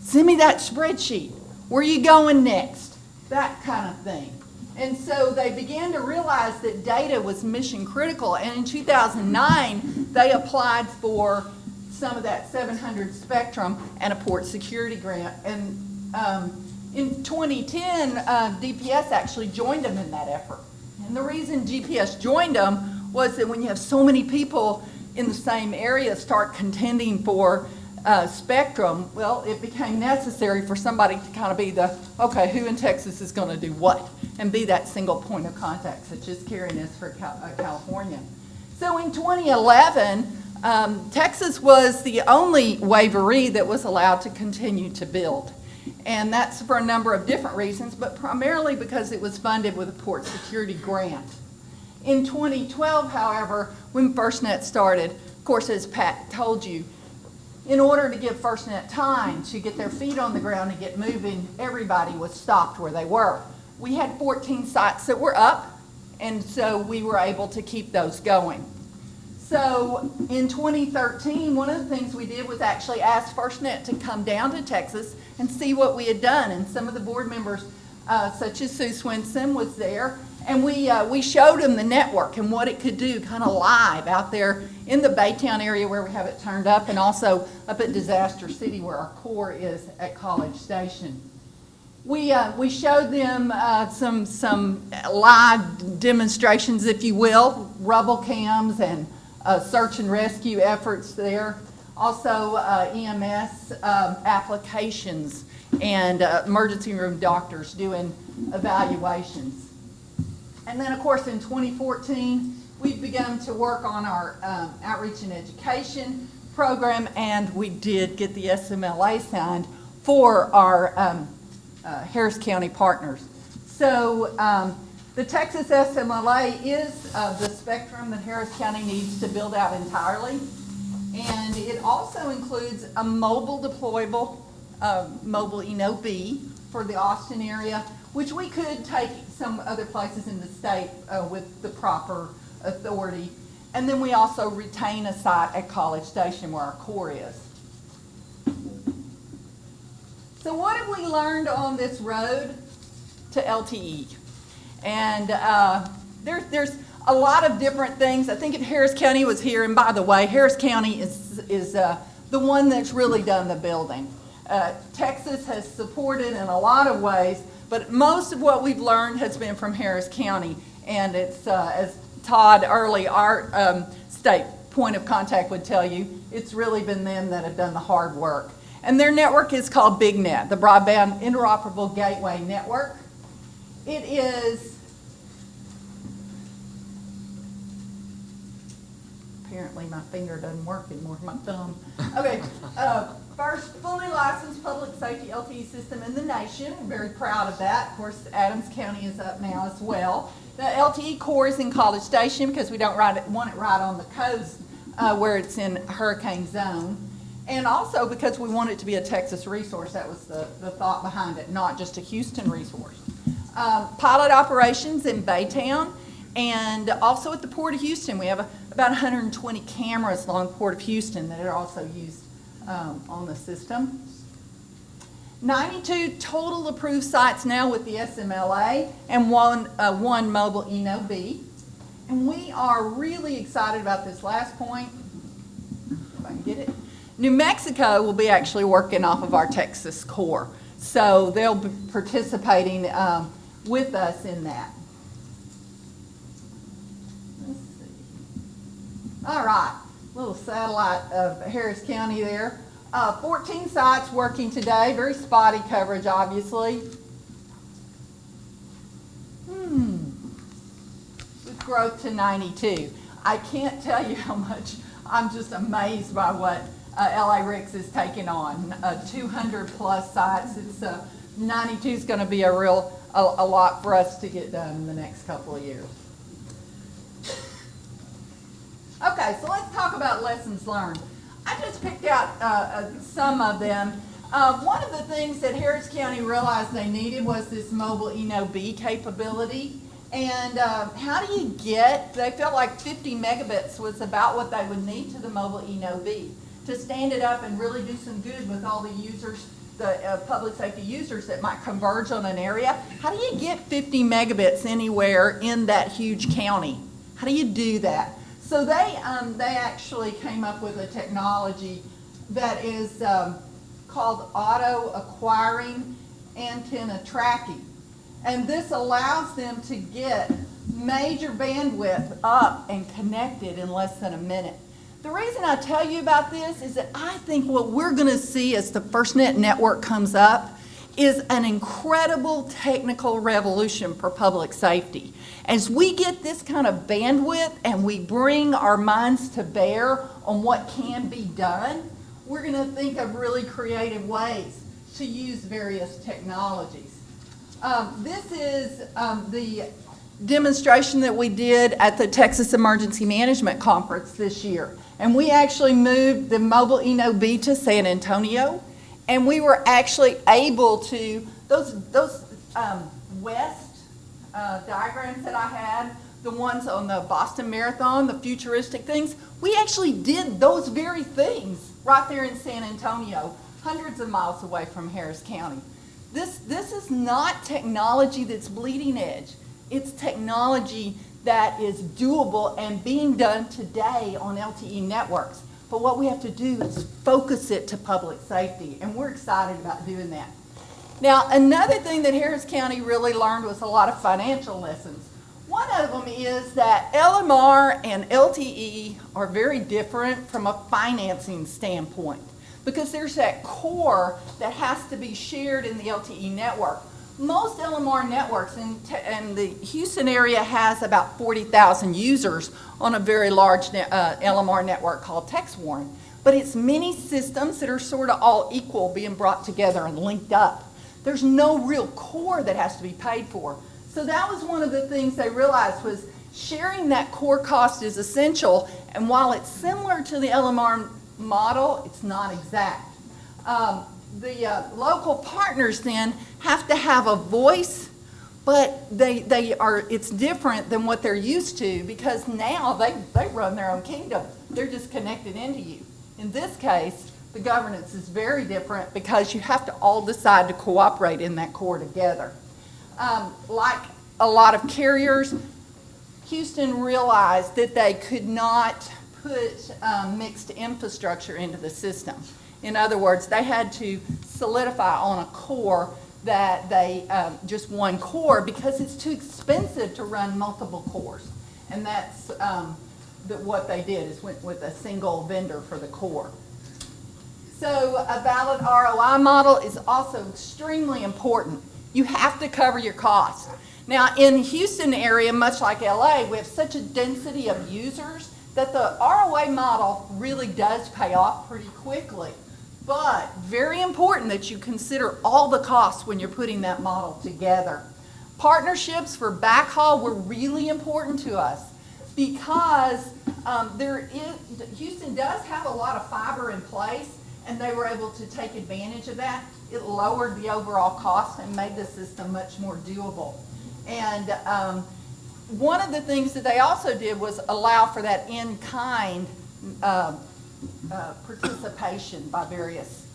Send me that spreadsheet. Where are you going next? That kind of thing. And so they began to realize that data was mission critical. And in 2009, they applied for some of that 700 spectrum and a port security grant. And in 2010, DPS actually joined them in that effort. And the reason GPS joined them was that when you have so many people in the same area start contending for spectrum, well, it became necessary for somebody to kind of be okay, who in Texas is going to do what? And be that single point of contact, such as Karen is for California. So in 2011, Texas was the only waivee that was allowed to continue to build. And that's for a number of different reasons, but primarily because it was funded with a port security grant. In 2012, however, when FirstNet started, of course, as Pat told you, in order to give FirstNet time to get their feet on the ground and get moving, everybody was stopped where they were. We had 14 sites that were up, and so we were able to keep those going. So in 2013, one of the things we did was actually ask FirstNet to come down to Texas and see what we had done. And some of the board members, such as Sue Swinson, was there. And we showed them the network and what it could do kind of live out there in the Baytown area where we have it turned up, and also up at Disaster City where our core is at College Station. We showed them some live demonstrations, if you will, rubble cams and search and rescue efforts there. Also EMS applications and emergency room doctors doing evaluations. And then, of course, in 2014, we've begun to work on our outreach and education program, and we did get the SMLA signed for our Harris County partners. So the Texas SMLA is the spectrum that Harris County needs to build out entirely. And it also includes a mobile deployable, mobile B for the Austin area, which we could take some other places in the state with the proper authority. And then we also retain a site at College Station where our core is. So what have we learned on this road to LTE? And there's a lot of different things. I think if Harris County was here, and by the way, Harris County is the one that's really done the building. Texas has supported in a lot of ways, but most of what we've learned has been from Harris County. And it's, as Todd Early, our state point of contact, would tell you, it's really been them that have done the hard work. And their network is called BigNet, the Broadband Interoperable Gateway Network. It is, apparently my finger doesn't work anymore, my thumb. Okay, first fully licensed public safety LTE system in the nation. I'm very proud of that. Of course, Adams County is up now as well. The LTE core is in College Station because we don't want it right on the coast where it's in hurricane zone. And also because we want it to be a Texas resource. That was the thought behind it, not just a Houston resource. Pilot operations in Baytown and also at the Port of Houston. We have about 120 cameras along the Port of Houston that are also used on the system. 92 total approved sites now with the SMLA and one mobile B. And we are really excited about this last point. If I can get it. New Mexico will be actually working off of our Texas core. So they'll be participating with us in that. Let's see. All right, little satellite of Harris County there. 14 sites working today, very spotty coverage, obviously. With growth to 92. I can't tell you how much I'm just amazed by what LA-RICS is taking on. 200 plus sites. It's 92 is going to be a lot for us to get done in the next couple of years. Okay, so let's talk about lessons learned. I just picked out some of them. One of the things that Harris County realized they needed was this mobile B capability. And how do you get, they felt like 50 megabits was about what they would need to the mobile B to stand it up and really do some good with all the users, the public safety users that might converge on an area. How do you get 50 megabits anywhere in that huge county? How do you do that? So they actually came up with a technology that is called auto acquiring antenna tracking. And this allows them to get major bandwidth up and connected in less than a minute. The reason I tell you about this is that I think what we're going to see as the FirstNet network comes up is an incredible technical revolution for public safety. As we get this kind of bandwidth and we bring our minds to bear on what can be done, we're going to think of really creative ways to use various technologies. This is the demonstration that we did at the Texas Emergency Management Conference this year. And we actually moved the mobile B to San Antonio. And we were actually able to, those west diagrams that I had the ones on the Boston Marathon, the futuristic things, we actually did those very things right there in San Antonio, hundreds of miles away from Harris County. This is not technology that's bleeding edge. It's technology that is doable and being done today on LTE networks. But what we have to do is focus it to public safety, and we're excited about doing that. Now, another thing that Harris County really learned was a lot of financial lessons. One of them is that LMR and LTE are very different from a financing standpoint, because there's that core that has to be shared in the LTE network. Most LMR networks, and the Houston area has about 40,000 users on a very large LMR network called TextWarn. But it's many systems that are sort of all equal being brought together and linked up. There's no real core that has to be paid for. So that was one of the things they realized was sharing that core cost is essential, and while it's similar to the LMR model, it's not exact. The local partners then have to have a voice, but it's different than what they're used to, because now they run their own kingdom. They're just connected into you. In this case, the governance is very different because you have to all decide to cooperate in that core together. Like a lot of carriers, Houston realized that they could not put mixed infrastructure into the system. In other words, they had to solidify on a core that they, just one core, because it's too expensive to run multiple cores. And that's what they did, is went with a single vendor for the core. So a valid ROI model is also extremely important. You have to cover your costs. Now, in Houston area, much like LA, we have such a density of users that the ROI model really does pay off pretty quickly. But very important that you consider all the costs when you're putting that model together. Partnerships for backhaul were really important to us because Houston does have a lot of fiber in place, and they were able to take advantage of that. It lowered the overall cost and made the system much more doable. And one of the things that they also did was allow for that in-kind participation by various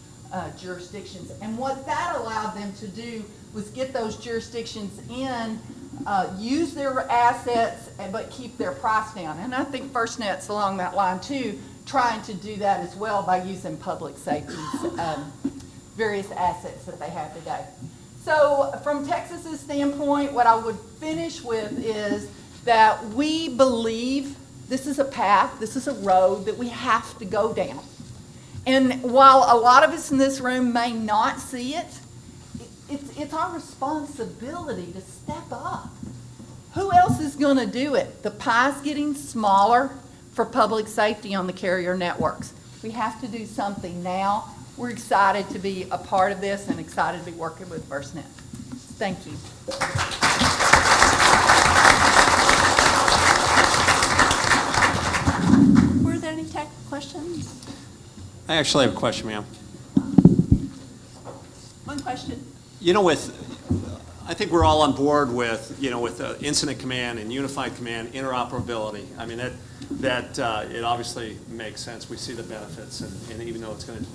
jurisdictions. And what that allowed them to do was get those jurisdictions in, use their assets, but keep their price down. And I think FirstNet's along that line too, trying to do that as well by using public safety's various assets that they have today. So from Texas's standpoint, what I would finish with is that we believe this is a path, this is a road that we have to go down. And while a lot of us in this room may not see it, it's our responsibility to step up. Who else is going to do it? The pie's getting smaller for public safety on the carrier networks. We have to do something now. We're excited to be a part of this and excited to be working with FirstNet. Thank you. Were there any tech questions? I actually have a question, ma'am. One question. You know, I think we're all on board with, with incident command and unified command interoperability. I mean, that it obviously makes sense. We see the benefits, and even though it's going to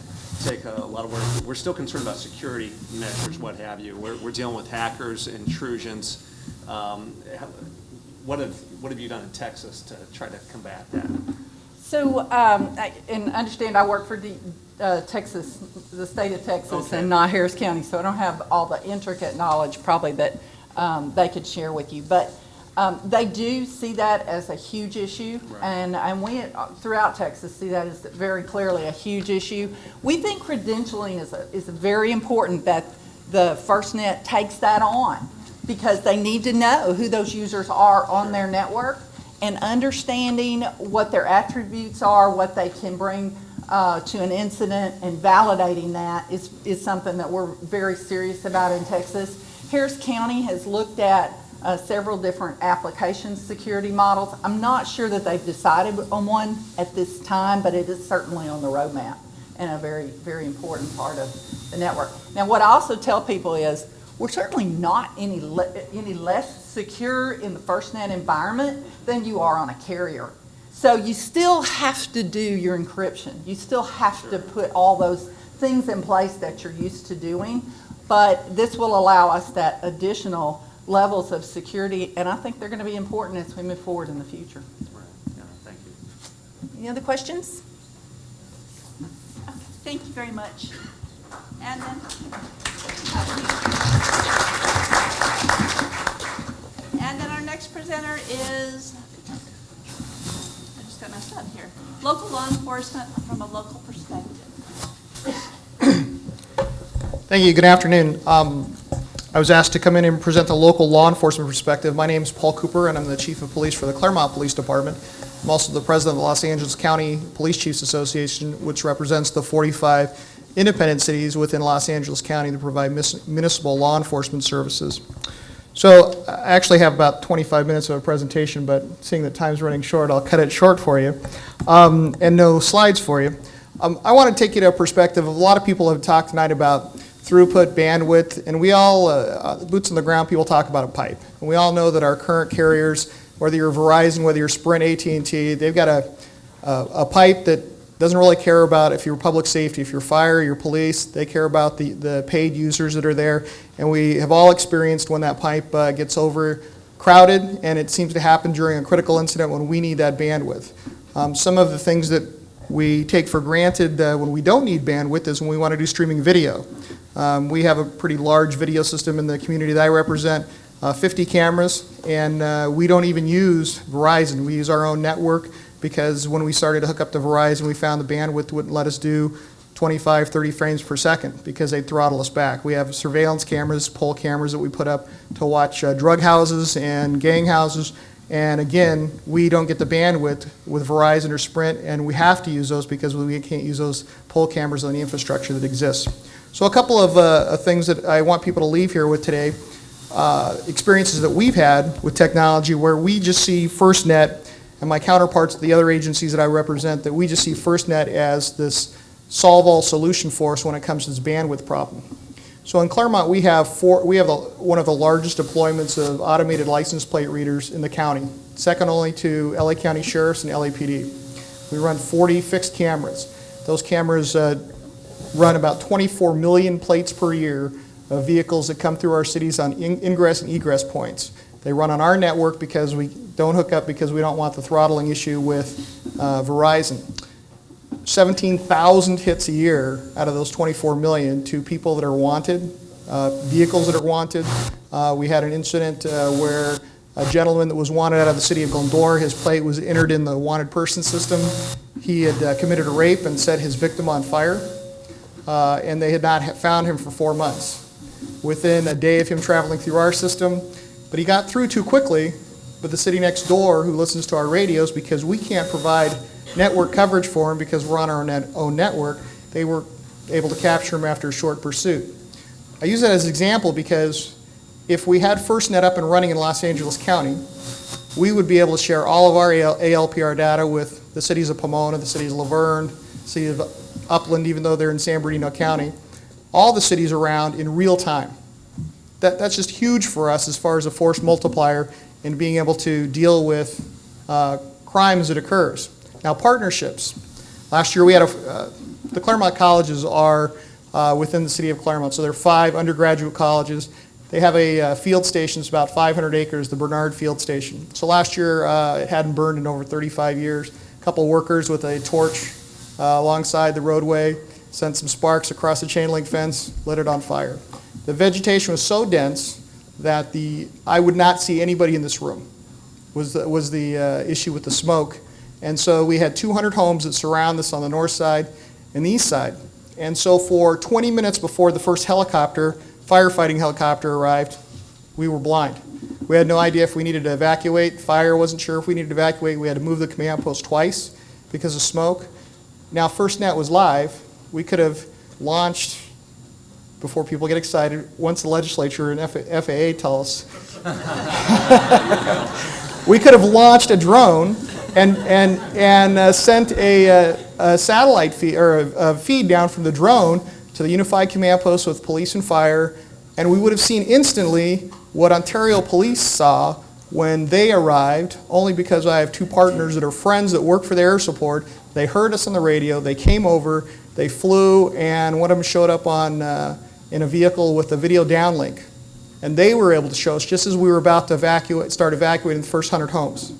take a lot of work, we're still concerned about security measures, what have you. We're dealing with hackers, intrusions. What have you done in Texas to try to combat that? So, and understand I work for the state of Texas, Okay. and not Harris County, so I don't have all the intricate knowledge probably that they could share with you. But they do see that as a huge issue, Right. and we throughout Texas see that as very clearly a huge issue. We think credentialing is very important, that the FirstNet takes that on, because they need to know who those users are on their network, and understanding what their attributes are, what they can bring to an incident, and validating that is something that we're very serious about in Texas. Harris County has looked at several different application security models. I'm not sure that they've decided on one at this time, but it is certainly on the roadmap and a very, very important part of the network. Now, what I also tell people is we're certainly not any less secure in the FirstNet environment than you are on a carrier. So you still have to do your encryption. You still have to put all those things in place that you're used to doing. But this will allow us that additional levels of security, and I think they're going to be important as we move forward in the future. Right. Yeah, thank you. Any other questions? Okay, thank you very much. And then, our next presenter is, I just got messed up here, local law enforcement from a local perspective. Thank you. Good afternoon. I was asked to come in and present the local law enforcement perspective. My name is Paul Cooper, and I'm the Chief of Police for the Claremont Police Department. I'm also the President of the Los Angeles County Police Chiefs Association, which represents the 45 independent cities within Los Angeles County that provide municipal law enforcement services. So I actually have about 25 minutes of a presentation, but seeing that time's running short, I'll cut it short for you, and no slides for you. I want to take you to a perspective. A lot of people have talked tonight about throughput, bandwidth, and we all, boots on the ground, people talk about a pipe. And we all know that our current carriers, whether you're Verizon, whether you're Sprint, AT&T, they've got a pipe that doesn't really care about if you're public safety, if you're fire, you're police. They care about the paid users that are there. And we have all experienced when that pipe gets overcrowded, and it seems to happen during a critical incident when we need that bandwidth. Some of the things that we take for granted when we don't need bandwidth is when we want to do streaming video. We have a pretty large video system in the community that I represent, 50 cameras, and we don't even use Verizon. We use our own network because when we started to hook up to Verizon, we found the bandwidth wouldn't let us do 25, 30 frames per second because they'd throttle us back. We have surveillance cameras, pole cameras that we put up to watch drug houses and gang houses. And again, we don't get the bandwidth with Verizon or Sprint, and we have to use those because we can't use those pole cameras on the infrastructure that exists. So a couple of things that I want people to leave here with today, experiences that we've had with technology where we just see FirstNet and my counterparts at the other agencies that I represent, that we just see FirstNet as this solve-all solution for us when it comes to this bandwidth problem. So in Claremont, we have one of the largest deployments of automated license plate readers in the county, second only to LA County Sheriff's and LAPD. We run 40 fixed cameras. Those cameras run about 24 million plates per year of vehicles that come through our cities on ingress and egress points. They run on our network because we don't hook up because we don't want the throttling issue with Verizon. 17,000 hits a year out of those 24 million to people that are wanted, vehicles that are wanted. We had an incident where a gentleman that was wanted out of the city of Glendora, his plate was entered in the wanted person system. He had committed a rape and set his victim on fire, and they had not found him for 4 months. Within a day of him traveling through our system, but he got through too quickly, but the city next door who listens to our radios, because we can't provide network coverage for him because we're on our own network, they were able to capture him after a short pursuit. I use that as an example because if we had FirstNet up and running in Los Angeles County, we would be able to share all of our ALPR data with the cities of Pomona, the cities of Laverne, the city of Upland, even though they're in San Bernardino County, all the cities around in real time. That's just huge for us as far as a force multiplier in being able to deal with crimes that occurs. Now, partnerships. Last year we had the Claremont colleges are within the city of Claremont, so there are 5 undergraduate colleges. They have a field station, it's about 500 acres, the Bernard Field Station. So last year it hadn't burned in over 35 years. A couple workers with a torch alongside the roadway sent some sparks across the chain link fence, lit it on fire. The vegetation was so dense that I would not see anybody in this room, was the issue with the smoke. And so we had 200 homes that surround this on the north side and the east side. And so for 20 minutes before the first firefighting helicopter arrived, we were blind. We had no idea if we needed to evacuate. Fire wasn't sure if we needed to evacuate. We had to move the command post twice because of smoke. Now FirstNet was live. We could have launched, before people get excited, once the legislature and FAA tell us, we could have launched a drone and sent a satellite feed or a feed down from the drone to the unified command post with police and fire, and we would have seen instantly what Ontario police saw when they arrived, only because I have two partners that are friends that work for the air support. They heard us on the radio, they came over, they flew, and one of them showed up on in a vehicle with a video downlink. And they were able to show us just as we were about to start evacuating the first 100 homes.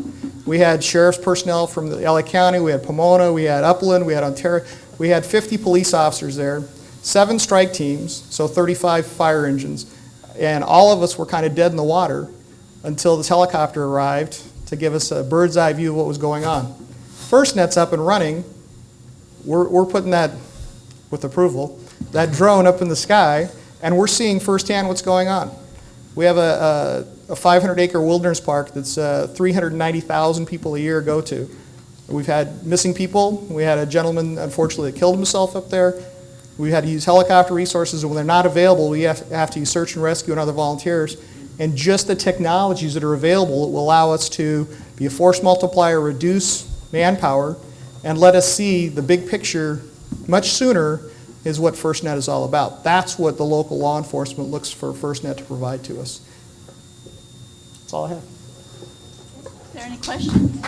We had sheriff's personnel from the LA County, we had Pomona, we had Upland, we had Ontario. We had 50 police officers there, 7 strike teams, so 35 fire engines, and all of us were kind of dead in the water until this helicopter arrived to give us a bird's eye view of what was going on. FirstNet's up and running. We're putting that, with approval, that drone up in the sky, and we're seeing firsthand what's going on. We have a 500-acre wilderness park that's 390,000 people a year go to. We've had missing people. We had a gentleman, unfortunately, that killed himself up there. We had to use helicopter resources, and when they're not available, we have to use search and rescue and other volunteers. And just the technologies that are available will allow us to be a force multiplier, reduce manpower, and let us see the big picture much sooner is what FirstNet is all about. That's what the local law enforcement looks for FirstNet to provide to us. That's all I have. Is there any questions?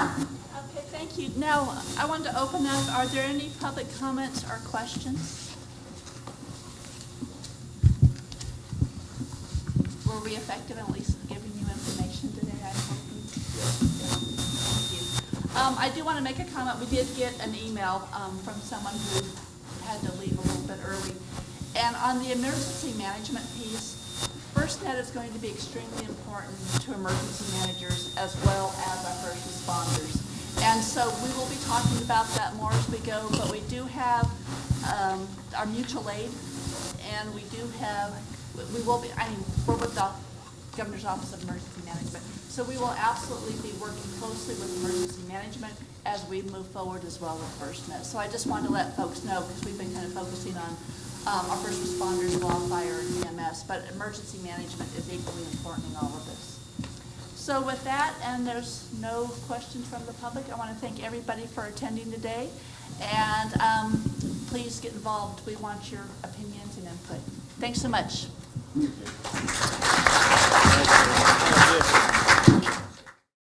Okay, thank you. Now, I wanted to open up, are there any public comments or questions? Were we effective in at least giving you information today, I hope? Thank you. I do want to make a comment. We did get an email from someone who had to leave a little bit early. And on the emergency management piece, FirstNet is going to be extremely important to emergency managers as well as our first responders. And so we will be talking about that more as we go, but we do have our mutual aid, and we do have, we will be, we're with the Governor's Office of Emergency Management. So we will absolutely be working closely with emergency management as we move forward as well with FirstNet. So I just wanted to let folks know, because we've been kind of focusing on our first responders, wildfire, and EMS, but emergency management is equally important in all of this. So with that, and there's no questions from the public, I want to thank everybody for attending today. And please get involved. We want your opinions and input. Thanks so much.